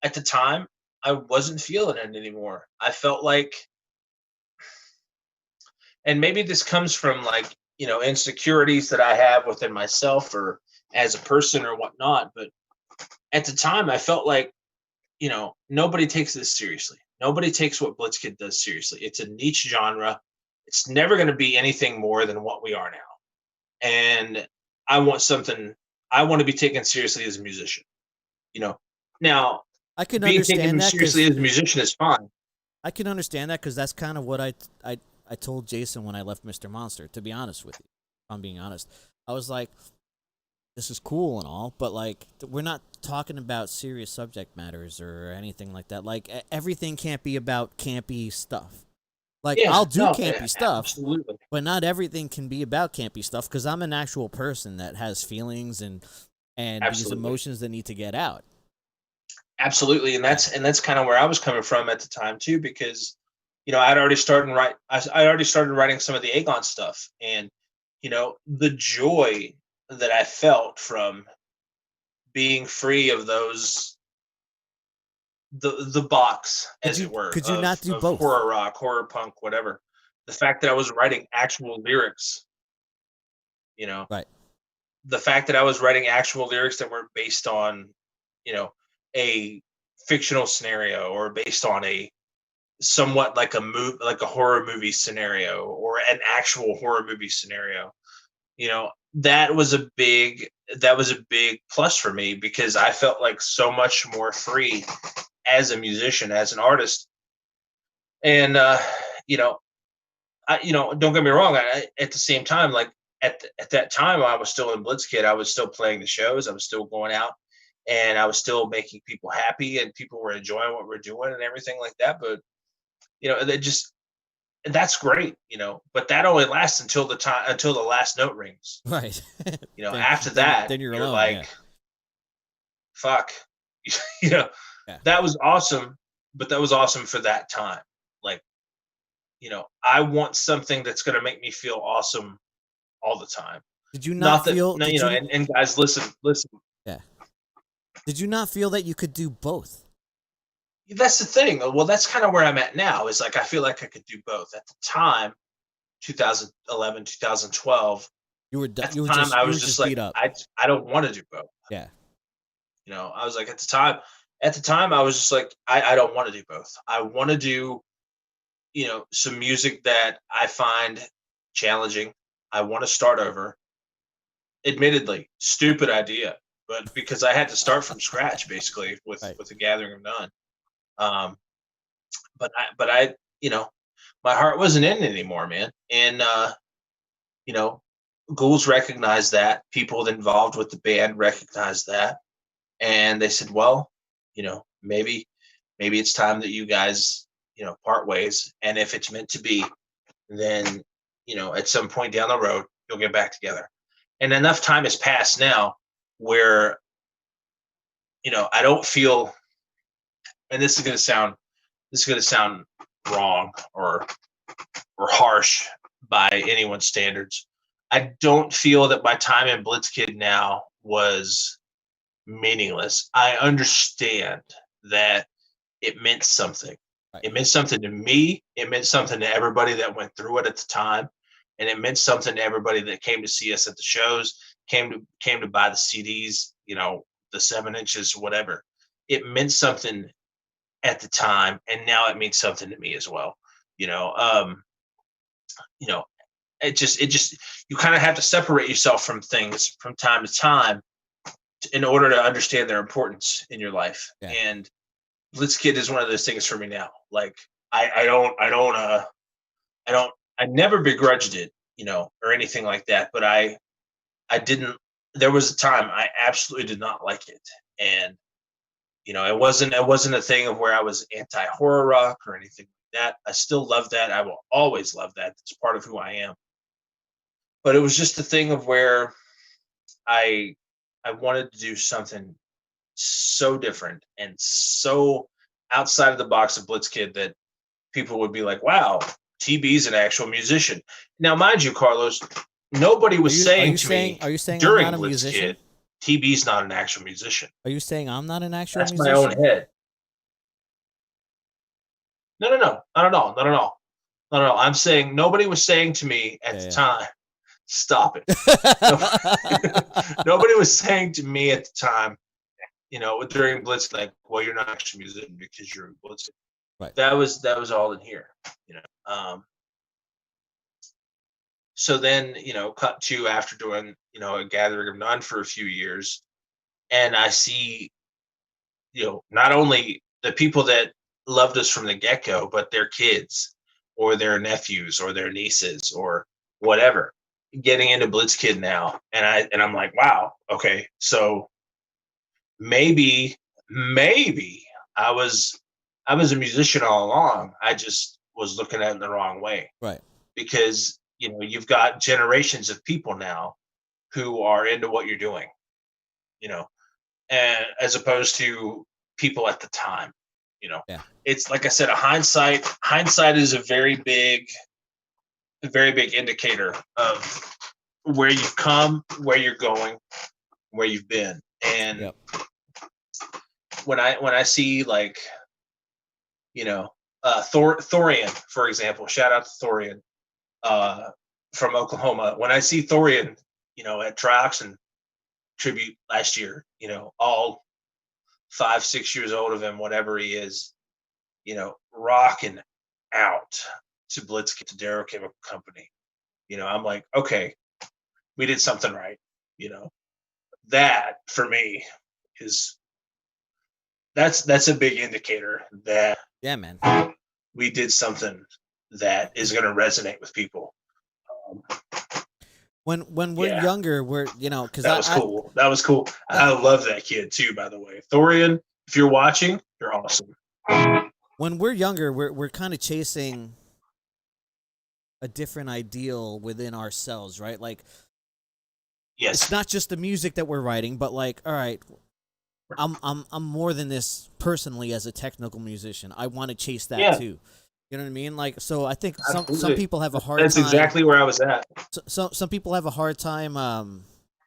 at the time, I wasn't feeling it anymore. I felt like, and maybe this comes from, like, insecurities that I have within myself or as a person or whatnot, but at the time I felt like, nobody takes this seriously. Nobody takes what Blitzkid does seriously. It's a niche genre. It's never going to be anything more than what we are now. And I want something, I want to be taken seriously as a musician. You know, now I can being understand taken that seriously because as a musician is fine. that's kind of what I told Jason when I left Mr. Monster. To be honest with you, if I'm being honest, I was like, this is cool and all, but like we're not talking about serious subject matters or anything like that. Like everything can't be about campy stuff. Like Yeah, I'll do no, campy stuff, absolutely. but not everything can be about campy stuff because I'm an actual person that has feelings and these Absolutely. emotions that need to get out. Absolutely. And Yeah. that's kind of where I was coming from at the time too, because, I already started writing some of the Aegon stuff, and, the joy that I felt from being free of the box, as it were, Could you of not do of both? horror rock, horror punk, whatever. The fact that I was writing actual lyrics, you know, Right. the fact that I was writing actual lyrics that weren't based on, you know, a fictional scenario or based on a somewhat like like a horror movie scenario or an actual horror movie scenario. That was a big plus for me because I felt like so much more free as a musician, as an artist. And you know, don't get me wrong. At the same time, like at that time, I was still in Blitzkid. I was still playing the shows. I was still going out, and I was still making people happy, and people were enjoying what we're doing and everything like that. But that's great. But that only lasts until the last note rings. Right. then After that, you're you're alone. like, Yeah. fuck. you know, Yeah. that was awesome, but that was awesome for that time. Like, I want something that's going to make me feel awesome all the time. Did you not Not that, feel? no, Did you? and guys, listen. Yeah. Did you not feel that you could do both? That's the thing. Well, that's kind of where I'm at now. Is like I feel like I could do both. At the time, 2011, 2012. At the time, I You were was just just beat like, up. I don't want to do both. Yeah. I was like, at the time, I was just like, I don't want to do both. I want to do, some music that I find challenging. I want to start over. Admittedly, stupid idea, but because I had to start from scratch basically with Right. with the Gathering of None. Um, but I, my heart wasn't in it anymore, man. And you know, Ghouls recognized that. People involved with the band recognized that, and they said, "Well, maybe it's time that you guys, part ways. And if it's meant to be, then at some point down the road, you'll get back together." And enough time has passed now where I don't feel, and this is gonna sound wrong or harsh by anyone's standards. I don't feel that my time in Blitzkid now was meaningless. I understand that it meant something. Right. It meant something to me. It meant something to everybody that went through it at the time, and it meant something to everybody that came to see us at the shows, came to buy the CDs, the 7 inches, whatever. It meant something at the time, and now it means something to me as well. You know, um, you know, it just you kind of have to separate yourself from things from time to time in order to understand their importance in your life. Yeah. And Blitzkid is one of those things for me now. Like I never begrudged it, or anything like that. But I didn't. There was a time I absolutely did not like it, and it wasn't a thing of where I was anti horror rock or anything like that. I still love that. I will always love that. It's part of who I am. But it was just a thing of where I I wanted to do something so different and so outside of the box of Blitzkid that people would be like, "Wow, TB's an actual musician." Now, mind you, Carlos, nobody was saying to me Are you saying I'm during not a musician? Blitzkid, TB's not an actual musician. Are you saying I'm not an actual That's my own musician? head. No, no, no, not at all, not at all, not at all. I'm saying nobody was saying to me at the Yeah. time, "Stop it." Nobody, Yeah. nobody was saying to me at the time, during Blitz, like, "Well, you're not actually a musician because you're a Blitz." Right. That was all in here. So then, cut to after doing, a gathering of none for a few years, and I see, not only the people that loved us from the get go, but their kids or their nephews or their nieces or whatever getting into Blitzkid now, and I'm like, wow, okay, so maybe I was I was a musician all along. I just was looking at it in the wrong way Right. because you've got generations of people now who are into what you're doing, you know, and as opposed to people at the time, you know. Yeah. It's like I said, a hindsight is a very big indicator of where you've come, where you're going, where you've been. And Yep. when I see like, Thorian, for example, shout out to Thorian, uh, from Oklahoma. When I see Thorian, at Trioxin tribute last year, all 5, 6 years old of him, whatever he is, rocking out to Blitzkid, to Darrow Chemical Company. I'm like, okay, we did something right. You know, that for me is that's a big indicator that Yeah, man. we did something that is going to resonate with people. Um, When we're yeah, younger, we're because that was I cool. That was cool. yeah. I love that kid too, by the way. Thorian, if you're watching, you're awesome. When we're younger, we're kind of chasing a different ideal within ourselves, right? Like it's Yes. not just the music that we're writing, but like, all right, I'm more than this personally as a technical musician. I want to chase that Yeah, too. You know what I mean? Like, so I think some absolutely. people have a hard That's time. exactly where I was at. Some people have a hard time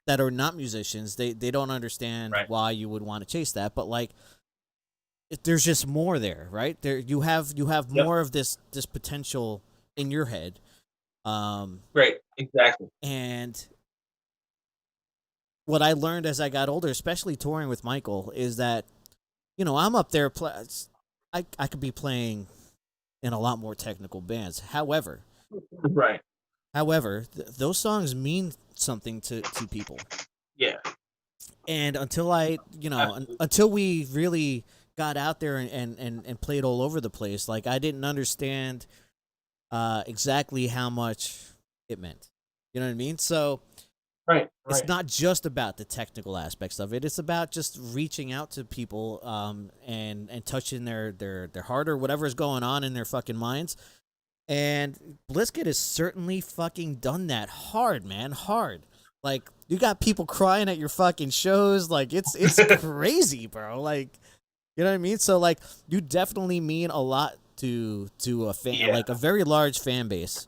that are not musicians. They don't understand Right. why you would want to chase that, but like there's just more there, right? There you have Yep. more of this potential in your head. Great. Exactly. And what I learned as I got older, especially touring with Michael, is that I'm up there. I could be playing in a lot more technical bands. Right. However, those songs mean something to people. Yeah. And until I, Absolutely. until we really got out there and played all over the place, like I didn't understand exactly how much it meant. You know what I mean? So Right. it's Right. not just about the technical aspects of it. It's about just reaching out to people and touching their heart or whatever is going on in their fucking minds. And Blitzkid has certainly fucking done that hard, man, hard. Like you got people crying at your fucking shows, like it's crazy, bro. Like you know what I mean? So like you definitely mean a lot to a fan, Yeah. like a very large fan base.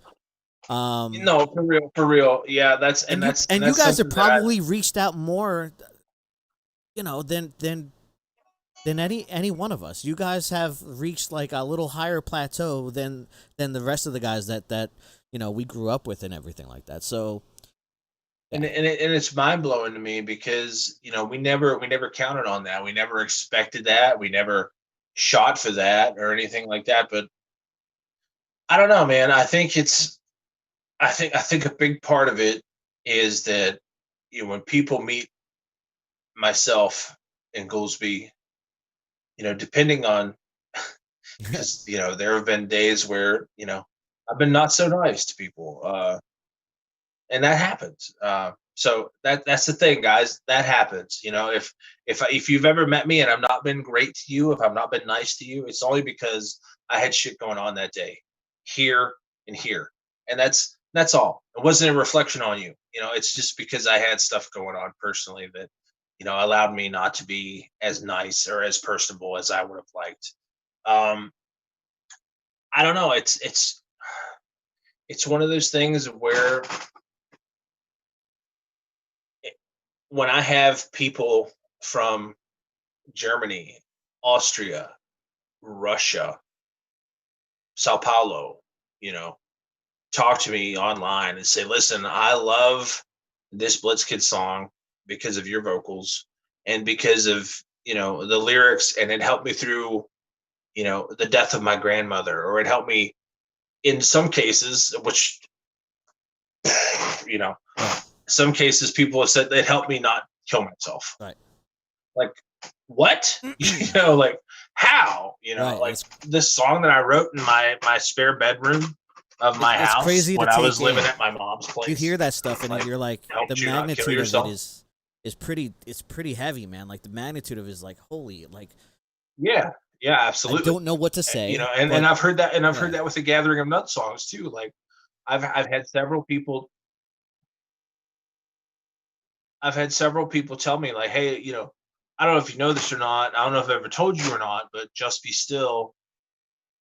No, for real, for real. Yeah, that's and And you that's and and you that's guys have something that I probably reached out more, than than any one of us. You guys have reached like a little higher plateau than the rest of the guys that we grew up with and everything like that. So And yeah, it's mind blowing to me because we never counted on that. We never expected that. We never shot for that or anything like that. But I don't know, man. I think a big part of it is that when people meet myself in Goolsby, depending on because there have been days where I've been not so nice to people, and that happens. So that's the thing, guys. That happens. If you've ever met me and I've not been great to you, if I've not been nice to you, it's only because I had shit going on that day, here and here, and that's all. It wasn't a reflection on you. It's just because I had stuff going on personally that allowed me not to be as nice or as personable as I would have liked. Um, I don't know. It's one of those things where when I have people from Germany, Austria, Russia, Sao Paulo, you know, talk to me online and say, listen, I love this Blitzkid song because of your vocals and because of, the lyrics, and it helped me through, the death of my grandmother, or it helped me in some cases, which, you know, right, some cases people have said it helped me not kill myself. right, Like, what? Like, how? right. Like this song that I wrote in my spare bedroom of my It's house crazy to when I was take living in. at my mom's place. You hear that stuff and Like, you're like, the helped you not kill magnitude of it yourself. is pretty. It's pretty heavy, man. Like the magnitude of it is like holy. Like Yeah, yeah, I absolutely. don't know what to say, And but I've heard that, and I've heard yeah, that with the Gathering of Nuts songs too. Like, I've had several people. I've had several people tell me like, hey, I don't know if you know this or not. I don't know if I've ever told you or not, but Just Be Still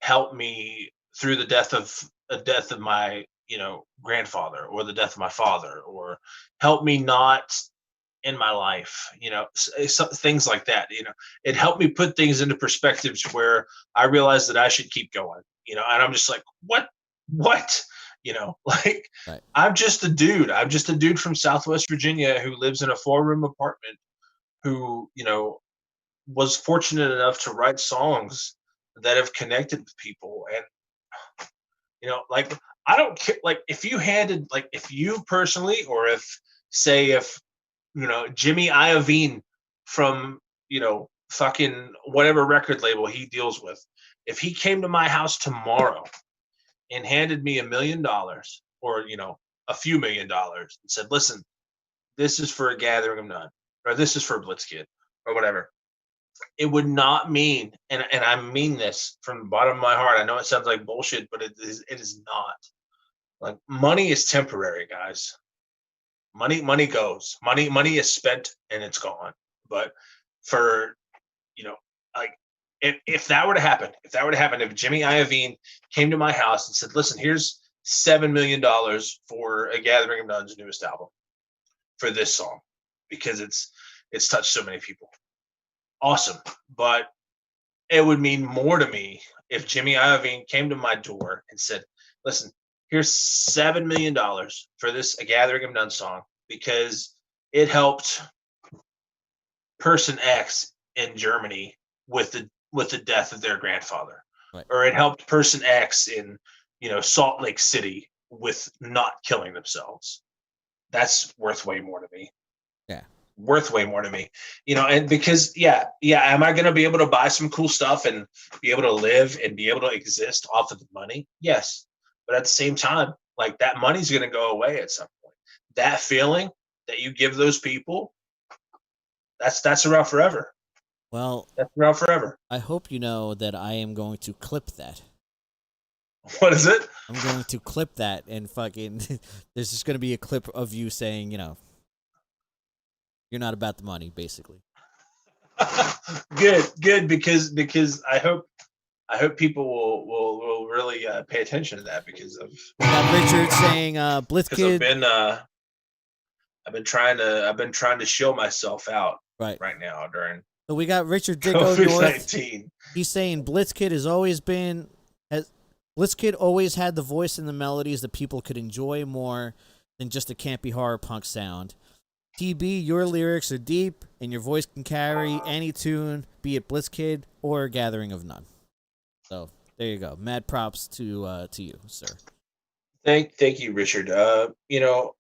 helped me through the death of my grandfather, or the death of my father, or helped me not in my life, things like that. It helped me put things into perspectives where I realized that I should keep going. And I'm just like, what, like, right. I'm just a dude from Southwest Virginia who lives in a 4-room apartment, who was fortunate enough to write songs that have connected with people. And like, I don't care, like, if you personally, or if Jimmy Iovine from fucking whatever record label he deals with, if he came to my house tomorrow and handed me $1 million, or a few $1 million, and said, listen, this is for a Gathering of None, or this is for a Blitzkid, or whatever, it would not mean, and I mean this from the bottom of my heart. I know it sounds like bullshit, but it is not. Like, money is temporary, guys. Money goes. Money is spent and it's gone. But for you know, like, if that were to happen, if Jimmy Iovine came to my house and said, listen, here's $7 million for a Gathering of None's newest album for this song, because it's touched so many people. Awesome. But it would mean more to me if Jimmy Iovine came to my door and said, listen, here's $7 million for this A Gathering of None song, because it helped person X in Germany with the death of their grandfather, Right. or it helped person X in Salt Lake City with not killing themselves. That's worth way more to me. Yeah. Worth way more to me. And because, am I going to be able to buy some cool stuff and be able to live and be able to exist off of the money? Yes. But at the same time, like, that money's going to go away at some point. That feeling that you give those people, that's around forever. Well, That's around forever. I hope you know that I am going to clip that. What is it? I'm going to clip that and fucking. There's just going to be a clip of you saying, you're not about the money, basically. Good, because I hope people will really pay attention to that, because We got Richard saying, because I've Blitzkid. been I've been trying to shill myself out Right. right now during So we got Richard Dicko North. COVID-19. He's saying Blitzkid Blitzkid always had the voice and the melodies that people could enjoy more than just a campy horror punk sound. TB, your lyrics are deep, and your voice can carry any tune, be it Blitzkid or Gathering of None. So there you go. Mad props to you, sir. Thank you, Richard. You know,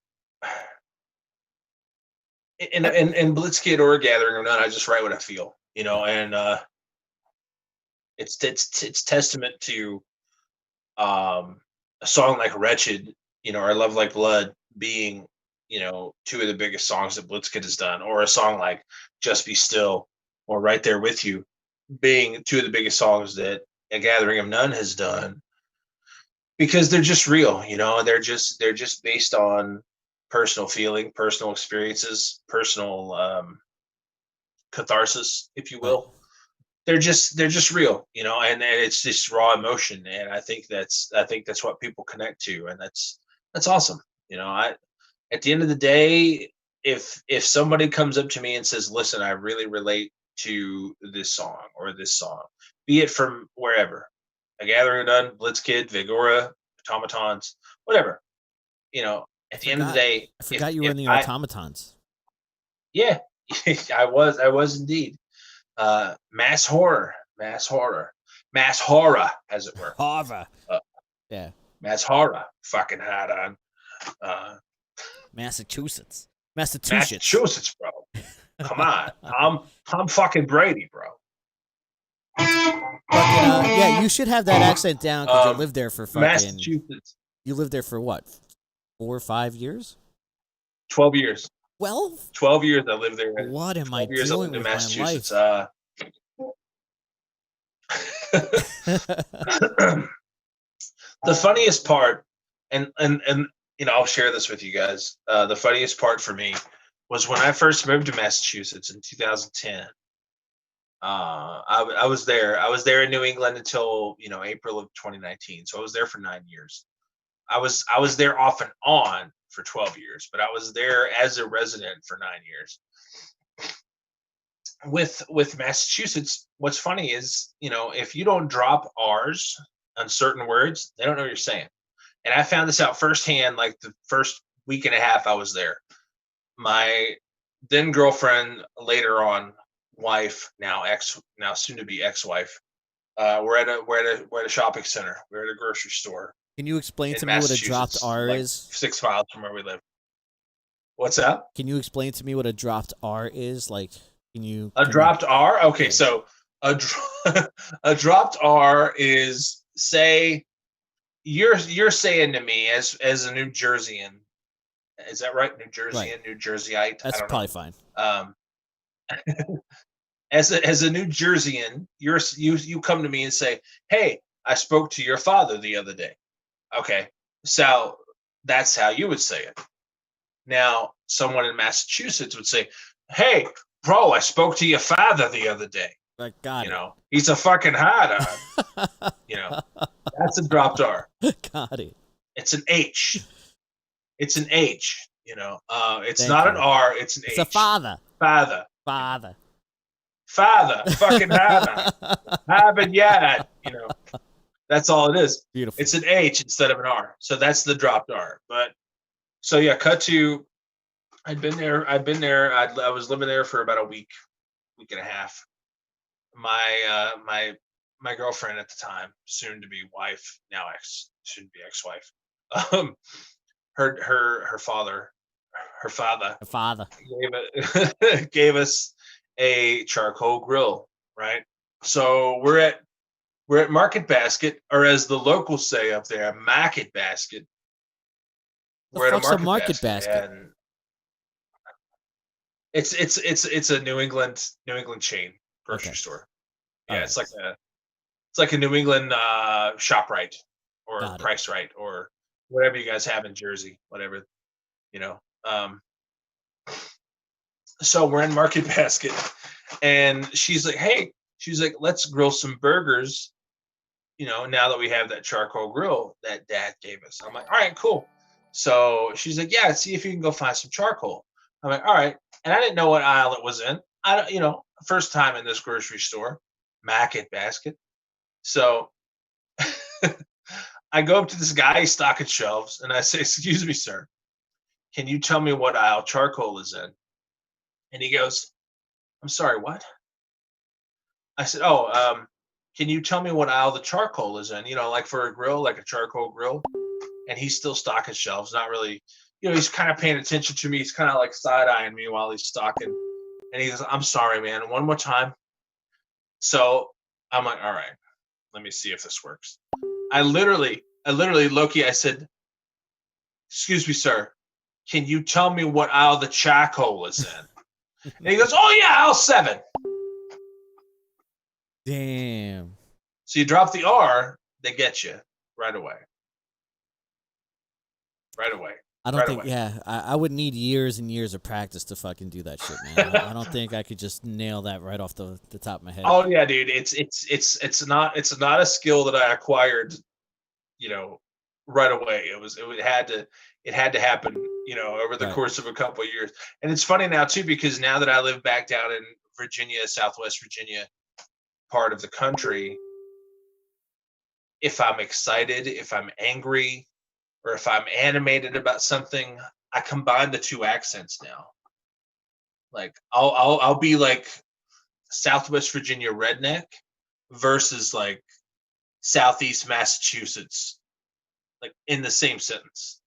in Blitzkid or Gathering of None, I just write what I feel. You know, and it's testament to a song like Wretched, you know, or Love Like Blood being, you know, two of the biggest songs that Blitzkid has done, or a song like Just Be Still or Right There With You being two of the biggest songs that A Gathering of None has done, because they're just real, you know, and they're just based on personal feeling, personal experiences, personal catharsis, if you will. They're just real, you know, and it's just raw emotion, and I think that's what people connect to, and that's awesome. You know, at the end of the day, if somebody comes up to me and says, "Listen, I really relate to this song or this song," be it from wherever, A Gathering of None, Blitzkid, Vigora, Automatons, whatever, you know, at the end of the day, I forgot you were in the Automatons. Yeah, I was indeed. Mass horror, as it were. Horror. Yeah. Mass horror, fucking hard on. Massachusetts, bro. Come on, I'm fucking Brady, bro. Yeah, you should have that accent down because you lived there for fucking. Massachusetts. You lived there for what? 4 or 5 years? 12 years. 12 years I lived there. What am I doing with my life? The funniest part, and you know, I'll share this with you guys. The funniest part for me was when I first moved to Massachusetts in 2010. I was there. I was there in New England until, you know, April of 2019. So I was there for 9 years. I was there off and on for 12 years, but I was there as a resident for 9 years. With Massachusetts, what's funny is, you know, if you don't drop R's on certain words, they don't know what you're saying. And I found this out firsthand, like the first week and a half I was there. My then girlfriend, later on wife, now soon to be ex-wife, we're at a shopping center. We're at a grocery store. Can you explain to me what a dropped R like is? 6 miles from where we live. What's that? Can you explain to me what a dropped R is? Like, dropped R? Okay, so a dropped R is, say you're saying to me as a New Jerseyan, is that right? New Jerseyan, right. New Jerseyite. That's probably fine. As a New Jerseyan, you come to me and say, "Hey, I spoke to your father the other day." Okay, so that's how you would say it. Now, someone in Massachusetts would say, "Hey, bro, I spoke to your father the other day." Got it. You know, he's a fucking hard on. You know, that's a dropped R. Got it. It's an H. It's an H. You know, it's not an R. It's an H. It's a father. Father. Fucking hard on. Having yet. You know, that's all it is. Beautiful. It's an H instead of an R. So that's the dropped R. But so yeah, cut to. I'd been there. I was living there for about a week and a half. My girlfriend at the time, soon to be wife, now soon to be ex-wife. Her father gave us a charcoal grill, right? So we're at Market Basket, or as the locals say up there, Market Basket. We're at a Market Basket. And it's a New England chain grocery store. Yeah, it's like a New England ShopRite or Price Right or whatever you guys have in Jersey, whatever, you know. So we're in Market Basket, and she's like, let's grill some burgers, you know, now that we have that charcoal grill that Dad gave us. I'm like, all right, cool. So she's like, yeah, see if you can go find some charcoal. I'm like, all right. And I didn't know what aisle it was in. first time in this grocery store, Market Basket. So I go up to this guy stocking shelves, and I say, "Excuse me, sir, can you tell me what aisle charcoal is in?" And he goes, "I'm sorry, what?" I said, "Oh, can you tell me what aisle the charcoal is in? You know, like for a grill, like a charcoal grill." And he's still stocking shelves, not really, he's kind of paying attention to me. He's kind of like side eyeing me while he's stocking. And he goes, "I'm sorry, man. One more time." So I'm like, "All right, let me see if this works." Loki, I said, "Excuse me, sir. Can you tell me what aisle the charcoal is in?" And he goes, "Oh, yeah, aisle 7. Damn. So you drop the R, they get you right away. Right away. I don't right think, away. yeah, I would need years and years of practice to fucking do that shit, man. I don't think I could just nail that right off the top of my head. Oh yeah, dude. It's not a skill that I acquired, right away. It had to happen, over the Right. course of a couple of years. And it's funny now too, because now that I live back down in Virginia, Southwest Virginia part of the country, if I'm excited, if I'm angry, or if I'm animated about something, I combine the two accents now. Like I'll be like Southwest Virginia redneck versus like Southeast Massachusetts, like in the same sentence.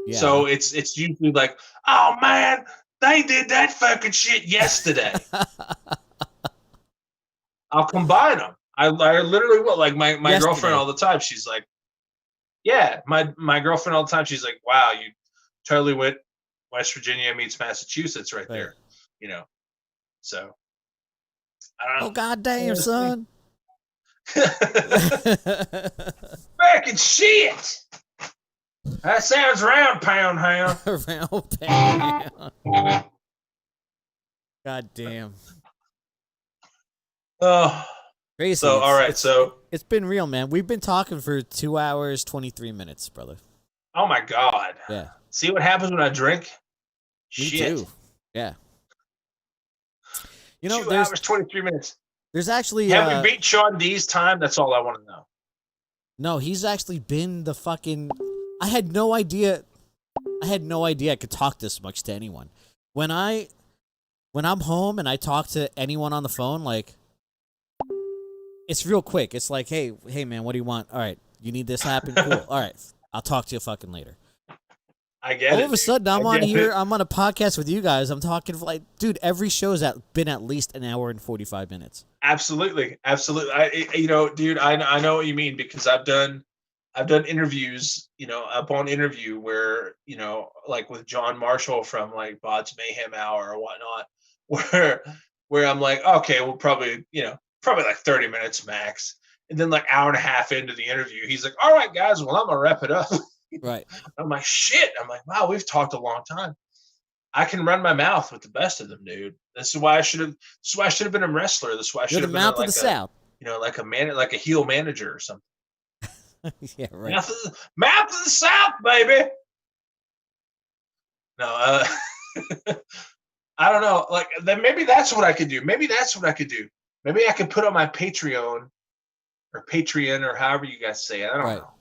Yeah. So it's usually like, "Oh man, they did that fucking shit yesterday." I'll combine them. I literally will. Like my girlfriend all the time. She's like, yeah, my girlfriend all the time. She's like, "Wow, you totally went West Virginia meets Massachusetts right there." So I don't know. Oh goddamn, son. Fucking shit. That sounds round, pound hound. Round pound. God damn. Oh. Crazy. So all right, it's been real, man. We've been talking for 2 hours 23 minutes, brother. Oh my god. Yeah. See what happens when I drink? Me Shit. too. Yeah. 2 hours 23 minutes. There's actually have we beat Sean D's time? That's all I want to know. No, he's actually been the fucking. I had no idea I could talk this much to anyone. When I'm home and I talk to anyone on the phone, like, it's real quick. It's like, hey man, what do you want? All right, you need this happen? Cool. All right, I'll talk to you fucking later. I get it. All of a sudden, I'm on here. I'm on a podcast with you guys. I'm talking like, dude, every show's been at least an hour and 45 minutes. Absolutely. Dude, I know what you mean, because I've done interviews, upon interview where, like with John Marshall from like Bod's Mayhem Hour or whatnot, where I'm like, okay, we'll probably like 30 minutes max. And then like hour and a half into the interview, he's like, "All right, guys, well, I'm gonna wrap it up." Right. I'm like, shit. I'm like, wow, we've talked a long time. I can run my mouth with the best of them, dude. This is why I should have been a wrestler. This is why I should have been mouth of the South. Like like a heel manager or something. Yeah, right. Mouth of the South, baby. No, I don't know. Like, then maybe that's what I could do. Maybe I could put on my Patreon or however you guys say it. I don't know.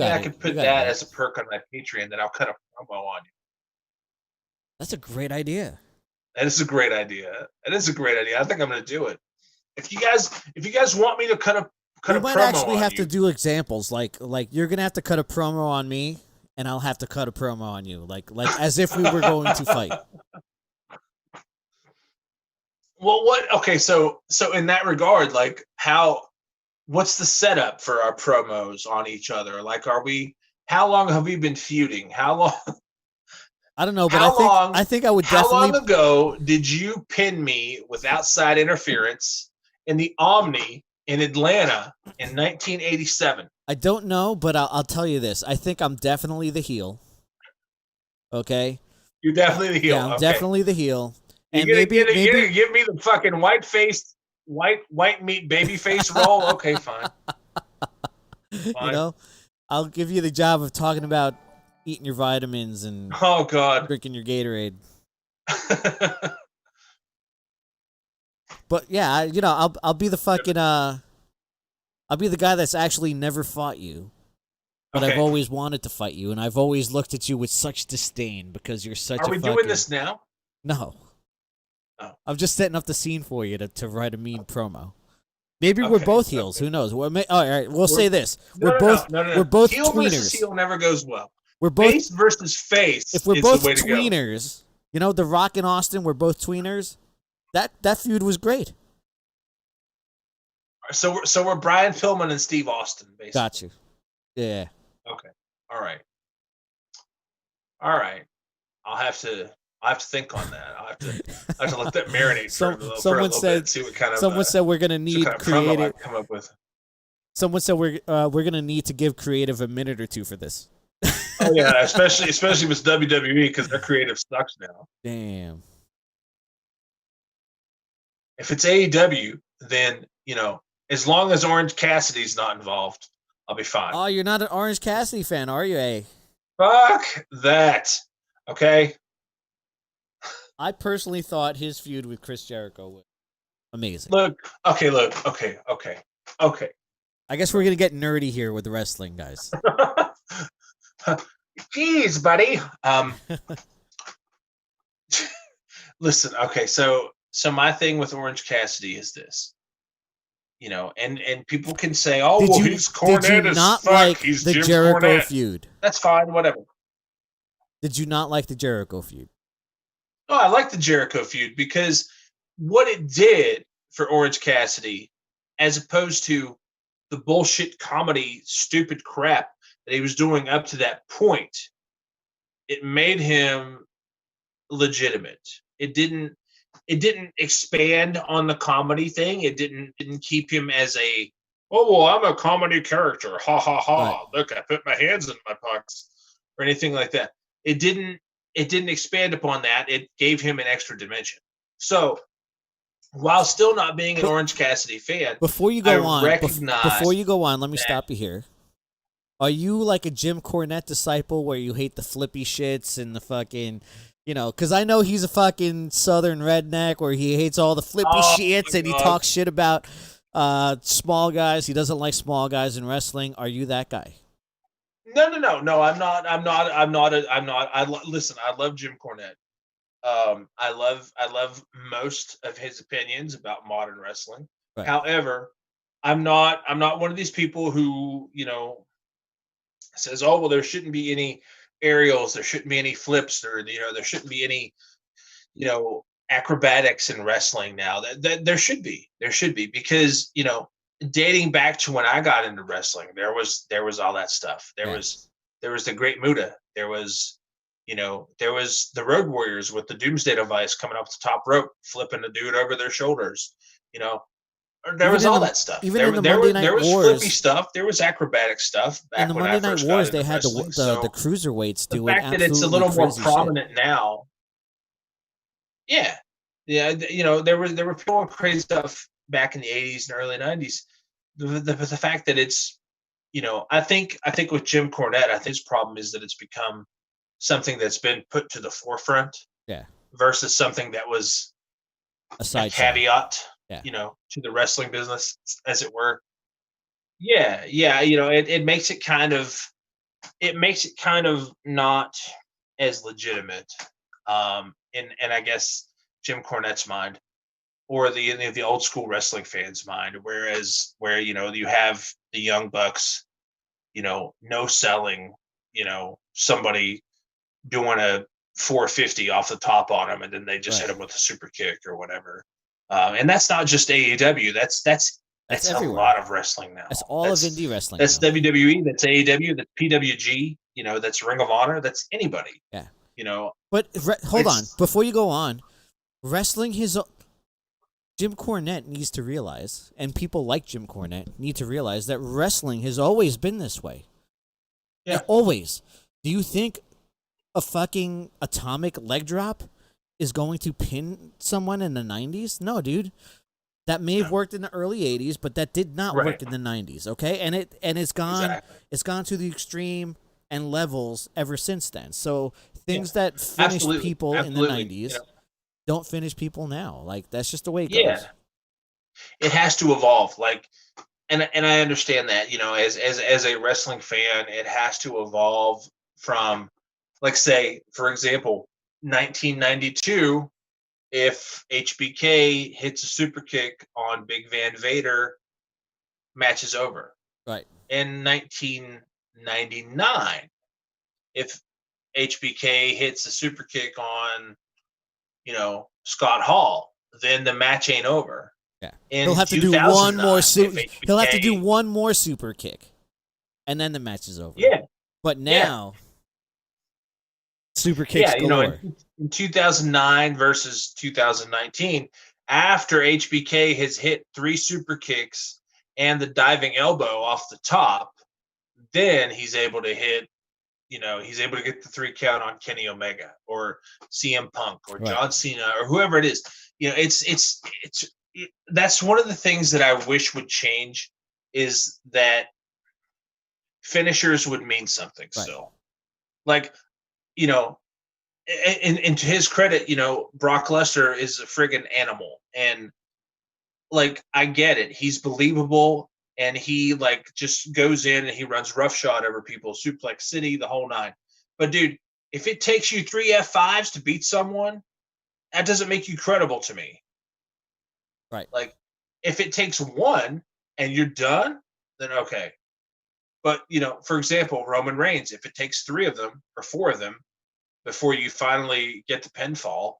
I could put that as a perk on my Patreon, that I'll cut a promo on you. That's a great idea. That is a great idea. I think I'm going to do it. If you guys want me to cut a promo, we might actually have to do examples. Like you're going to have to cut a promo on me, and I'll have to cut a promo on you, like as if we were going to fight. Well, okay, so in that regard, like, what's the setup for our promos on each other? Like, how long have we been feuding? How long? I don't know, but I think I would definitely. How long ago did you pin me with outside interference in the Omni in Atlanta in 1987? I don't know, but I'll tell you this. I think I'm definitely the heel. Okay? You're definitely the heel. Yeah, I'm definitely the heel. And you're gonna give me the fucking white meat baby face role? Okay, fine. I'll give you the job of talking about eating your vitamins and oh god, drinking your Gatorade. But yeah, I'll be the fucking I'll be the guy that's actually never fought you. But I've Okay. always wanted to fight you, and I've always looked at you with such disdain because you're such Are a we fucking... doing this now? No. Oh. I'm just setting up the scene for you to write a mean promo. Maybe we're both heels. Who knows? All right, we'll say this: we're both heel tweeners. Versus heel never goes well. We're both face versus face. If we're is both the way to tweeners, The Rock and Austin, we're both tweeners. That feud was great. go. So we're Brian Pillman and Steve Austin, basically. Got you. Yeah. Okay. All right. I'll have to think on that. I'll have to let that marinate for a little bit. See what kind of someone said we're gonna need creative. Come up with. Someone said we're gonna need to give creative a minute or two for this. Oh yeah, especially with WWE because their creative sucks now. Damn. If it's AEW, then as long as Orange Cassidy's not involved, I'll be fine. Oh, you're not an Orange Cassidy fan, are you? Fuck that. Okay. I personally thought his feud with Chris Jericho was amazing. Okay. I guess we're gonna get nerdy here with the wrestling, guys. Jeez, buddy. Listen, okay, so my thing with Orange Cassidy is this. And people can say, "Oh, he's Cornette." Did you not like the Jericho feud? That's fine, whatever. Did you not like the Jericho feud? No, I like the Jericho feud because what it did for Orange Cassidy, as opposed to the bullshit comedy, stupid crap that he was doing up to that point, it made him legitimate. It didn't expand on the comedy thing. It didn't keep him as a, "Oh, well, I'm a comedy character. Ha ha ha. Right. Look, I put my hands in my pockets," or anything like that. It didn't expand upon that. It gave him an extra dimension. So, while still not being an Orange Cassidy fan, before you go on, let me that. Stop you here. Are you like a Jim Cornette disciple where you hate the flippy shits and the fucking, because I know he's a fucking southern redneck where he hates all the flippy shits and he talks shit about small guys. He doesn't like small guys in wrestling. Are you that guy? No. I'm not. Listen, I love Jim Cornette. I love most of his opinions about modern wrestling. Right. However, I'm not one of these people who, says, "Oh, well, there shouldn't be any aerials, there shouldn't be any flips, or there shouldn't be any, acrobatics in wrestling now." That there should be because, dating back to when I got into wrestling, there was all that stuff. There was the Great Muta. There was the Road Warriors with the Doomsday Device coming up the top rope, flipping the dude over their shoulders. There was all that stuff. There was flippy stuff. There was acrobatic stuff. In the Monday Night Wars, they had the cruiserweights doing the fact that it's a little more prominent now. Yeah. There were people crazy stuff back in the 80s and early 90s. The fact that it's, I think with Jim Cornette, I think his problem is that it's become something that's been put to the forefront. Yeah. Versus something that was a caveat. Yeah. To the wrestling business, as it were. Yeah. It makes it kind of not as legitimate, in I guess Jim Cornette's mind, or the old school wrestling fans' mind. Whereas you have the Young Bucks, no selling, somebody doing a 450 off the top on them, and then they just hit them with a super kick or whatever. And that's not just AEW. That's a lot of wrestling now. That's all of indie wrestling. That's now. WWE. That's AEW. That's PWG. That's Ring of Honor. That's anybody. Yeah. But hold on, before you go on, wrestling Jim Cornette needs to realize, and people like Jim Cornette need to realize that wrestling has always been this way. Yeah. Always. Do you think a fucking atomic leg drop is going to pin someone in the 90s? No, dude. That may have worked in the early 80s, but that did not work in the 90s, okay? And it's gone to the extreme and levels ever since then. So things that finished people in the 90s don't finish people now. Like, that's just the way it goes. it has to evolve. Like, and I understand that, you know, as a wrestling fan, it has to evolve from, like, say, for example, 1992. If HBK hits a super kick on Big Van Vader, match is over. Right. In 1999, if HBK hits a super kick on, you know, Scott Hall, then the match ain't over. Yeah. In He'll have to do 2009, if he'll have to do HBK, one more super kick, and then the match is over. yeah, But yeah, now, super kicks yeah, you know, galore. in 2009 versus 2019, after HBK has hit 3 super kicks and the diving elbow off the top, then he's able to hit, you know, he's able to get the 3 count on Kenny Omega or CM Punk or Right. John Cena or whoever it is. You know, that's one of the things that I wish would change, is that finishers would mean something Right. still. Like, you know, and to his credit, you know, Brock Lesnar is a friggin' animal. And like, I get it. He's believable, and he like just goes in and he runs roughshod over people, suplex city, the whole nine. But dude, if it takes you 3 F5s to beat someone, that doesn't make you credible to me. Right. Like, if it takes one and you're done, then okay. But, you know, for example, Roman Reigns, if it takes 3 of them or 4 of them before you finally get the pinfall,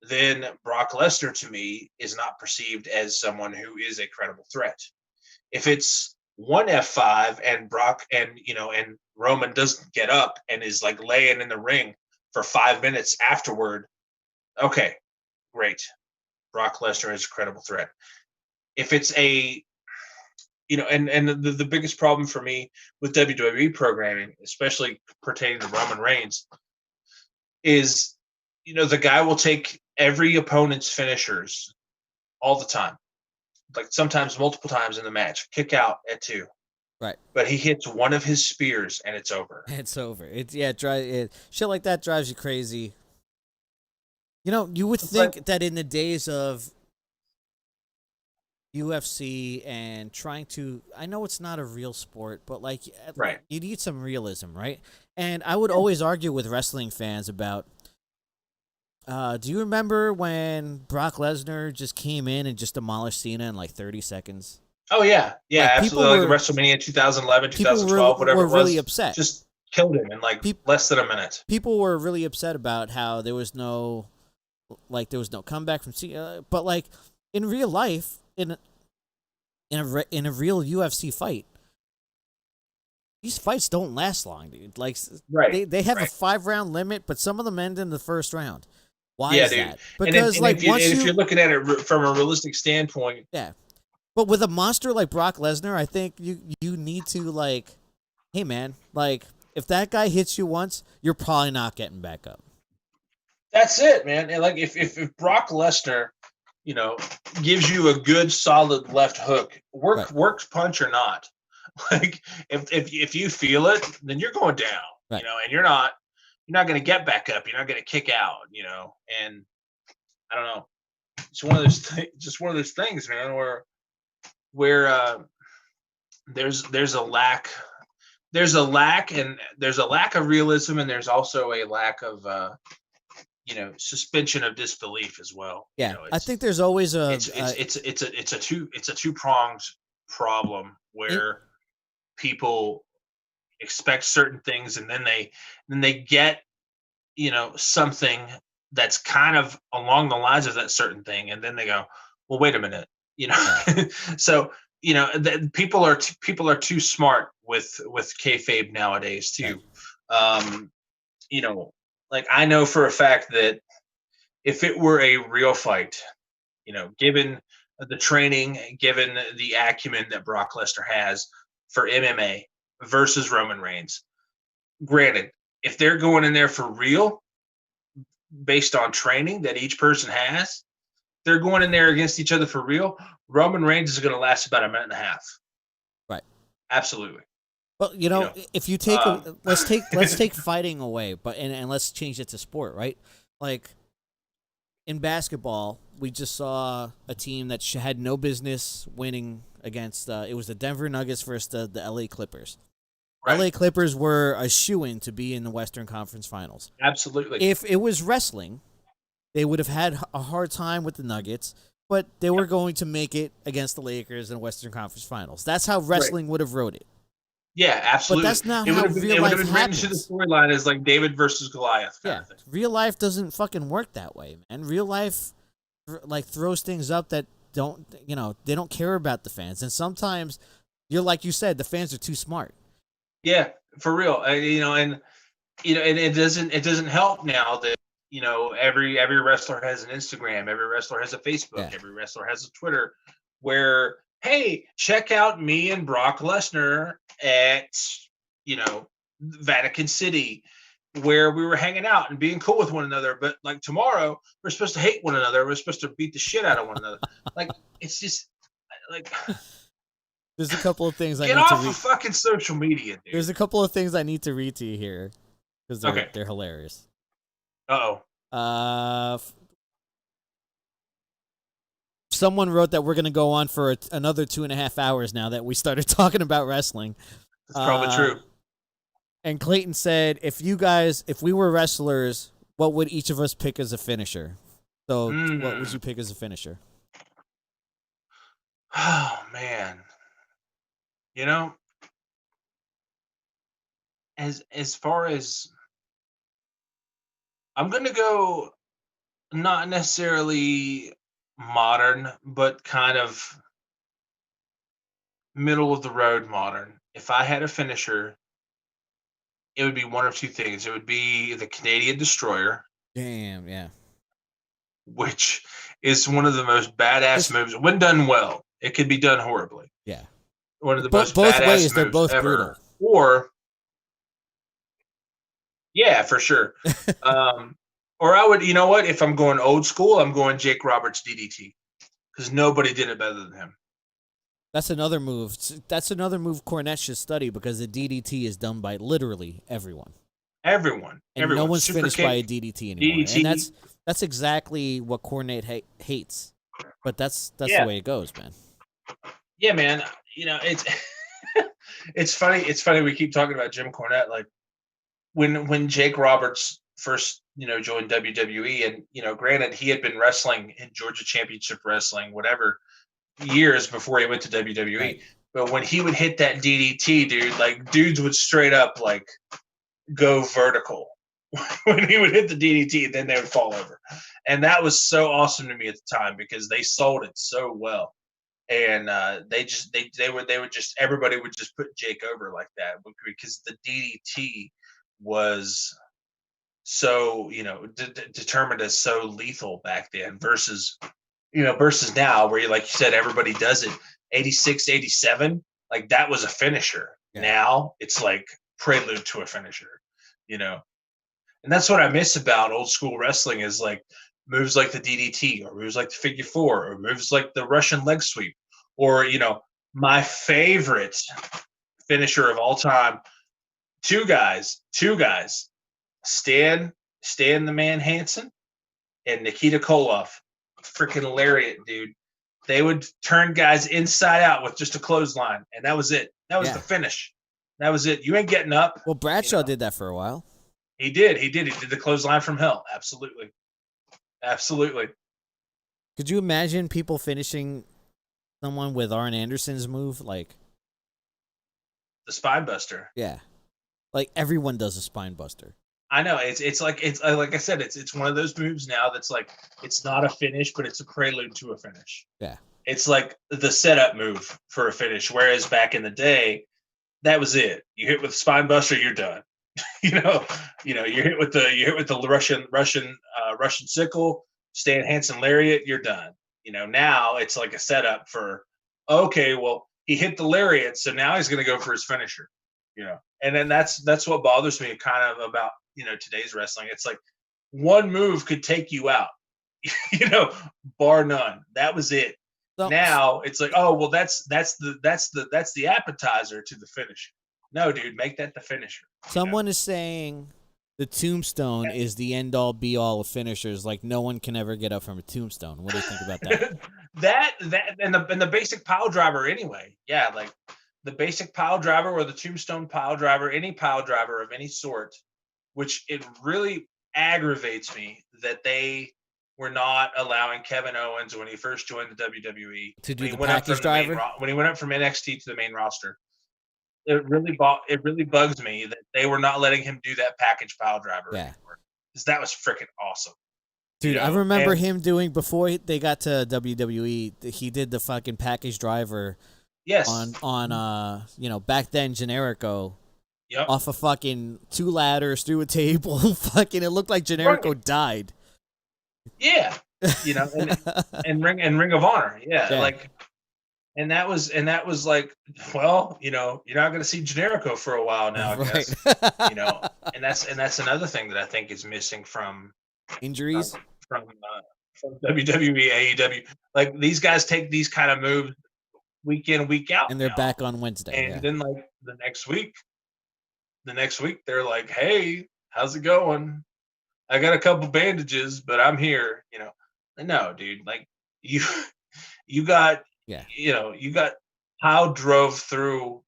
then Brock Lesnar to me is not perceived as someone who is a credible threat. If it's one F5 and Brock and, you know, and Roman doesn't get up and is like laying in the ring for 5 minutes afterward, okay, great. Brock Lesnar is a credible threat. If it's a, you know, and the biggest problem for me with WWE programming, especially pertaining to Roman Reigns, is, you know, the guy will take every opponent's finishers all the time, like sometimes multiple times in the match, kick out at 2. Right. But he hits one of his spears and it's over. It's over. It's shit like that drives you crazy. You know, you would think that in the days of UFC and trying to, I know it's not a real sport, but like, Right. you need some realism, right? And I would always argue with wrestling fans about, do you remember when Brock Lesnar just came in and just demolished Cena in like 30 seconds? Oh yeah, yeah, Like, absolutely. Like WrestleMania 2011, people 2012, whatever were it was, really upset. just killed him in like less than a minute. People were really upset about how there was no comeback from Cena, but like in real life, in a real UFC fight, these fights don't last long, dude. Like, Right. they have a right. 5-round limit, but some of them end in the first round. Why Yeah, is dude. that? Because And like, once if you're looking at it from a realistic standpoint, yeah. But with a monster like Brock Lesnar, I think you need to, like, hey man, like, if that guy hits you once, you're probably not getting back up. that's it, man. And like, if Brock Lesnar, you know, gives you a good solid left hook, works punch or not, like if you feel it, then you're going down, Right. you know, and you're not going to get back up. You're not going to kick out, you know. And I don't know. It's one of those just one of those things, man, where there's a lack and there's a lack of realism, and there's also a lack of you know, suspension of disbelief as well. Yeah, You know, I think there's always it's a two-pronged problem where people expect certain things, and then they get, you know, something that's kind of along the lines of that certain thing, and then they go, well, wait a minute, you know. So, you know, people are too smart with kayfabe nowadays too. You know, like, I know for a fact that if it were a real fight, you know, given the training, given the acumen that Brock Lesnar has for MMA versus Roman Reigns, granted, if they're going in there for real, based on training that each person has, they're going in there against each other for real. Roman Reigns is going to last about a minute and a half. Right. Absolutely. Well, you know, if you take let's take fighting away, but and let's change it to sport, right? Like, in basketball, we just saw a team that had no business winning against. It was the Denver Nuggets versus the L.A. Clippers. Right. LA Clippers were a shoo-in to be in the Western Conference Finals. Absolutely. If it was wrestling, they would have had a hard time with the Nuggets, but they were going to make it against the Lakers in the Western Conference Finals. That's how wrestling would have wrote it. Yeah, absolutely. But that's not how real life happens. It would have been written to the storyline as like David versus Goliath kind of thing. Real life doesn't fucking work that way, man. Real life like throws things up that they don't care about the fans. And sometimes like you said, the fans are too smart. Yeah, for real. And it doesn't help now that every wrestler has an Instagram, every wrestler has a Facebook, every wrestler has a Twitter, where hey, check out me and Brock Lesnar at Vatican City, where we were hanging out and being cool with one another. But like tomorrow, we're supposed to hate one another. We're supposed to beat the shit out of one another. Like it's just like. There's a couple of things I need to read. Get off of fucking social media, dude. There's a couple of things I need to read to you here because they're hilarious. Someone wrote that we're going to go on for another 2.5 hours now that we started talking about wrestling. That's probably true. And Clayton said, if we were wrestlers, what would each of us pick as a finisher? So what would you pick as a finisher? Oh, man. As far as I'm going to go not necessarily modern, but kind of middle of the road modern. If I had a finisher, it would be one of two things. It would be the Canadian Destroyer. Damn, yeah. Which is one of the most badass moves. When done well, it could be done horribly. Yeah. One of the most both badass ways, they're both ever. Brutal. Or yeah, for sure. Or I would, if I'm going old school, I'm going Jake Roberts DDT because nobody did it better than him. That's another move. That's another move Cornette should study because the DDT is done by literally everyone. Everyone. No one's finished by a DDT anymore. DDT. And that's exactly what Cornette hates. But that's the way it goes, man. Yeah, man. It's it's funny. It's funny we keep talking about Jim Cornette. Like when Jake Roberts first, joined WWE, and granted he had been wrestling in Georgia Championship Wrestling, whatever, years before he went to WWE. Right. But when he would hit that DDT, dude, like dudes would straight up like go vertical when he would hit the DDT, then they would fall over. And that was so awesome to me at the time because they sold it so well. And they would just everybody would just put Jake over like that because the DDT was so determined as so lethal back then versus now where like you said everybody does it. 86, 87, like that was a finisher. Yeah. Now it's like prelude to a finisher, and that's what I miss about old school wrestling is like moves like the DDT or moves like the figure four or moves like the Russian leg sweep or, my favorite finisher of all time, two guys, Stan the Man Hansen and Nikita Koloff, freaking lariat, dude. They would turn guys inside out with just a clothesline, and that was it. That was the finish. That was it. You ain't getting up. Well, Bradshaw did that for a while. He did. He did the clothesline from hell. Absolutely. Could you imagine people finishing someone with Arn Anderson's move, like the spine buster? Yeah, like everyone does a spine buster. I know it's like I said, it's one of those moves now that's like it's not a finish, but it's a prelude to a finish. Yeah, it's like the setup move for a finish. Whereas back in the day, that was it. You hit with spine buster, you're done. you hit with the Russian sickle, Stan Hansen lariat, you're done. Now it's like a setup for okay, well he hit the lariat, so now he's going to go for his finisher. And then that's what bothers me kind of about today's wrestling. It's like one move could take you out, bar none. That was it. So, now it's like, oh well, that's the appetizer to the finisher. No, dude, make that the finisher. Someone is saying the tombstone is the end all be all of finishers. Like no one can ever get up from a tombstone. What do you think about that? that and the basic pile driver anyway. Yeah, like the basic pile driver or the tombstone pile driver, any pile driver of any sort, which it really aggravates me that they were not allowing Kevin Owens when he first joined the WWE To do when he the went up package from the main driver? when he went up from NXT to the main roster. It really bugs me that they were not letting him do that package pile driver Yeah. anymore. Because that was freaking awesome. Dude, You I know? remember And- him doing, before they got to WWE, he did the fucking package driver Yes. on you know, back then Generico, Yep. off of fucking 2 ladders through a table. Fucking, it looked like Generico died. Yeah. You know, and Ring of Honor. Yeah. Yeah. Like and that was like, well, you know, you're not gonna see Generico for a while now, I guess. You know, and that's another thing that I think is missing from Injuries? from WWE, AEW. Like these guys take these kind of moves week in, week out. And they're now. back on Wednesday. And Yeah. then like the next week they're like, "Hey, how's it going? I got a couple bandages, but I'm here." You know, no, dude. Like you got Yeah. you got how drove through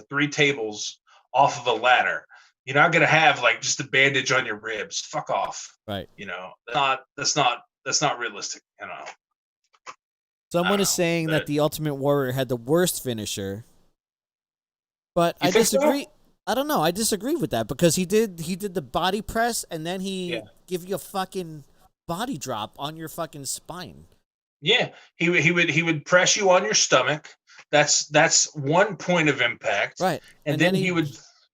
3 tables off of a ladder. You're not gonna have like just a bandage on your ribs. Fuck off. Right. You know, that's not realistic. You know. Someone is know, saying that but- the Ultimate Warrior had the worst finisher, but You I think so? disagree. I don't know. I disagree with that because he did the body press and then he Yeah. give you a fucking body drop on your fucking spine. Yeah, he would press you on your stomach. That's one point of impact. Right. And then he would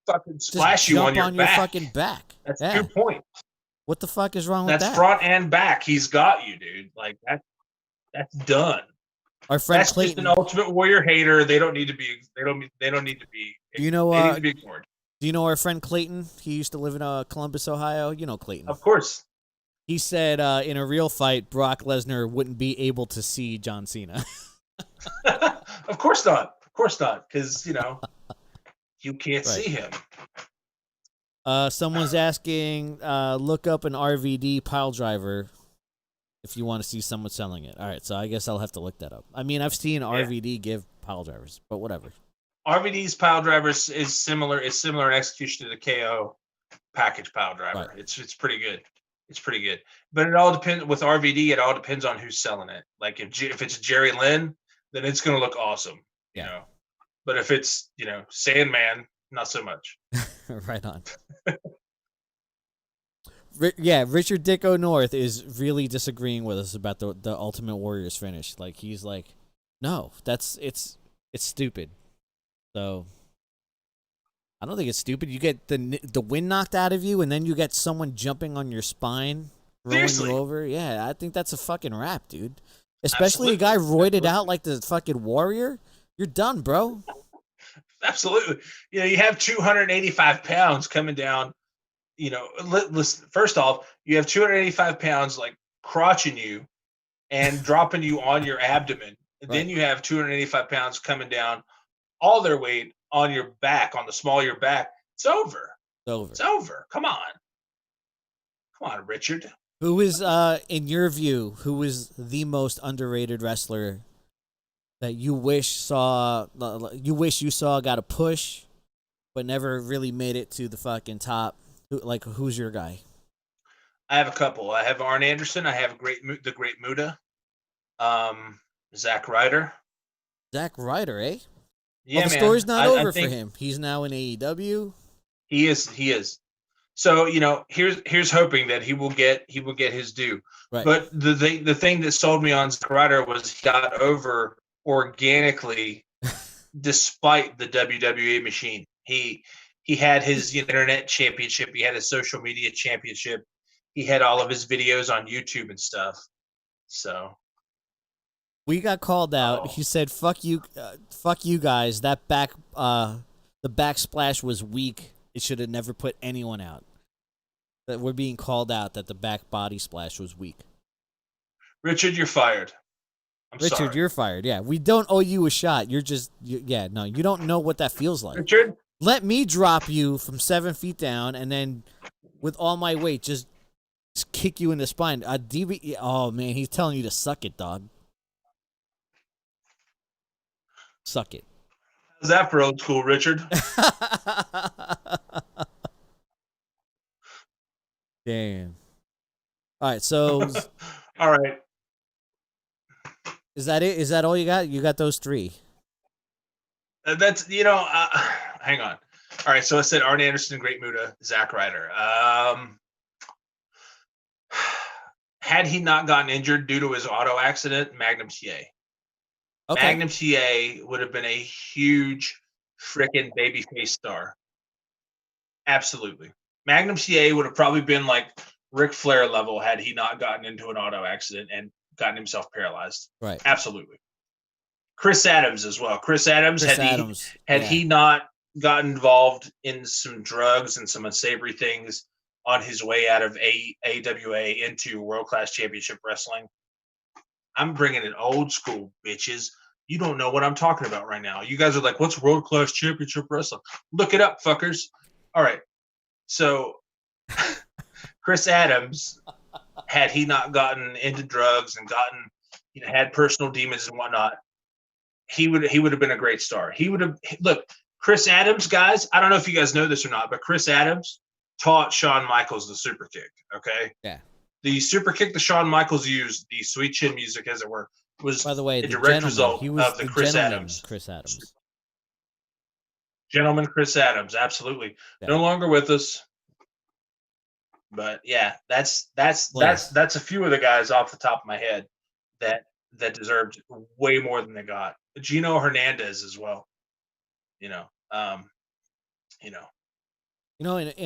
fucking Just splash you jump on your back. fucking back. That's Yeah. 2 points. What the fuck is wrong with That's that? front and back. He's got you, dude. Like that's done. Our friend That's Clayton. just an Ultimate Warrior hater. They don't need to be. They don't need to be. Do you know? They need to be ignored. Do you know our friend Clayton? He used to live in Columbus, Ohio. You know Clayton. Of course. He said in a real fight, Brock Lesnar wouldn't be able to see John Cena. Of course not. Of course not. Because you can't Right. see him. Someone's asking, look up an RVD pile driver if you want to see someone selling it. All right, so I guess I'll have to look that up. I mean, I've seen RVD give pile drivers, but whatever. RVD's pile drivers is similar. It's similar in execution to the KO package pile driver. Right. It's pretty good. It's pretty good. But it all depends with RVD. It all depends on who's selling it. Like if it's Jerry Lynn, then it's gonna look awesome. You know. But if it's Sandman, not so much. Right on. Yeah, Richard Dicko North is really disagreeing with us about the Ultimate Warrior's finish. Like he's like, no, it's stupid. So I don't think it's stupid. You get the wind knocked out of you, and then you get someone jumping on your spine, rolling Seriously? you over. Yeah, I think that's a fucking wrap, dude. Especially a guy roided out like the fucking Warrior. You're done, bro. Absolutely. You have 285 pounds coming down. Listen, first off, you have 285 pounds like crotching you and dropping you on your abdomen. And then Right. you have 285 pounds coming down all their weight on your back, on the small of your back. It's over. It's over. It's over. Come on, Richard. Who is, in your view, who is the most underrated wrestler that you wish you saw got a push, but never really made it to the fucking top? Who's your guy? I have a couple. I have Arn Anderson. I have the Great Muda. Zack Ryder. Zack Ryder, eh? Yeah, Well, the man. story's not I over think for him. He's now in AEW. He is. So here's hoping that he will get his due. Right. But the thing that sold me on Zack Ryder was he got over organically, despite the WWE machine. He had his internet championship. He had his social media championship. He had all of his videos on YouTube and stuff. So We got called out. Oh. He said, fuck you guys. That the backsplash was weak. It should have never put anyone out. That we're being called out that the back body splash was weak. Richard, you're fired. Richard, sorry. you're fired. Yeah, we don't owe you a shot. You don't know what that feels like. Richard, Let me drop you from 7 feet down and then with all my weight, just kick you in the spine. Oh man, he's telling you to suck it, dog. Suck it. How's that for old school, Richard? Damn. All right, so All right. is that it? Is that all you got? You got those 3. That's hang on. All right, so I said Arn Anderson, Great Muta, Zack Ryder. Had he not gotten injured due to his auto accident, Magnum TA. Okay. Magnum TA would have been a huge freaking babyface star. Absolutely. Magnum TA would have probably been like Ric Flair level had he not gotten into an auto accident and gotten himself paralyzed. Right. Absolutely. Chris Adams as well. Chris Adams, had he not gotten involved in some drugs and some unsavory things on his way out of AWA into World Class Championship Wrestling. I'm bringing it old school, bitches. You don't know what I'm talking about right now. You guys are like, what's World Class Championship Wrestling? Look it up, fuckers. All right. So Chris Adams, had he not gotten into drugs and had personal demons and whatnot, he would have been a great star. He would have Chris Adams, guys. I don't know if you guys know this or not, but Chris Adams taught Shawn Michaels the super kick. Okay. Yeah. The super kick that Shawn Michaels used, the sweet chin music, as it were, was by the way a direct result of the Chris Adams. Gentleman Chris Adams, absolutely. Yeah. No longer with us. But yeah, that's a few of the guys off the top of my head that deserved way more than they got. Gino Hernandez as well. In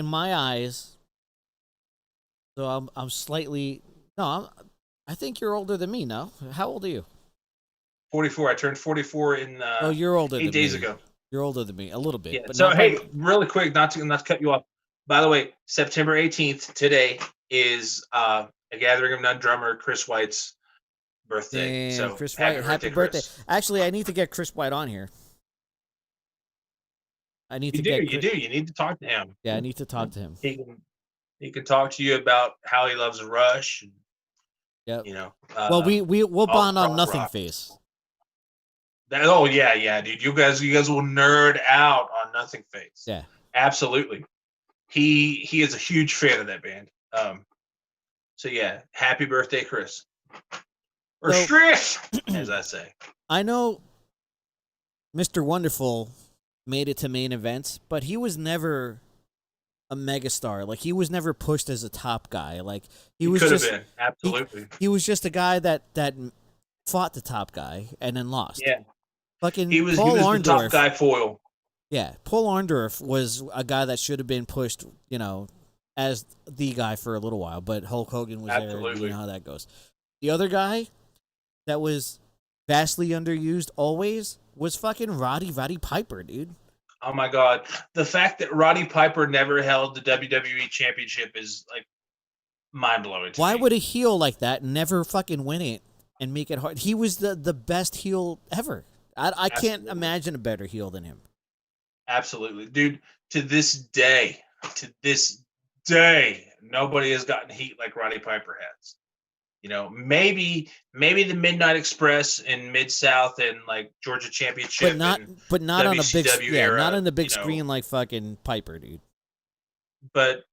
my eyes. So I'm slightly I think you're older than me now. How old are you? 44. I turned 44 in you're older 8 days ago. You're older than me a little bit. Yeah. But so hey, really quick, not to cut you off. By the way, September 18th today is a Gathering of None drummer Chris White's birthday. Damn, so Chris White, happy birthday. Chris. Actually, I need to get Chris White on here. You need to talk to him. Yeah, I need to talk to him. He can talk to you about how he loves Rush. Yeah. Well, we'll bond on Nothing rock. Face. Yeah, dude. You guys will nerd out on Nothing Face. Yeah. Absolutely. He is a huge fan of that band. So yeah, happy birthday, Chris. Or Striff, as I say. I know Mr. Wonderful made it to main events, but he was never a megastar. Like, he was never pushed as a top guy. Like, he was just been. Absolutely. He was just a guy that fought the top guy and then lost. Yeah. Fucking he was Paul the top guy foil. Yeah, Paul Orndorff was a guy that should have been pushed, as the guy for a little while, but Hulk Hogan was there. You know how that goes. The other guy that was vastly underused always was fucking Roddy Piper, dude. Oh my God. The fact that Roddy Piper never held the WWE Championship is like mind-blowing to me. Why would a heel like that never fucking win it and make it hard? He was the best heel ever. I can't imagine a better heel than him. Absolutely. Dude, to this day, nobody has gotten heat like Roddy Piper has. Maybe the Midnight Express in Mid-South and like Georgia Championship, but not on a big era, not on the big screen like fucking Piper, dude. But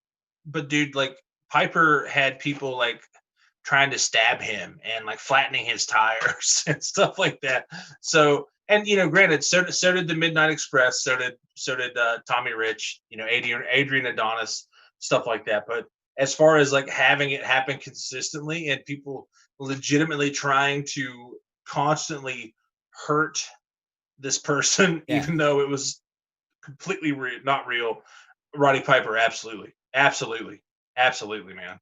dude, like Piper had people like trying to stab him and like flattening his tires and stuff like that. So, and granted, so did the Midnight Express, so did Tommy Rich, Adrian Adonis, stuff like that. But as far as like having it happen consistently and people legitimately trying to constantly hurt this person, even though it was completely not real, Roddy Piper, absolutely, man.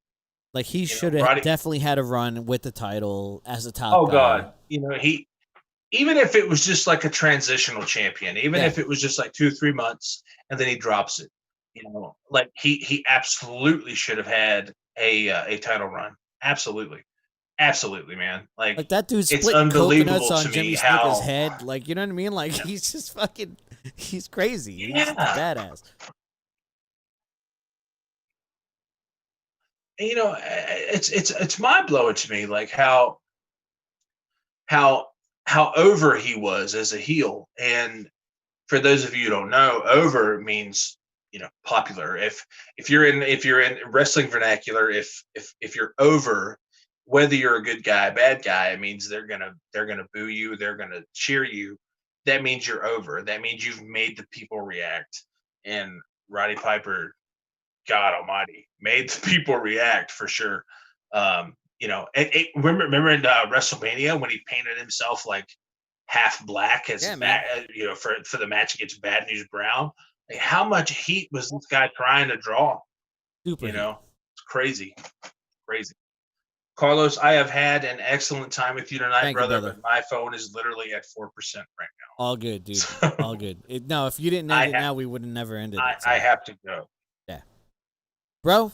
Like, he should have definitely had a run with the title as a top guy. Oh God, he, even if it was just like a transitional champion, even if it was just like 2-3 months and then he drops it, like he absolutely should have had a title run. Absolutely, man. Like that dude split coconuts on Jimmy Snuka's head. Like, you know what I mean? Like, he's just fucking, he's crazy. He's just badass. you know, it's mind blowing to me, like how over he was as a heel. And for those of you who don't know, over means, popular. If you're in wrestling vernacular, if you're over, whether you're a good guy, bad guy, it means they're gonna boo you, they're gonna cheer you. That means you're over. That means you've made the people react. And Roddy Piper, God Almighty, made the people react for sure. Remember in WrestleMania when he painted himself like half black as for the match against Bad News Brown. Like, how much heat was this guy trying to draw? Super heat. It's crazy, crazy. Carlos, I have had an excellent time with you tonight, brother. But my phone is literally at 4% right now. All good, dude. All good. No, if you didn't end it now, we would have never ended it. I have to go. Yeah, bro.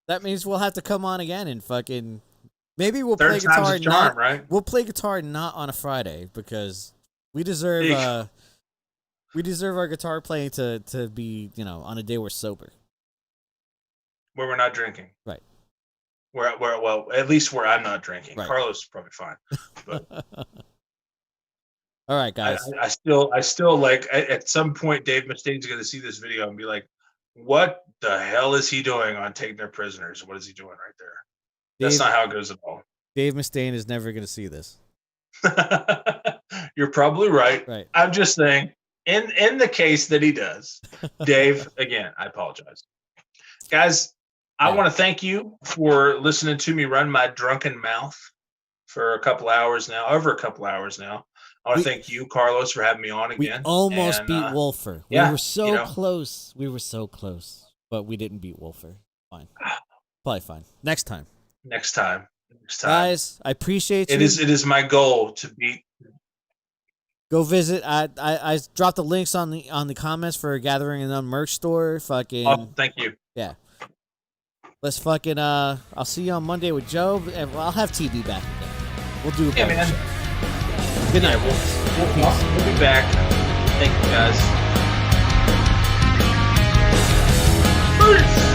That means we'll have to come on again and fucking. Maybe we'll play guitar not right? We'll play guitar not on a Friday because we deserve our guitar playing to be, on a day we're sober. Where we're not drinking. Right. Well, at least where I'm not drinking. Right. Carlos is probably fine. But all right, guys. I still like at some point Dave Mustaine's gonna see this video and be like, what the hell is he doing on Taking Their Prisoners? What is he doing right there? That's not how it goes at all. Dave Mustaine is never going to see this. You're probably right. Right. I'm just saying, in the case that he does, Dave, again, I apologize. Guys, I want to thank you for listening to me run my drunken mouth for over a couple hours now. I want to thank you, Carlos, for having me on again. We almost beat Wolfer. Yeah, we were so close. We were so close, but we didn't beat Wolfer. Fine. Probably fine. Next time. Guys, I appreciate you. It is my goal to beat. Go visit. I dropped the links on the comments for Gathering and None merch store. Fucking. Oh, thank you. Yeah. Let's fucking. I'll see you on Monday with Joe, and I'll have TB back again. We'll do a better show. Good night. We'll be back. Thank you, guys. Peace.